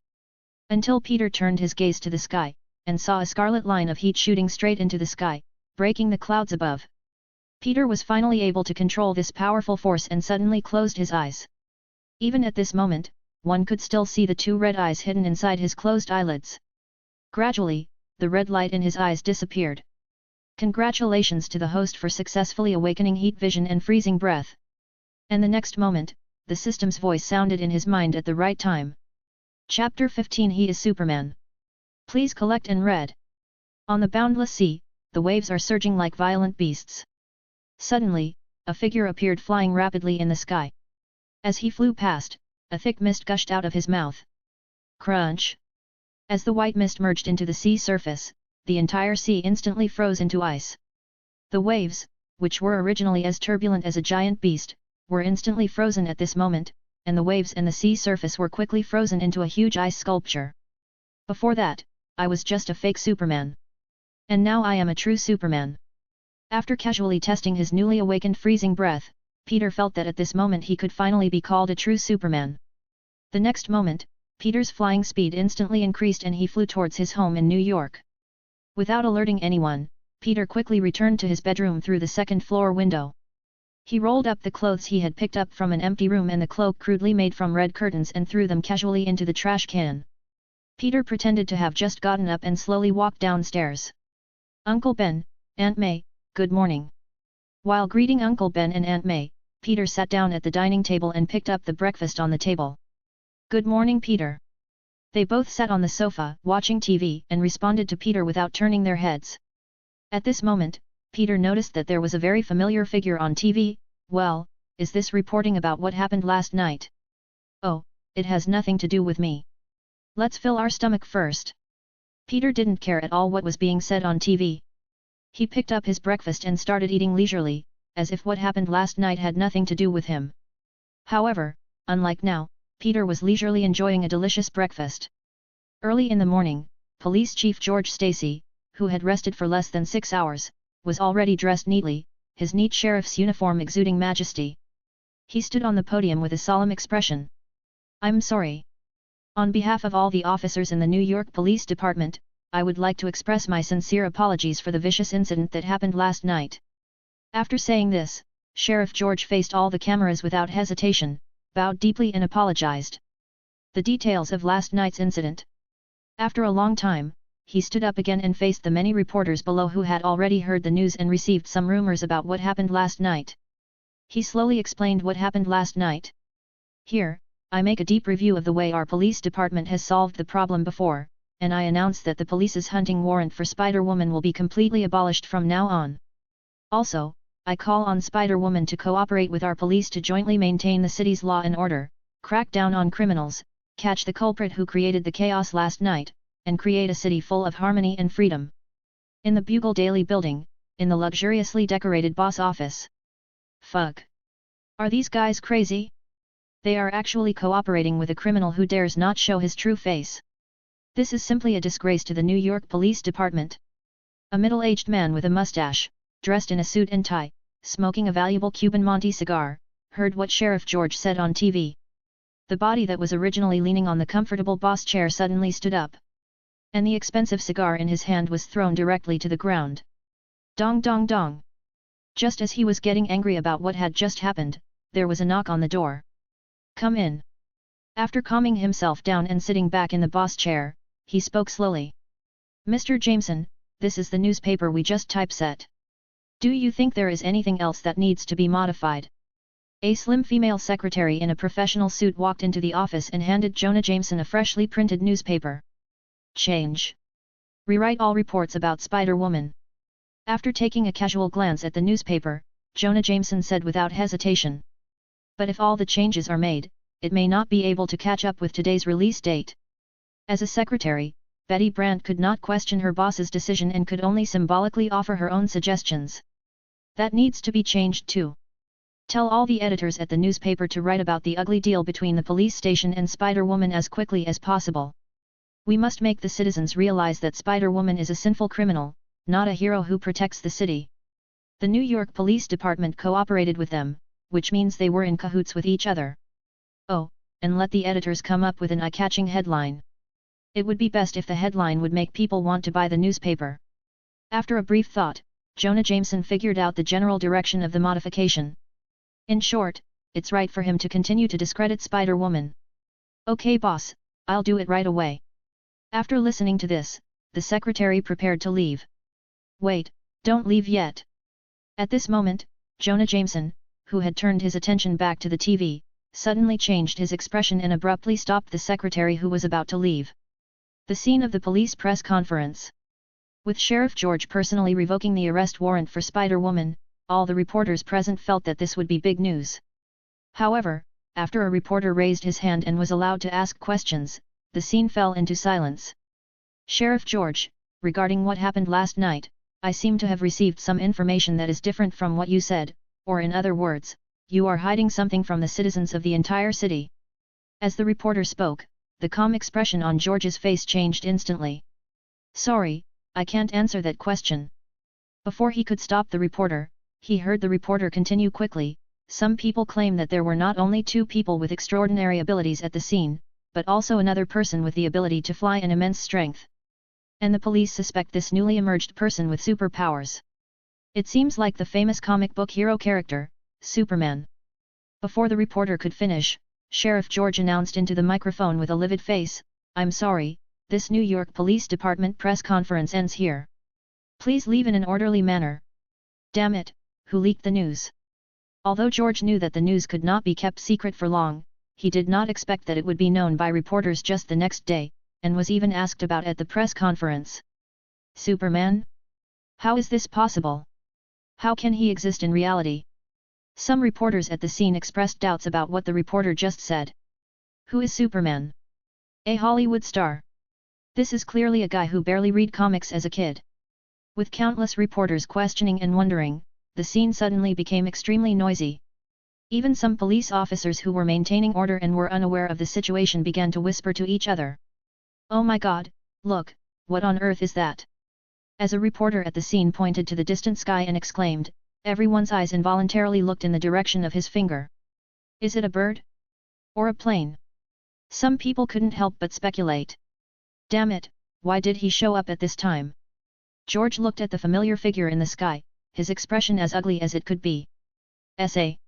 Until Peter turned his gaze to the sky, and saw a scarlet line of heat shooting straight into the sky, breaking the clouds above. Peter was finally able to control this powerful force and suddenly closed his eyes. Even at this moment, one could still see the two red eyes hidden inside his closed eyelids. Gradually, the red light in his eyes disappeared. Congratulations to the host for successfully awakening heat vision and freezing breath. And the next moment, the system's voice sounded in his mind at the right time. Chapter 15 He is Superman. Please collect and read. On the boundless sea, the waves are surging like violent beasts. Suddenly, a figure appeared flying rapidly in the sky. As he flew past, a thick mist gushed out of his mouth. Crunch! As the white mist merged into the sea surface, the entire sea instantly froze into ice. The waves, which were originally as turbulent as a giant beast, were instantly frozen at this moment, and the waves and the sea surface were quickly frozen into a huge ice sculpture. Before that, I was just a fake Superman. And now I am a true Superman. After casually testing his newly awakened freezing breath, Peter felt that at this moment he could finally be called a true Superman. The next moment, Peter's flying speed instantly increased and he flew towards his home in New York. Without alerting anyone, Peter quickly returned to his bedroom through the second-floor window. He rolled up the clothes he had picked up from an empty room and the cloak crudely made from red curtains and threw them casually into the trash can. Peter pretended to have just gotten up and slowly walked downstairs. Uncle Ben, Aunt May, good morning. While greeting Uncle Ben and Aunt May, Peter sat down at the dining table and picked up the breakfast on the table. Good morning, Peter. They both sat on the sofa, watching TV, and responded to Peter without turning their heads. At this moment, Peter noticed that there was a very familiar figure on TV. Well, is this reporting about what happened last night? Oh, it has nothing to do with me. Let's fill our stomach first. Peter didn't care at all what was being said on TV. He picked up his breakfast and started eating leisurely, as if what happened last night had nothing to do with him. However, unlike now, Peter was leisurely enjoying a delicious breakfast. Early in the morning, Police Chief George Stacy, who had rested for less than 6 hours, was already dressed neatly, his neat sheriff's uniform exuding majesty. He stood on the podium with a solemn expression. I'm sorry. On behalf of all the officers in the New York Police Department, I would like to express my sincere apologies for the vicious incident that happened last night. After saying this, Sheriff George faced all the cameras without hesitation, bowed deeply and apologized. The details of last night's incident. After a long time, he stood up again and faced the many reporters below who had already heard the news and received some rumors about what happened last night. He slowly explained what happened last night. Here, I make a deep review of the way our police department has solved the problem before, and I announce that the police's hunting warrant for Spider-Woman will be completely abolished from now on. Also, I call on Spider-Woman to cooperate with our police to jointly maintain the city's law and order, crack down on criminals, catch the culprit who created the chaos last night, and create a city full of harmony and freedom. In the Bugle Daily building, in the luxuriously decorated boss office. Fuck. Are these guys crazy? They are actually cooperating with a criminal who dares not show his true face. This is simply a disgrace to the New York Police Department. A middle-aged man with a mustache, dressed in a suit and tie, smoking a valuable Cuban Monte cigar, heard what Sheriff George said on TV. The body that was originally leaning on the comfortable boss chair suddenly stood up. And the expensive cigar in his hand was thrown directly to the ground. Dong dong dong. Just as he was getting angry about what had just happened, there was a knock on the door. Come in. After calming himself down and sitting back in the boss chair, he spoke slowly. Mr. Jameson, this is the newspaper we just typeset. Do you think there is anything else that needs to be modified? A slim female secretary in a professional suit walked into the office and handed Jonah Jameson a freshly printed newspaper. Change. Rewrite all reports about Spider-Woman. After taking a casual glance at the newspaper, Jonah Jameson said without hesitation. But if all the changes are made, it may not be able to catch up with today's release date. As a secretary, Betty Brandt could not question her boss's decision and could only symbolically offer her own suggestions. That needs to be changed too. Tell all the editors at the newspaper to write about the ugly deal between the police station and Spider-Woman as quickly as possible. We must make the citizens realize that Spider-Woman is a sinful criminal, not a hero who protects the city. The New York Police Department cooperated with them, which means they were in cahoots with each other. Oh, and let the editors come up with an eye-catching headline. It would be best if the headline would make people want to buy the newspaper. After a brief thought, Jonah Jameson figured out the general direction of the modification. In short, it's right for him to continue to discredit Spider-Woman. Okay boss, I'll do it right away. After listening to this, the secretary prepared to leave. Wait, don't leave yet. At this moment, Jonah Jameson, who had turned his attention back to the TV, suddenly changed his expression and abruptly stopped the secretary who was about to leave. The scene of the police press conference. With Sheriff George personally revoking the arrest warrant for Spider-Woman, all the reporters present felt that this would be big news. However, after a reporter raised his hand and was allowed to ask questions, the scene fell into silence. Sheriff George, regarding what happened last night, I seem to have received some information that is different from what you said, or in other words, you are hiding something from the citizens of the entire city. As the reporter spoke, the calm expression on George's face changed instantly. Sorry, I can't answer that question. Before he could stop the reporter, he heard the reporter continue quickly. Some people claim that there were not only two people with extraordinary abilities at the scene, but also another person with the ability to fly in immense strength. And the police suspect this newly emerged person with superpowers. It seems like the famous comic book hero character, Superman. Before the reporter could finish, Sheriff George announced into the microphone with a livid face, I'm sorry, this New York Police Department press conference ends here. Please leave in an orderly manner. Damn it, who leaked the news? Although George knew that the news could not be kept secret for long, he did not expect that it would be known by reporters just the next day, and was even asked about at the press conference. Superman? How is this possible? How can he exist in reality? Some reporters at the scene expressed doubts about what the reporter just said. Who is Superman? A Hollywood star. This is clearly a guy who barely read comics as a kid. With countless reporters questioning and wondering, the scene suddenly became extremely noisy. Even some police officers who were maintaining order and were unaware of the situation began to whisper to each other. Oh my God, look, what on earth is that? As a reporter at the scene pointed to the distant sky and exclaimed, everyone's eyes involuntarily looked in the direction of his finger. Is it a bird? Or a plane? Some people couldn't help but speculate. Damn it, why did he show up at this time? George looked at the familiar figure in the sky, his expression as ugly as it could be. S.A.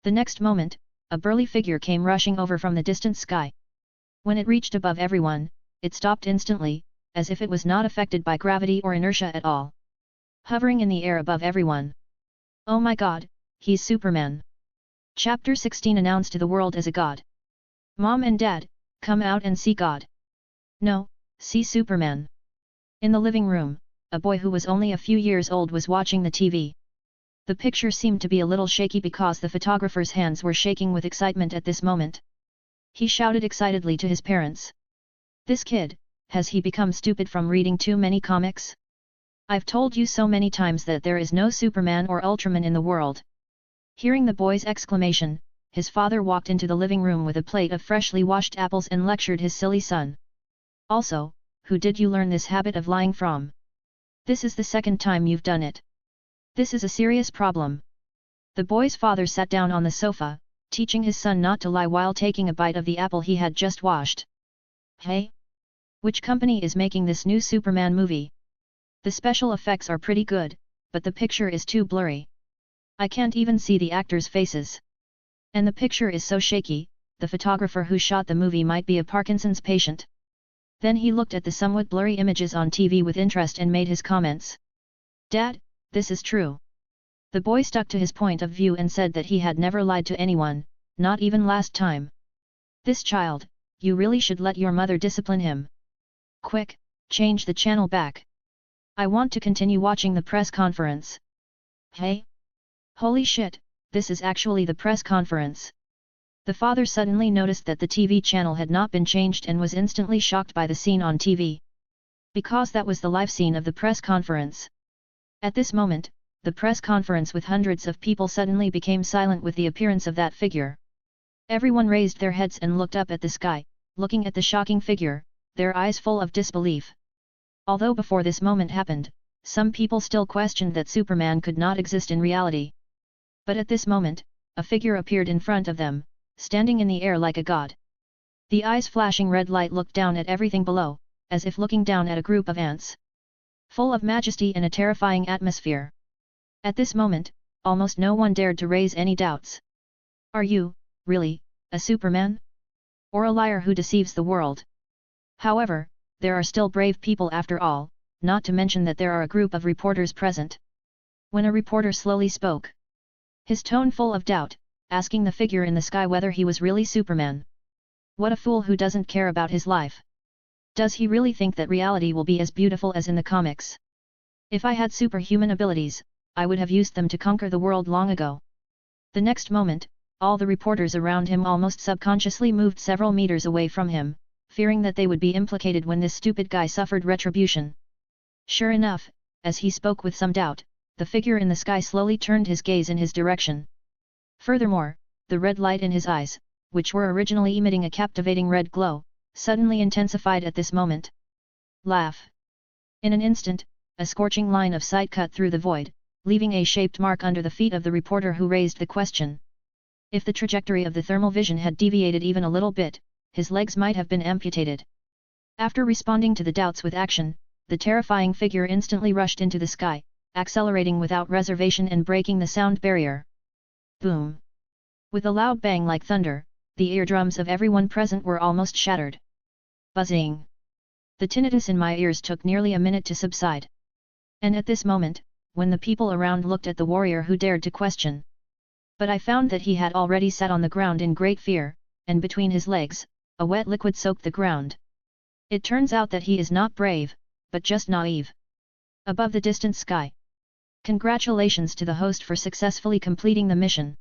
The next moment, a burly figure came rushing over from the distant sky. When it reached above everyone, it stopped instantly, as if it was not affected by gravity or inertia at all. Hovering in the air above everyone. Oh my God, he's Superman. Chapter 16 announced to the world as a god. Mom and Dad, come out and see God. No, see Superman. In the living room, a boy who was only a few years old was watching the TV. The picture seemed to be a little shaky because the photographer's hands were shaking with excitement at this moment. He shouted excitedly to his parents. This kid, has he become stupid from reading too many comics? I've told you so many times that there is no Superman or Ultraman in the world. Hearing the boy's exclamation, his father walked into the living room with a plate of freshly washed apples and lectured his silly son. Also, who did you learn this habit of lying from? This is the second time you've done it. This is a serious problem. The boy's father sat down on the sofa, teaching his son not to lie while taking a bite of the apple he had just washed. Hey? Which company is making this new Superman movie? The special effects are pretty good, but the picture is too blurry. I can't even see the actors' faces. And the picture is so shaky, the photographer who shot the movie might be a Parkinson's patient. Then he looked at the somewhat blurry images on TV with interest and made his comments. Dad, this is true. The boy stuck to his point of view and said that he had never lied to anyone, not even last time. This child, you really should let your mother discipline him. Quick, change the channel back. I want to continue watching the press conference. Hey? Holy shit, this is actually the press conference. The father suddenly noticed that the TV channel had not been changed and was instantly shocked by the scene on TV. Because that was the live scene of the press conference. At this moment, the press conference with hundreds of people suddenly became silent with the appearance of that figure. Everyone raised their heads and looked up at the sky, looking at the shocking figure, their eyes full of disbelief. Although before this moment happened, some people still questioned that Superman could not exist in reality. But at this moment, a figure appeared in front of them, standing in the air like a god. The eyes flashing red light looked down at everything below, as if looking down at a group of ants. Full of majesty and a terrifying atmosphere. At this moment, almost no one dared to raise any doubts. Are you, really, a Superman? Or a liar who deceives the world? However, there are still brave people after all, not to mention that there are a group of reporters present. When a reporter slowly spoke, his tone full of doubt, asking the figure in the sky whether he was really Superman. What a fool who doesn't care about his life. Does he really think that reality will be as beautiful as in the comics? If I had superhuman abilities, I would have used them to conquer the world long ago. The next moment, all the reporters around him almost subconsciously moved several meters away from him, fearing that they would be implicated when this stupid guy suffered retribution. Sure enough, as he spoke with some doubt, the figure in the sky slowly turned his gaze in his direction. Furthermore, the red light in his eyes, which were originally emitting a captivating red glow, suddenly intensified at this moment. Laugh. In an instant, a scorching line of sight cut through the void, leaving a shaped mark under the feet of the reporter who raised the question. If the trajectory of the thermal vision had deviated even a little bit, his legs might have been amputated. After responding to the doubts with action, the terrifying figure instantly rushed into the sky, accelerating without reservation and breaking the sound barrier. Boom! With a loud bang like thunder, the eardrums of everyone present were almost shattered. Buzzing! The tinnitus in my ears took nearly a minute to subside. And at this moment, when the people around looked at the warrior who dared to question. But I found that he had already sat on the ground in great fear, and between his legs, a wet liquid soaked the ground. It turns out that he is not brave, but just naive. Above the distant sky. Congratulations to the host for successfully completing the mission.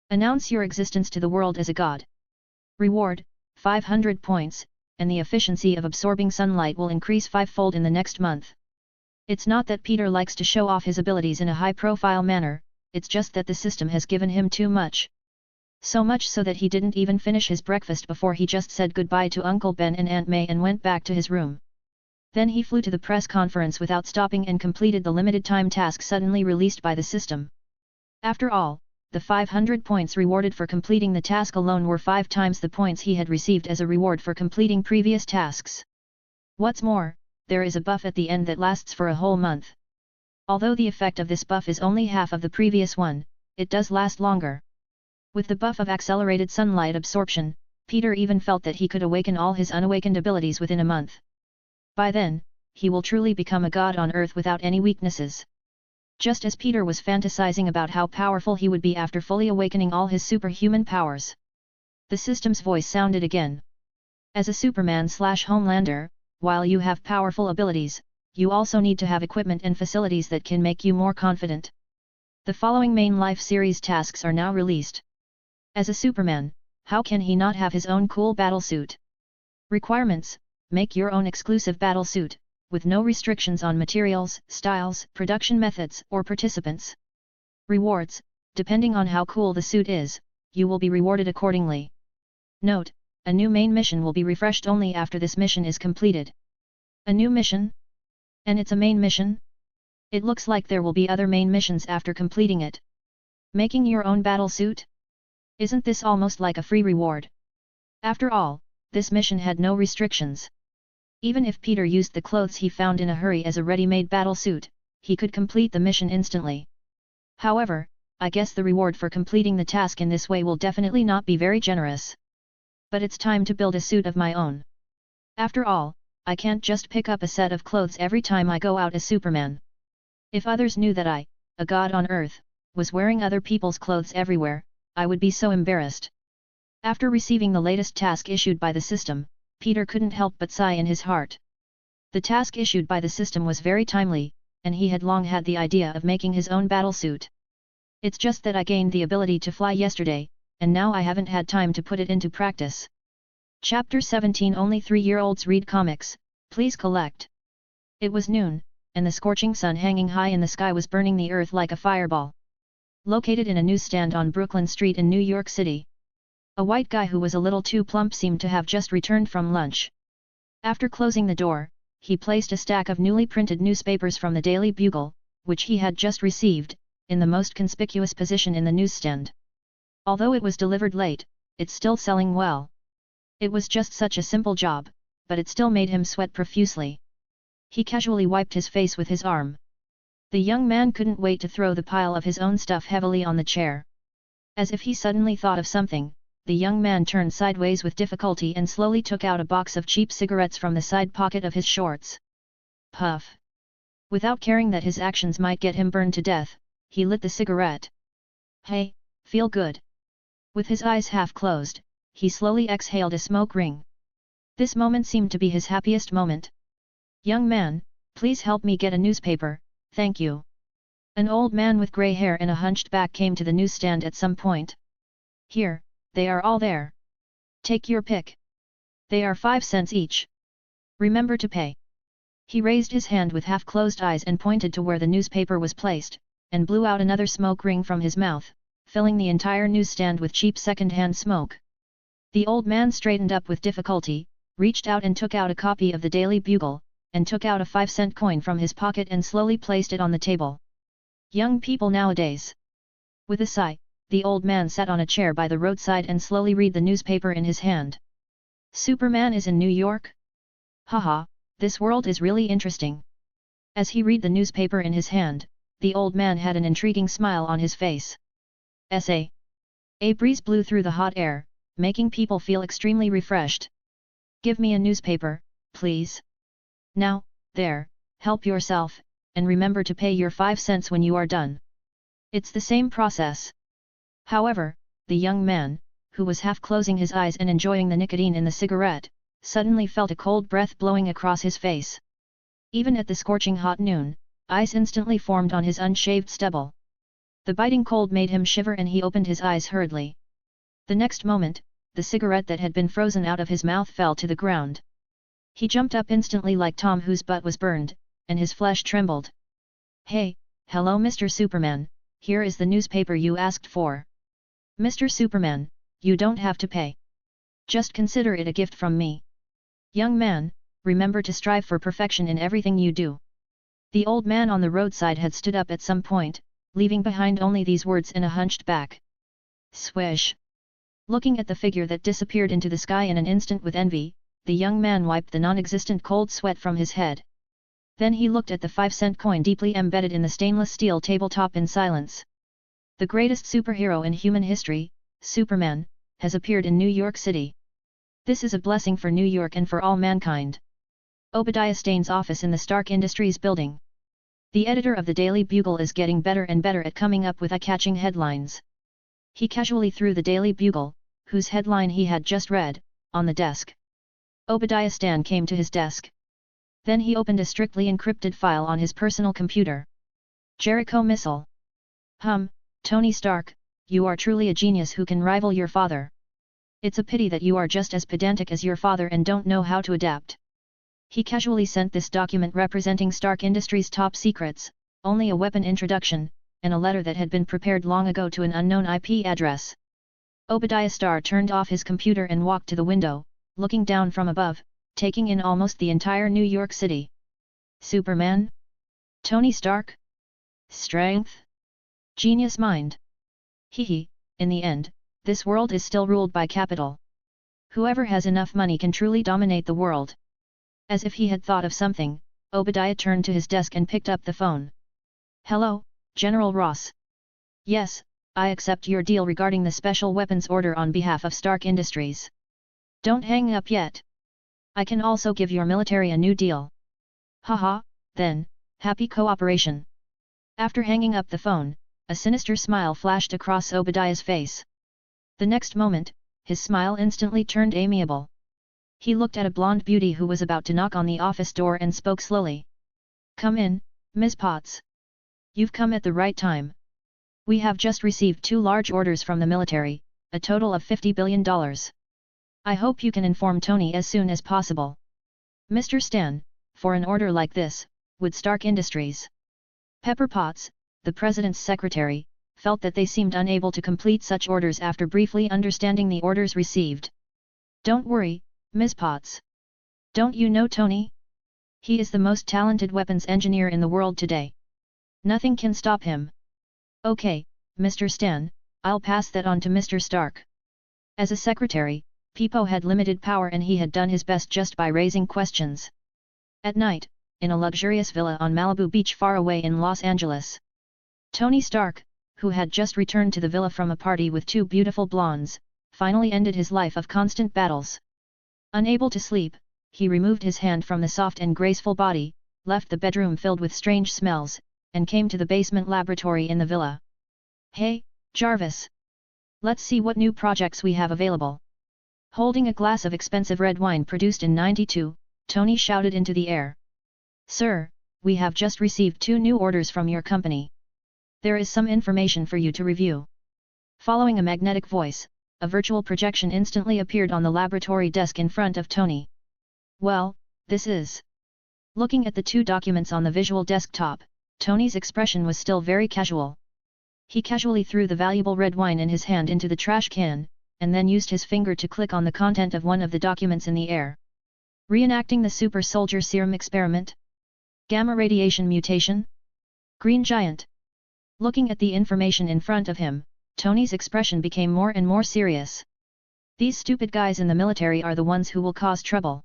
Announce your existence to the world as a god. Reward, 500 points, and the efficiency of absorbing sunlight will increase 5-fold in the next month. It's not that Peter likes to show off his abilities in a high-profile manner, it's just that the system has given him too much. So much so that he didn't even finish his breakfast before he just said goodbye to Uncle Ben and Aunt May and went back to his room. Then he flew to the press conference without stopping and completed the limited time task suddenly released by the system. After all, the 500 points rewarded for completing the task alone were 5 times the points he had received as a reward for completing previous tasks. What's more, there is a buff at the end that lasts for a whole month. Although the effect of this buff is only half of the previous one, it does last longer. With the buff of accelerated sunlight absorption, Peter even felt that he could awaken all his unawakened abilities within a month. By then, he will truly become a god on Earth without any weaknesses. Just as Peter was fantasizing about how powerful he would be after fully awakening all his superhuman powers. The system's voice sounded again. As a Superman/Homelander, while you have powerful abilities, you also need to have equipment and facilities that can make you more confident. The following main life series tasks are now released. As a Superman, how can he not have his own cool battlesuit? Requirements: make your own exclusive battlesuit, with no restrictions on materials, styles, production methods, or participants. Rewards: depending on how cool the suit is, you will be rewarded accordingly. Note: a new main mission will be refreshed only after this mission is completed. A new mission? And it's a main mission? It looks like there will be other main missions after completing it. Making your own battle suit? Isn't this almost like a free reward? After all, this mission had no restrictions. Even if Peter used the clothes he found in a hurry as a ready-made battle suit, he could complete the mission instantly. However, I guess the reward for completing the task in this way will definitely not be very generous. But it's time to build a suit of my own. After all, I can't just pick up a set of clothes every time I go out as Superman. If others knew that I, a god on Earth, was wearing other people's clothes everywhere, I would be so embarrassed. After receiving the latest task issued by the system, Peter couldn't help but sigh in his heart. The task issued by the system was very timely, and he had long had the idea of making his own battlesuit. It's just that I gained the ability to fly yesterday, and now I haven't had time to put it into practice. Chapter 17 Only 3-year-olds read comics, please collect. It was noon, and the scorching sun hanging high in the sky was burning the earth like a fireball. Located in a newsstand on Brooklyn Street in New York City. A white guy who was a little too plump seemed to have just returned from lunch. After closing the door, he placed a stack of newly printed newspapers from the Daily Bugle, which he had just received, in the most conspicuous position in the newsstand. Although it was delivered late, it's still selling well. It was just such a simple job, but it still made him sweat profusely. He casually wiped his face with his arm. The young man couldn't wait to throw the pile of his own stuff heavily on the chair. As if he suddenly thought of something, the young man turned sideways with difficulty and slowly took out a box of cheap cigarettes from the side pocket of his shorts. Puff! Without caring that his actions might get him burned to death, he lit the cigarette. Hey, feel good. With his eyes half closed, he slowly exhaled a smoke ring. This moment seemed to be his happiest moment. Young man, please help me get a newspaper, thank you. An old man with grey hair and a hunched back came to the newsstand at some point. Here, they are all there. Take your pick. They are 5 cents each. Remember to pay. He raised his hand with half-closed eyes and pointed to where the newspaper was placed, and blew out another smoke ring from his mouth, filling the entire newsstand with cheap second-hand smoke. The old man straightened up with difficulty, reached out and took out a copy of the Daily Bugle, and took out a 5-cent coin from his pocket and slowly placed it on the table. Young people nowadays. With a sigh, the old man sat on a chair by the roadside and slowly read the newspaper in his hand. Superman is in New York? Haha, this world is really interesting. As he read the newspaper in his hand, the old man had an intriguing smile on his face. A breeze blew through the hot air, making people feel extremely refreshed. Give me a newspaper, please. Now, there, help yourself, and remember to pay your 5 cents when you are done. It's the same process. However, the young man, who was half closing his eyes and enjoying the nicotine in the cigarette, suddenly felt a cold breath blowing across his face. Even at the scorching hot noon, ice instantly formed on his unshaved stubble. The biting cold made him shiver and he opened his eyes hurriedly. The next moment, the cigarette that had been frozen out of his mouth fell to the ground. He jumped up instantly like Tom whose butt was burned, and his flesh trembled. Hey, hello Mr. Superman, here is the newspaper you asked for. Mr. Superman, you don't have to pay. Just consider it a gift from me. Young man, remember to strive for perfection in everything you do. The old man on the roadside had stood up at some point, leaving behind only these words and a hunched back. Swish! Looking at the figure that disappeared into the sky in an instant with envy, the young man wiped the non-existent cold sweat from his head. Then he looked at the 5-cent coin deeply embedded in the stainless steel tabletop in silence. The greatest superhero in human history, Superman, has appeared in New York City. This is a blessing for New York and for all mankind. Obadiah Stane's office in the Stark Industries building. The editor of the Daily Bugle is getting better and better at coming up with eye-catching headlines. He casually threw the Daily Bugle, whose headline he had just read, on the desk. Obadiah Stane came to his desk. Then he opened a strictly encrypted file on his personal computer. Jericho missile. Tony Stark, you are truly a genius who can rival your father. It's a pity that you are just as pedantic as your father and don't know how to adapt. He casually sent this document representing Stark Industries' top secrets, only a weapon introduction, and a letter that had been prepared long ago to an unknown IP address. Obadiah Starr turned off his computer and walked to the window, looking down from above, taking in almost the entire New York City. Superman? Tony Stark? Strength? Genius mind? Hehe, in the end, this world is still ruled by capital. Whoever has enough money can truly dominate the world. As if he had thought of something, Obadiah turned to his desk and picked up the phone. Hello, General Ross. Yes, I accept your deal regarding the special weapons order on behalf of Stark Industries. Don't hang up yet. I can also give your military a new deal. Haha, then, happy cooperation. After hanging up the phone, a sinister smile flashed across Obadiah's face. The next moment, his smile instantly turned amiable. He looked at a blonde beauty who was about to knock on the office door and spoke slowly. Come in, Ms. Potts. You've come at the right time. We have just received 2 large orders from the military, a total of $50 billion. I hope you can inform Tony as soon as possible. Mr. Stan, for an order like this, would Stark Industries. Pepper Potts, the president's secretary, felt that they seemed unable to complete such orders after briefly understanding the orders received. Don't worry, Ms. Potts. Don't you know Tony? He is the most talented weapons engineer in the world today. Nothing can stop him. Okay, Mr. Stan, I'll pass that on to Mr. Stark. As a secretary, Peepo had limited power and he had done his best just by raising questions. At night, in a luxurious villa on Malibu Beach far away in Los Angeles, Tony Stark, who had just returned to the villa from a party with 2 beautiful blondes, finally ended his life of constant battles. Unable to sleep, he removed his hand from the soft and graceful body, left the bedroom filled with strange smells, and came to the basement laboratory in the villa. Hey, Jarvis! Let's see what new projects we have available. Holding a glass of expensive red wine produced in '92, Tony shouted into the air. Sir, we have just received 2 new orders from your company. There is some information for you to review. Following a magnetic voice, a virtual projection instantly appeared on the laboratory desk in front of Tony. Well, this is... Looking at the 2 documents on the visual desktop, Tony's expression was still very casual. He casually threw the valuable red wine in his hand into the trash can, and then used his finger to click on the content of one of the documents in the air. Reenacting the super soldier serum experiment? Gamma radiation mutation? Green giant? Looking at the information in front of him, Tony's expression became more and more serious. These stupid guys in the military are the ones who will cause trouble.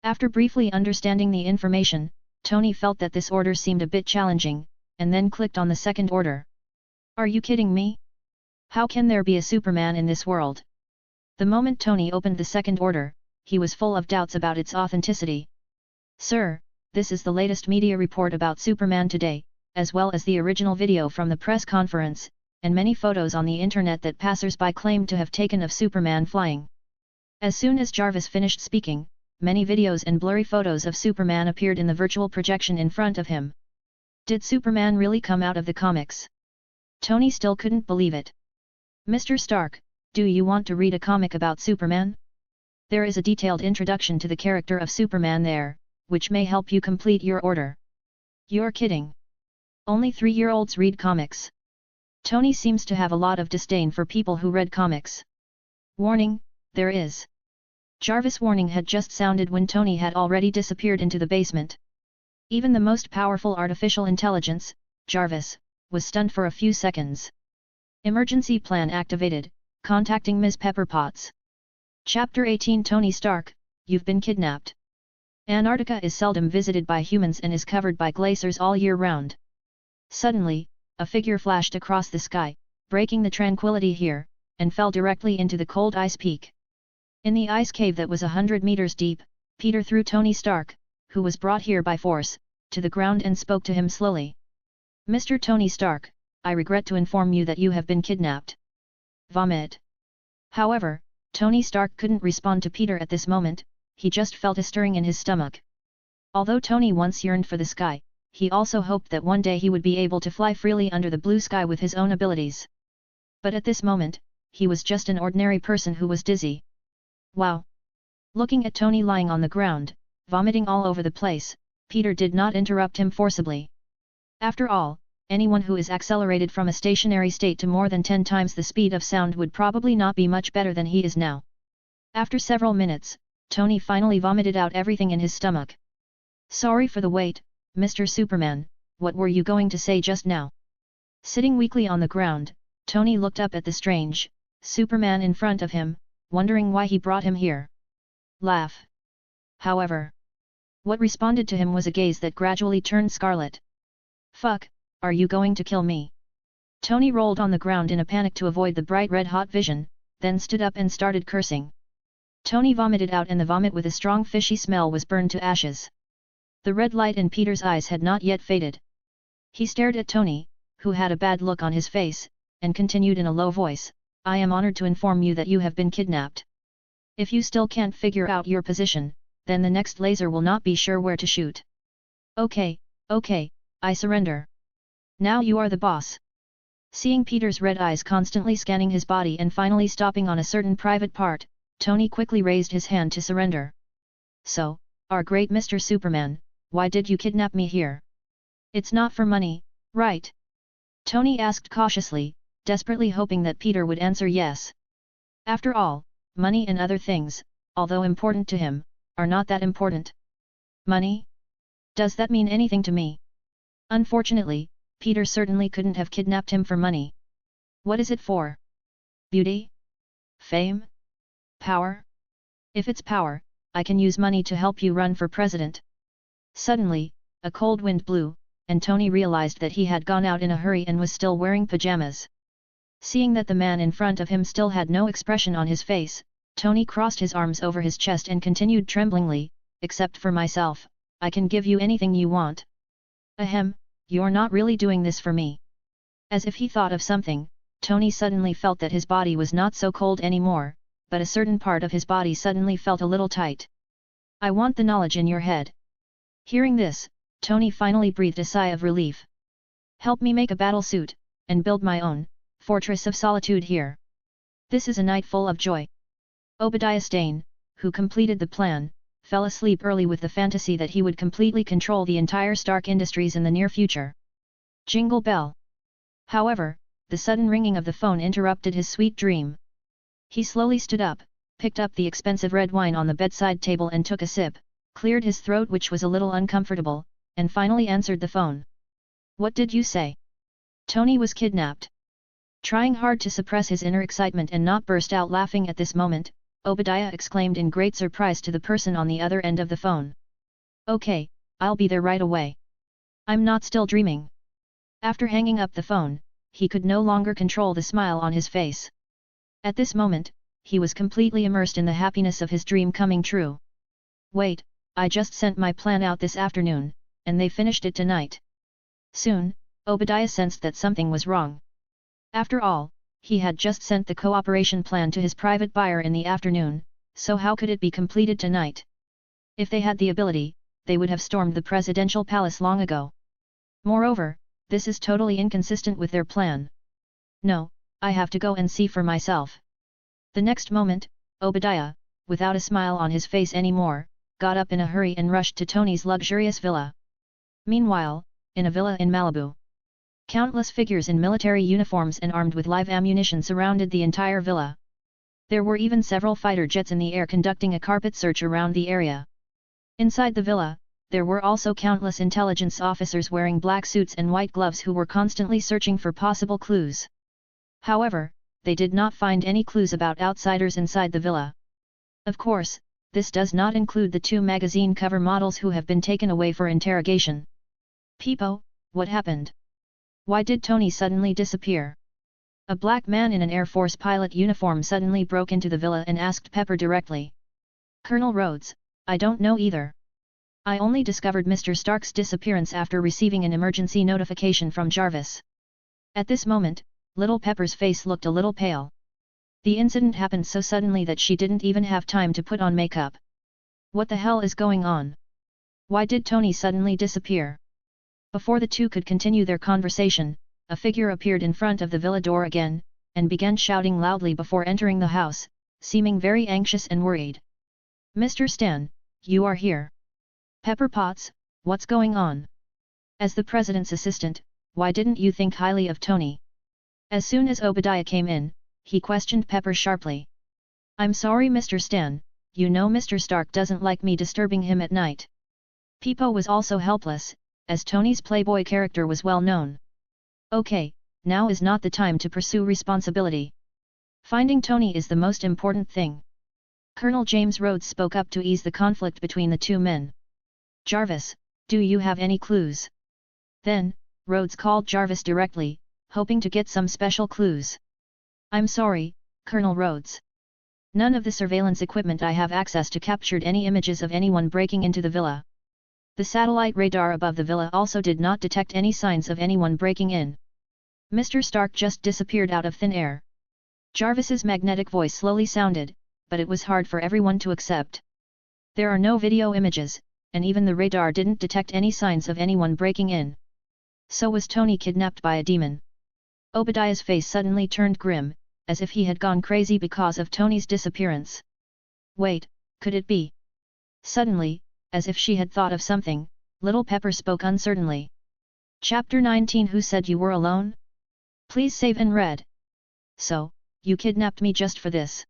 After briefly understanding the information, Tony felt that this order seemed a bit challenging, and then clicked on the second order. Are you kidding me? How can there be a Superman in this world? The moment Tony opened the second order, he was full of doubts about its authenticity. Sir, this is the latest media report about Superman today, as well as the original video from the press conference, and many photos on the internet that passers-by claimed to have taken of Superman flying. As soon as Jarvis finished speaking, many videos and blurry photos of Superman appeared in the virtual projection in front of him. Did Superman really come out of the comics? Tony still couldn't believe it. Mr. Stark, do you want to read a comic about Superman? There is a detailed introduction to the character of Superman there, which may help you complete your order. You're kidding. Only 3-year-olds read comics. Tony seems to have a lot of disdain for people who read comics. Warning, there is. Jarvis' warning had just sounded when Tony had already disappeared into the basement. Even the most powerful artificial intelligence, Jarvis, was stunned for a few seconds. Emergency plan activated, contacting Ms. Pepper Potts. Chapter 18 Tony Stark, you've been kidnapped. Antarctica is seldom visited by humans and is covered by glaciers all year round. Suddenly, a figure flashed across the sky, breaking the tranquility here, and fell directly into the cold ice peak. In the ice cave that was 100 meters deep, Peter threw Tony Stark, who was brought here by force, to the ground and spoke to him slowly. Mr. Tony Stark, I regret to inform you that you have been kidnapped. Vomit. However, Tony Stark couldn't respond to Peter at this moment, he just felt a stirring in his stomach. Although Tony once yearned for the sky, he also hoped that one day he would be able to fly freely under the blue sky with his own abilities. But at this moment, he was just an ordinary person who was dizzy. Wow! Looking at Tony lying on the ground, vomiting all over the place, Peter did not interrupt him forcibly. After all, anyone who is accelerated from a stationary state to more than 10 times the speed of sound would probably not be much better than he is now. After several minutes, Tony finally vomited out everything in his stomach. Sorry for the wait, Mr. Superman, what were you going to say just now? Sitting weakly on the ground, Tony looked up at the strange Superman in front of him, wondering why he brought him here. Laugh. However, what responded to him was a gaze that gradually turned scarlet. Fuck, are you going to kill me? Tony rolled on the ground in a panic to avoid the bright red-hot vision, then stood up and started cursing. Tony vomited out and the vomit with a strong fishy smell was burned to ashes. The red light in Peter's eyes had not yet faded. He stared at Tony, who had a bad look on his face, and continued in a low voice, I am honored to inform you that you have been kidnapped. If you still can't figure out your position, then the next laser will not be sure where to shoot. Okay, I surrender. Now you are the boss. Seeing Peter's red eyes constantly scanning his body and finally stopping on a certain private part, Tony quickly raised his hand to surrender. So, our great Mr. Superman, why did you kidnap me here? It's not for money, right? Tony asked cautiously, desperately hoping that Peter would answer yes. After all, money and other things, although important to him, are not that important. Money? Does that mean anything to me? Unfortunately, Peter certainly couldn't have kidnapped him for money. What is it for? Beauty? Fame? Power? If it's power, I can use money to help you run for president. Suddenly, a cold wind blew, and Tony realized that he had gone out in a hurry and was still wearing pajamas. Seeing that the man in front of him still had no expression on his face, Tony crossed his arms over his chest and continued tremblingly, except for myself, I can give you anything you want. Ahem, you're not really doing this for me. As if he thought of something, Tony suddenly felt that his body was not so cold anymore, but a certain part of his body suddenly felt a little tight. I want the knowledge in your head. Hearing this, Tony finally breathed a sigh of relief. Help me make a battle suit, and build my own fortress of solitude here. This is a night full of joy. Obadiah Stane, who completed the plan, fell asleep early with the fantasy that he would completely control the entire Stark Industries in the near future. Jingle bell. However, the sudden ringing of the phone interrupted his sweet dream. He slowly stood up, picked up the expensive red wine on the bedside table and took a sip, cleared his throat which was a little uncomfortable, and finally answered the phone. What did you say? Tony was kidnapped. Trying hard to suppress his inner excitement and not burst out laughing at this moment, Obadiah exclaimed in great surprise to the person on the other end of the phone. Okay, I'll be there right away. I'm not still dreaming. After hanging up the phone, he could no longer control the smile on his face. At this moment, he was completely immersed in the happiness of his dream coming true. Wait, I just sent my plan out this afternoon, and they finished it tonight. Soon, Obadiah sensed that something was wrong. After all, he had just sent the cooperation plan to his private buyer in the afternoon, so how could it be completed tonight? If they had the ability, they would have stormed the presidential palace long ago. Moreover, this is totally inconsistent with their plan. No, I have to go and see for myself. The next moment, Obadiah, without a smile on his face anymore, got up in a hurry and rushed to Tony's luxurious villa. Meanwhile, in a villa in Malibu, countless figures in military uniforms and armed with live ammunition surrounded the entire villa. There were even several fighter jets in the air conducting a carpet search around the area. Inside the villa, there were also countless intelligence officers wearing black suits and white gloves who were constantly searching for possible clues. However, they did not find any clues about outsiders inside the villa. Of course, this does not include the 2 magazine cover models who have been taken away for interrogation. Peepo, what happened? Why did Tony suddenly disappear? A black man in an Air Force pilot uniform suddenly broke into the villa and asked Pepper directly. Colonel Rhodes, I don't know either. I only discovered Mr. Stark's disappearance after receiving an emergency notification from Jarvis. At this moment, little Pepper's face looked a little pale. The incident happened so suddenly that she didn't even have time to put on makeup. What the hell is going on? Why did Tony suddenly disappear? Before the two could continue their conversation, a figure appeared in front of the villa door again, and began shouting loudly before entering the house, seeming very anxious and worried. Mr. Stan, you are here. Pepper Potts, what's going on? As the president's assistant, why didn't you think highly of Tony? As soon as Obadiah came in, he questioned Pepper sharply. I'm sorry Mr. Stan, you know Mr. Stark doesn't like me disturbing him at night. Peepo was also helpless, as Tony's playboy character was well known. Okay, now is not the time to pursue responsibility. Finding Tony is the most important thing. Colonel James Rhodes spoke up to ease the conflict between the two men. Jarvis, do you have any clues? Then, Rhodes called Jarvis directly, hoping to get some special clues. I'm sorry, Colonel Rhodes. None of the surveillance equipment I have access to captured any images of anyone breaking into the villa. The satellite radar above the villa also did not detect any signs of anyone breaking in. Mr. Stark just disappeared out of thin air. Jarvis's magnetic voice slowly sounded, but it was hard for everyone to accept. There are no video images, and even the radar didn't detect any signs of anyone breaking in. So was Tony kidnapped by a demon? Obadiah's face suddenly turned grim, as if he had gone crazy because of Tony's disappearance. Wait, could it be? Suddenly, as if she had thought of something, Little Pepper spoke uncertainly. Chapter 19. Who said you were alone? Please save and read. So, you kidnapped me just for this?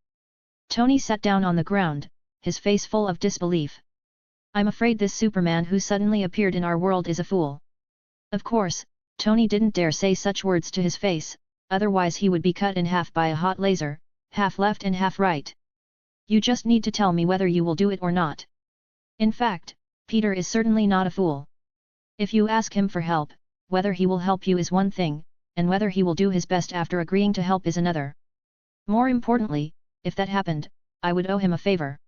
Tony sat down on the ground, his face full of disbelief. I'm afraid this Superman who suddenly appeared in our world is a fool. Of course, Tony didn't dare say such words to his face, otherwise he would be cut in half by a hot laser, half left and half right. You just need to tell me whether you will do it or not. In fact, Peter is certainly not a fool. If you ask him for help, whether he will help you is one thing, and whether he will do his best after agreeing to help is another. More importantly, if that happened, I would owe him a favor.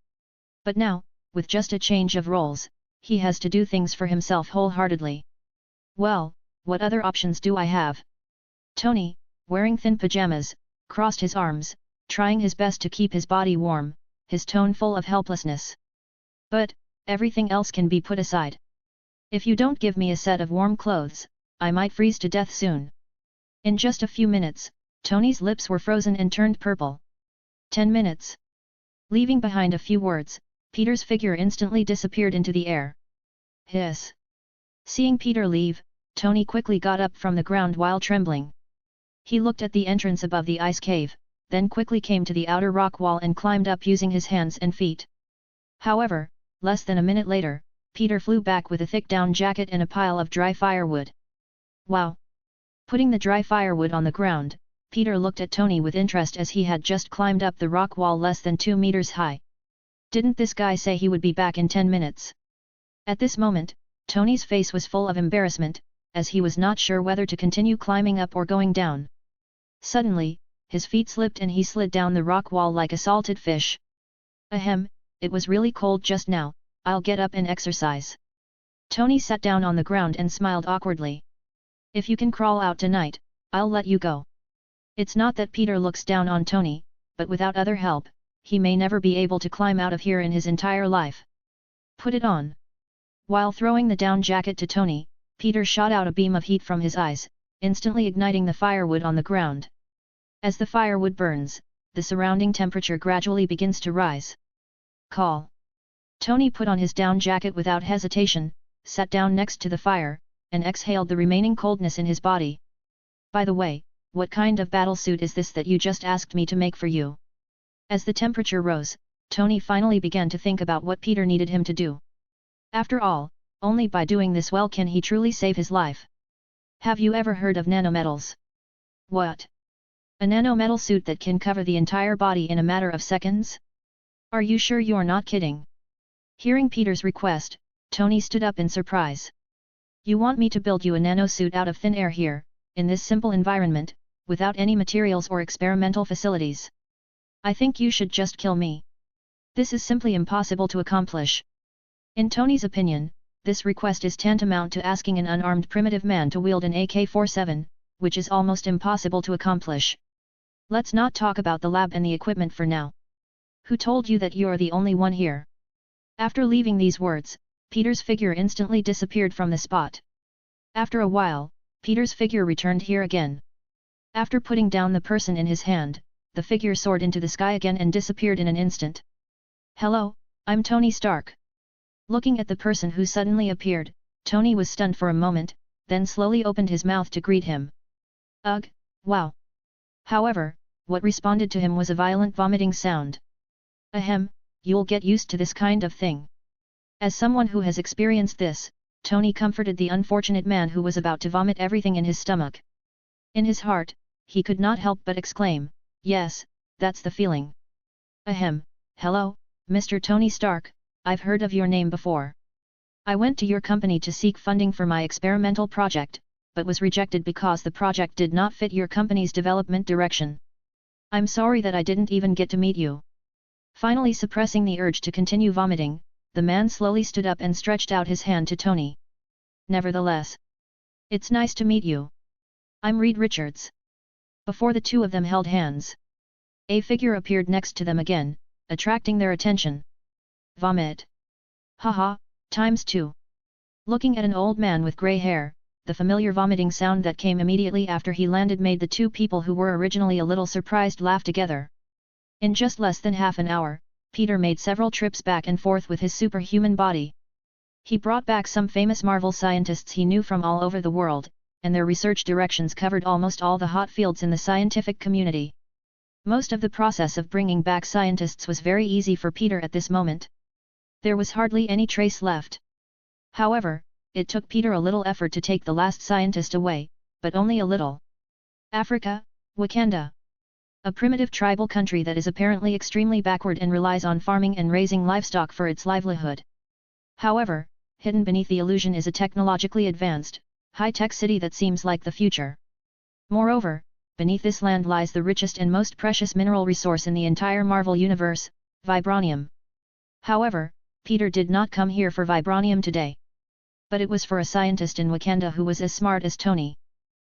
But now, with just a change of roles, he has to do things for himself wholeheartedly. Well, what other options do I have? Tony, wearing thin pajamas, crossed his arms, trying his best to keep his body warm, his tone full of helplessness. But, everything else can be put aside. If you don't give me a set of warm clothes, I might freeze to death soon. In just a few minutes, Tony's lips were frozen and turned purple. 10 minutes. Leaving behind a few words, Peter's figure instantly disappeared into the air. Hiss. Seeing Peter leave, Tony quickly got up from the ground while trembling. He looked at the entrance above the ice cave, then quickly came to the outer rock wall and climbed up using his hands and feet. However, less than a minute later, Peter flew back with a thick down jacket and a pile of dry firewood. Wow! Putting the dry firewood on the ground, Peter looked at Tony with interest as he had just climbed up the rock wall less than 2 meters high. Didn't this guy say he would be back in 10 minutes? At this moment, Tony's face was full of embarrassment, as he was not sure whether to continue climbing up or going down. Suddenly, his feet slipped and he slid down the rock wall like a salted fish. Ahem, it was really cold just now, I'll get up and exercise. Tony sat down on the ground and smiled awkwardly. If you can crawl out tonight, I'll let you go. It's not that Peter looks down on Tony, but without other help, he may never be able to climb out of here in his entire life. Put it on. While throwing the down jacket to Tony, Peter shot out a beam of heat from his eyes, instantly igniting the firewood on the ground. As the firewood burns, the surrounding temperature gradually begins to rise. Call. Tony put on his down jacket without hesitation, sat down next to the fire, and exhaled the remaining coldness in his body. By the way, what kind of battlesuit is this that you just asked me to make for you? As the temperature rose, Tony finally began to think about what Peter needed him to do. After all, only by doing this well can he truly save his life. Have you ever heard of nanometals? What? A nanometal suit that can cover the entire body in a matter of seconds? Are you sure you're not kidding? Hearing Peter's request, Tony stood up in surprise. You want me to build you a nanosuit out of thin air here, in this simple environment, without any materials or experimental facilities? I think you should just kill me. This is simply impossible to accomplish. In Tony's opinion, this request is tantamount to asking an unarmed primitive man to wield an AK-47, which is almost impossible to accomplish. Let's not talk about the lab and the equipment for now. Who told you that you're the only one here? After leaving these words, Peter's figure instantly disappeared from the spot. After a while, Peter's figure returned here again. After putting down the person in his hand, the figure soared into the sky again and disappeared in an instant. Hello, I'm Tony Stark. Looking at the person who suddenly appeared, Tony was stunned for a moment, then slowly opened his mouth to greet him. Ugh, wow. However, what responded to him was a violent vomiting sound. Ahem, you'll get used to this kind of thing. As someone who has experienced this, Tony comforted the unfortunate man who was about to vomit everything in his stomach. In his heart, he could not help but exclaim, yes, that's the feeling. Ahem, hello, Mr. Tony Stark, I've heard of your name before. I went to your company to seek funding for my experimental project, but was rejected because the project did not fit your company's development direction. I'm sorry that I didn't even get to meet you. Finally suppressing the urge to continue vomiting, the man slowly stood up and stretched out his hand to Tony. Nevertheless, it's nice to meet you. I'm Reed Richards. Before the two of them held hands, a figure appeared next to them again, attracting their attention. Vomit. Haha, ×2. Looking at an old man with grey hair, the familiar vomiting sound that came immediately after he landed made the two people who were originally a little surprised laugh together. In just less than half an hour, Peter made several trips back and forth with his superhuman body. He brought back some famous Marvel scientists he knew from all over the world, and their research directions covered almost all the hot fields in the scientific community. Most of the process of bringing back scientists was very easy for Peter at this moment. There was hardly any trace left. However, it took Peter a little effort to take the last scientist away, but only a little. Africa, Wakanda. A primitive tribal country that is apparently extremely backward and relies on farming and raising livestock for its livelihood. However, hidden beneath the illusion is a technologically advanced, high-tech city that seems like the future. Moreover, beneath this land lies the richest and most precious mineral resource in the entire Marvel universe, vibranium. However, Peter did not come here for vibranium today. But it was for a scientist in Wakanda who was as smart as Tony.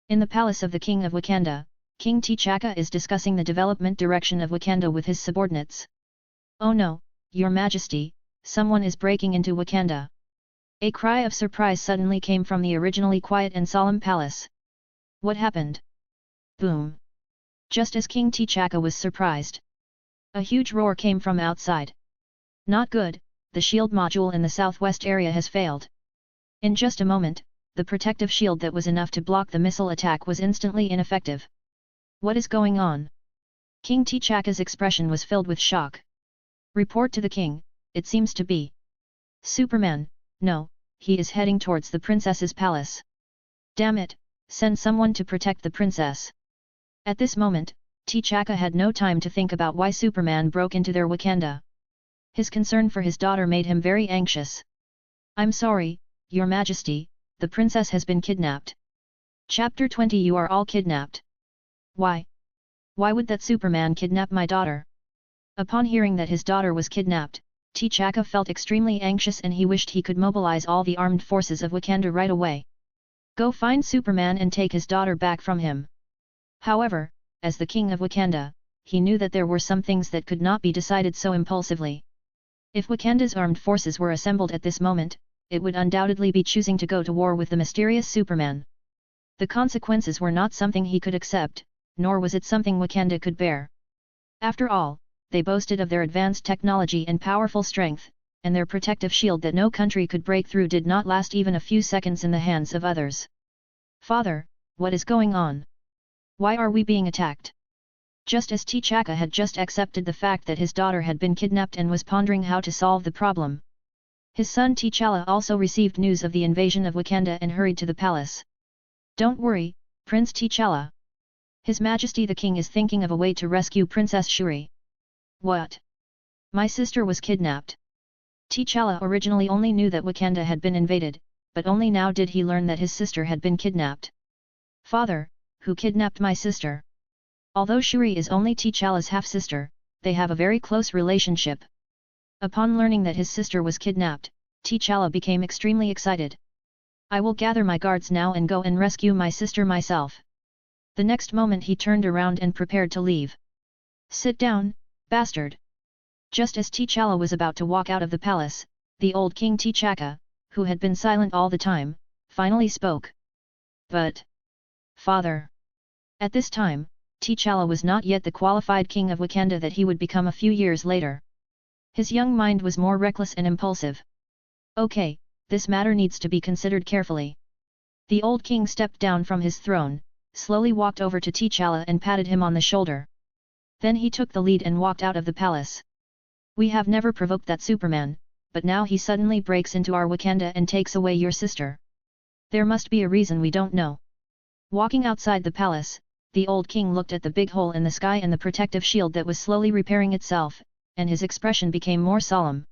In the palace of the King of Wakanda, King T'Chaka is discussing the development direction of Wakanda with his subordinates. Oh no, Your Majesty, someone is breaking into Wakanda. A cry of surprise suddenly came from the originally quiet and solemn palace. What happened? Boom! Just as King T'Chaka was surprised, a huge roar came from outside. Not good, the shield module in the southwest area has failed. In just a moment, the protective shield that was enough to block the missile attack was instantly ineffective. What is going on? King T'Chaka's expression was filled with shock. Report to the king, it seems to be Superman. No, he is heading towards the princess's palace. Damn it, send someone to protect the princess. At this moment, T'Chaka had no time to think about why Superman broke into their Wakanda. His concern for his daughter made him very anxious. I'm sorry, Your Majesty, the princess has been kidnapped. Chapter 20 You are all kidnapped. Why? Why would that Superman kidnap my daughter? Upon hearing that his daughter was kidnapped, T'Chaka felt extremely anxious and he wished he could mobilize all the armed forces of Wakanda right away. Go find Superman and take his daughter back from him. However, as the king of Wakanda, he knew that there were some things that could not be decided so impulsively. If Wakanda's armed forces were assembled at this moment, it would undoubtedly be choosing to go to war with the mysterious Superman. The consequences were not something he could accept, nor was it something Wakanda could bear. After all, they boasted of their advanced technology and powerful strength, and their protective shield that no country could break through did not last even a few seconds in the hands of others. Father, what is going on? Why are we being attacked? Just as T'Chaka had just accepted the fact that his daughter had been kidnapped and was pondering how to solve the problem, his son T'Challa also received news of the invasion of Wakanda and hurried to the palace. Don't worry, Prince T'Challa. His Majesty the King is thinking of a way to rescue Princess Shuri. What? My sister was kidnapped. T'Challa originally only knew that Wakanda had been invaded, but only now did he learn that his sister had been kidnapped. Father, who kidnapped my sister? Although Shuri is only T'Challa's half-sister, they have a very close relationship. Upon learning that his sister was kidnapped, T'Challa became extremely excited. I will gather my guards now and go and rescue my sister myself. The next moment he turned around and prepared to leave. Sit down, bastard. Just as T'Challa was about to walk out of the palace, the old King T'Chaka, who had been silent all the time, finally spoke. But, Father. At this time, T'Challa was not yet the qualified king of Wakanda that he would become a few years later. His young mind was more reckless and impulsive. Okay, this matter needs to be considered carefully. The old king stepped down from his throne, slowly walked over to T'Challa and patted him on the shoulder. Then he took the lead and walked out of the palace. We have never provoked that Superman, but now he suddenly breaks into our Wakanda and takes away your sister. There must be a reason we don't know. Walking outside the palace, the old king looked at the big hole in the sky and the protective shield that was slowly repairing itself, and his expression became more solemn.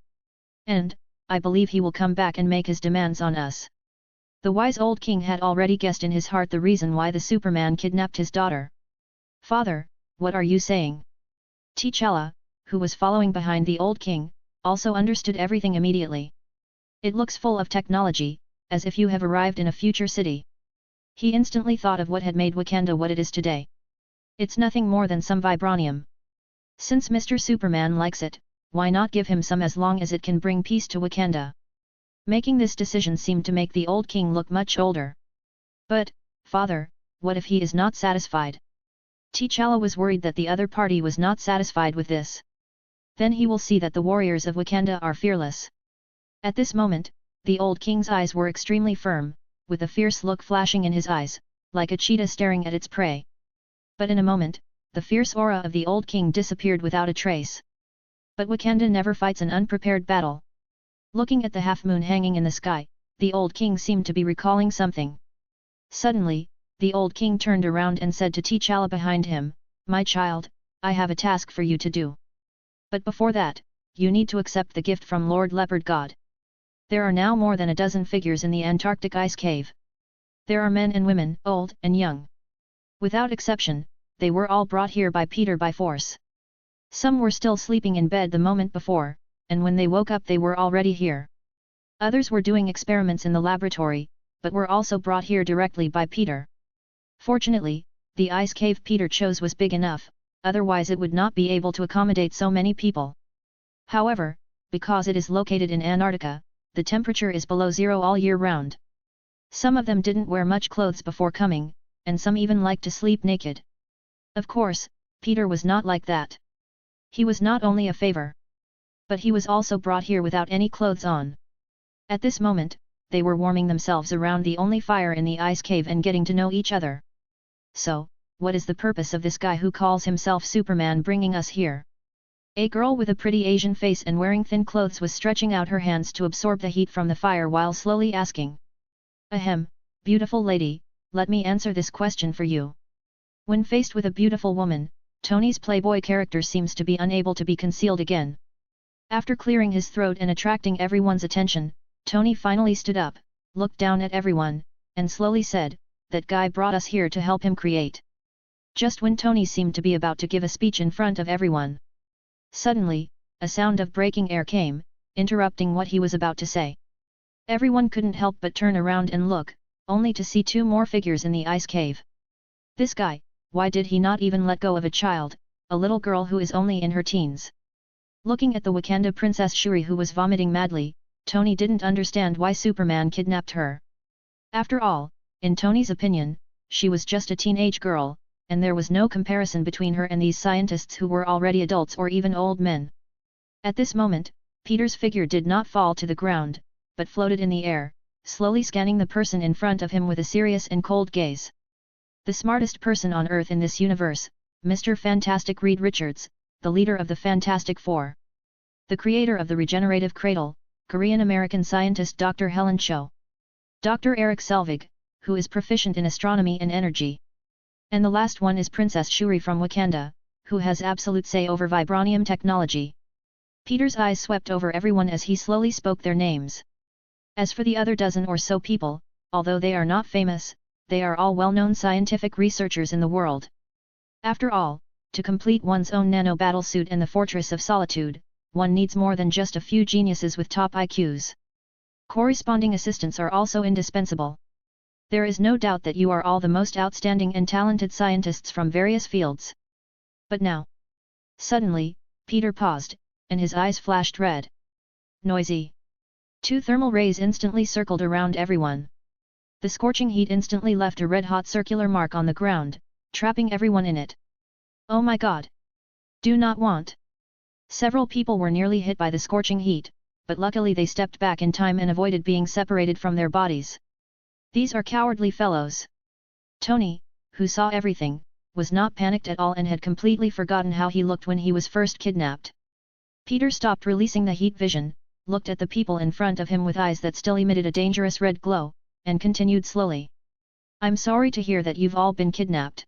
And, I believe he will come back and make his demands on us. The wise old king had already guessed in his heart the reason why the Superman kidnapped his daughter. Father, what are you saying? T'Challa, who was following behind the old king, also understood everything immediately. It looks full of technology, as if you have arrived in a future city. He instantly thought of what had made Wakanda what it is today. It's nothing more than some vibranium. Since Mr. Superman likes it, why not give him some as long as it can bring peace to Wakanda? Making this decision seemed to make the old king look much older. But, father, what if he is not satisfied? T'Challa was worried that the other party was not satisfied with this. Then he will see that the warriors of Wakanda are fearless. At this moment, the old king's eyes were extremely firm, with a fierce look flashing in his eyes, like a cheetah staring at its prey. But in a moment, the fierce aura of the old king disappeared without a trace. But Wakanda never fights an unprepared battle. Looking at the half-moon hanging in the sky, the old king seemed to be recalling something. Suddenly, the old king turned around and said to T'Challa behind him, "My child, I have a task for you to do. But before that, you need to accept the gift from Lord Leopard God." There are now more than a dozen figures in the Antarctic ice cave. There are men and women, old and young. Without exception, they were all brought here by Peter by force. Some were still sleeping in bed the moment before, and when they woke up they were already here. Others were doing experiments in the laboratory, but were also brought here directly by Peter. Fortunately, the ice cave Peter chose was big enough, otherwise it would not be able to accommodate so many people. However, because it is located in Antarctica, the temperature is below zero all year round. Some of them didn't wear much clothes before coming, and some even liked to sleep naked. Of course, Peter was not like that. He was not only a favor, but he was also brought here without any clothes on. At this moment, they were warming themselves around the only fire in the ice cave and getting to know each other. So, what is the purpose of this guy who calls himself Superman bringing us here? A girl with a pretty Asian face and wearing thin clothes was stretching out her hands to absorb the heat from the fire while slowly asking. "Ahem, beautiful lady, let me answer this question for you." When faced with a beautiful woman, Tony's playboy character seems to be unable to be concealed again. After clearing his throat and attracting everyone's attention, Tony finally stood up, looked down at everyone, and slowly said, "That guy brought us here to help him create." Just when Tony seemed to be about to give a speech in front of everyone, suddenly, a sound of breaking air came, interrupting what he was about to say. Everyone couldn't help but turn around and look, only to see two more figures in the ice cave. This guy, why did he not even let go of a child, a little girl who is only in her teens? Looking at the Wakanda Princess Shuri who was vomiting madly, Tony didn't understand why Superman kidnapped her. After all, in Tony's opinion, she was just a teenage girl, and there was no comparison between her and these scientists who were already adults or even old men. At this moment, Peter's figure did not fall to the ground, but floated in the air, slowly scanning the person in front of him with a serious and cold gaze. The smartest person on Earth in this universe, Mr. Fantastic Reed Richards, the leader of the Fantastic Four. The creator of the regenerative cradle, Korean-American scientist Dr. Helen Cho. Dr. Eric Selvig, who is proficient in astronomy and energy. And the last one is Princess Shuri from Wakanda, who has absolute say over vibranium technology. Peter's eyes swept over everyone as he slowly spoke their names. As for the other dozen or so people, although they are not famous, they are all well-known scientific researchers in the world. After all, to complete one's own nano-battlesuit and the Fortress of Solitude, one needs more than just a few geniuses with top IQs. Corresponding assistants are also indispensable. There is no doubt that you are all the most outstanding and talented scientists from various fields. But now, suddenly, Peter paused, and his eyes flashed red. Noisy. Two thermal rays instantly circled around everyone. The scorching heat instantly left a red-hot circular mark on the ground, trapping everyone in it. Oh my god! Do not want! Several people were nearly hit by the scorching heat, but luckily they stepped back in time and avoided being separated from their bodies. These are cowardly fellows. Tony, who saw everything, was not panicked at all and had completely forgotten how he looked when he was first kidnapped. Peter stopped releasing the heat vision, looked at the people in front of him with eyes that still emitted a dangerous red glow, and continued slowly. I'm sorry to hear that you've all been kidnapped.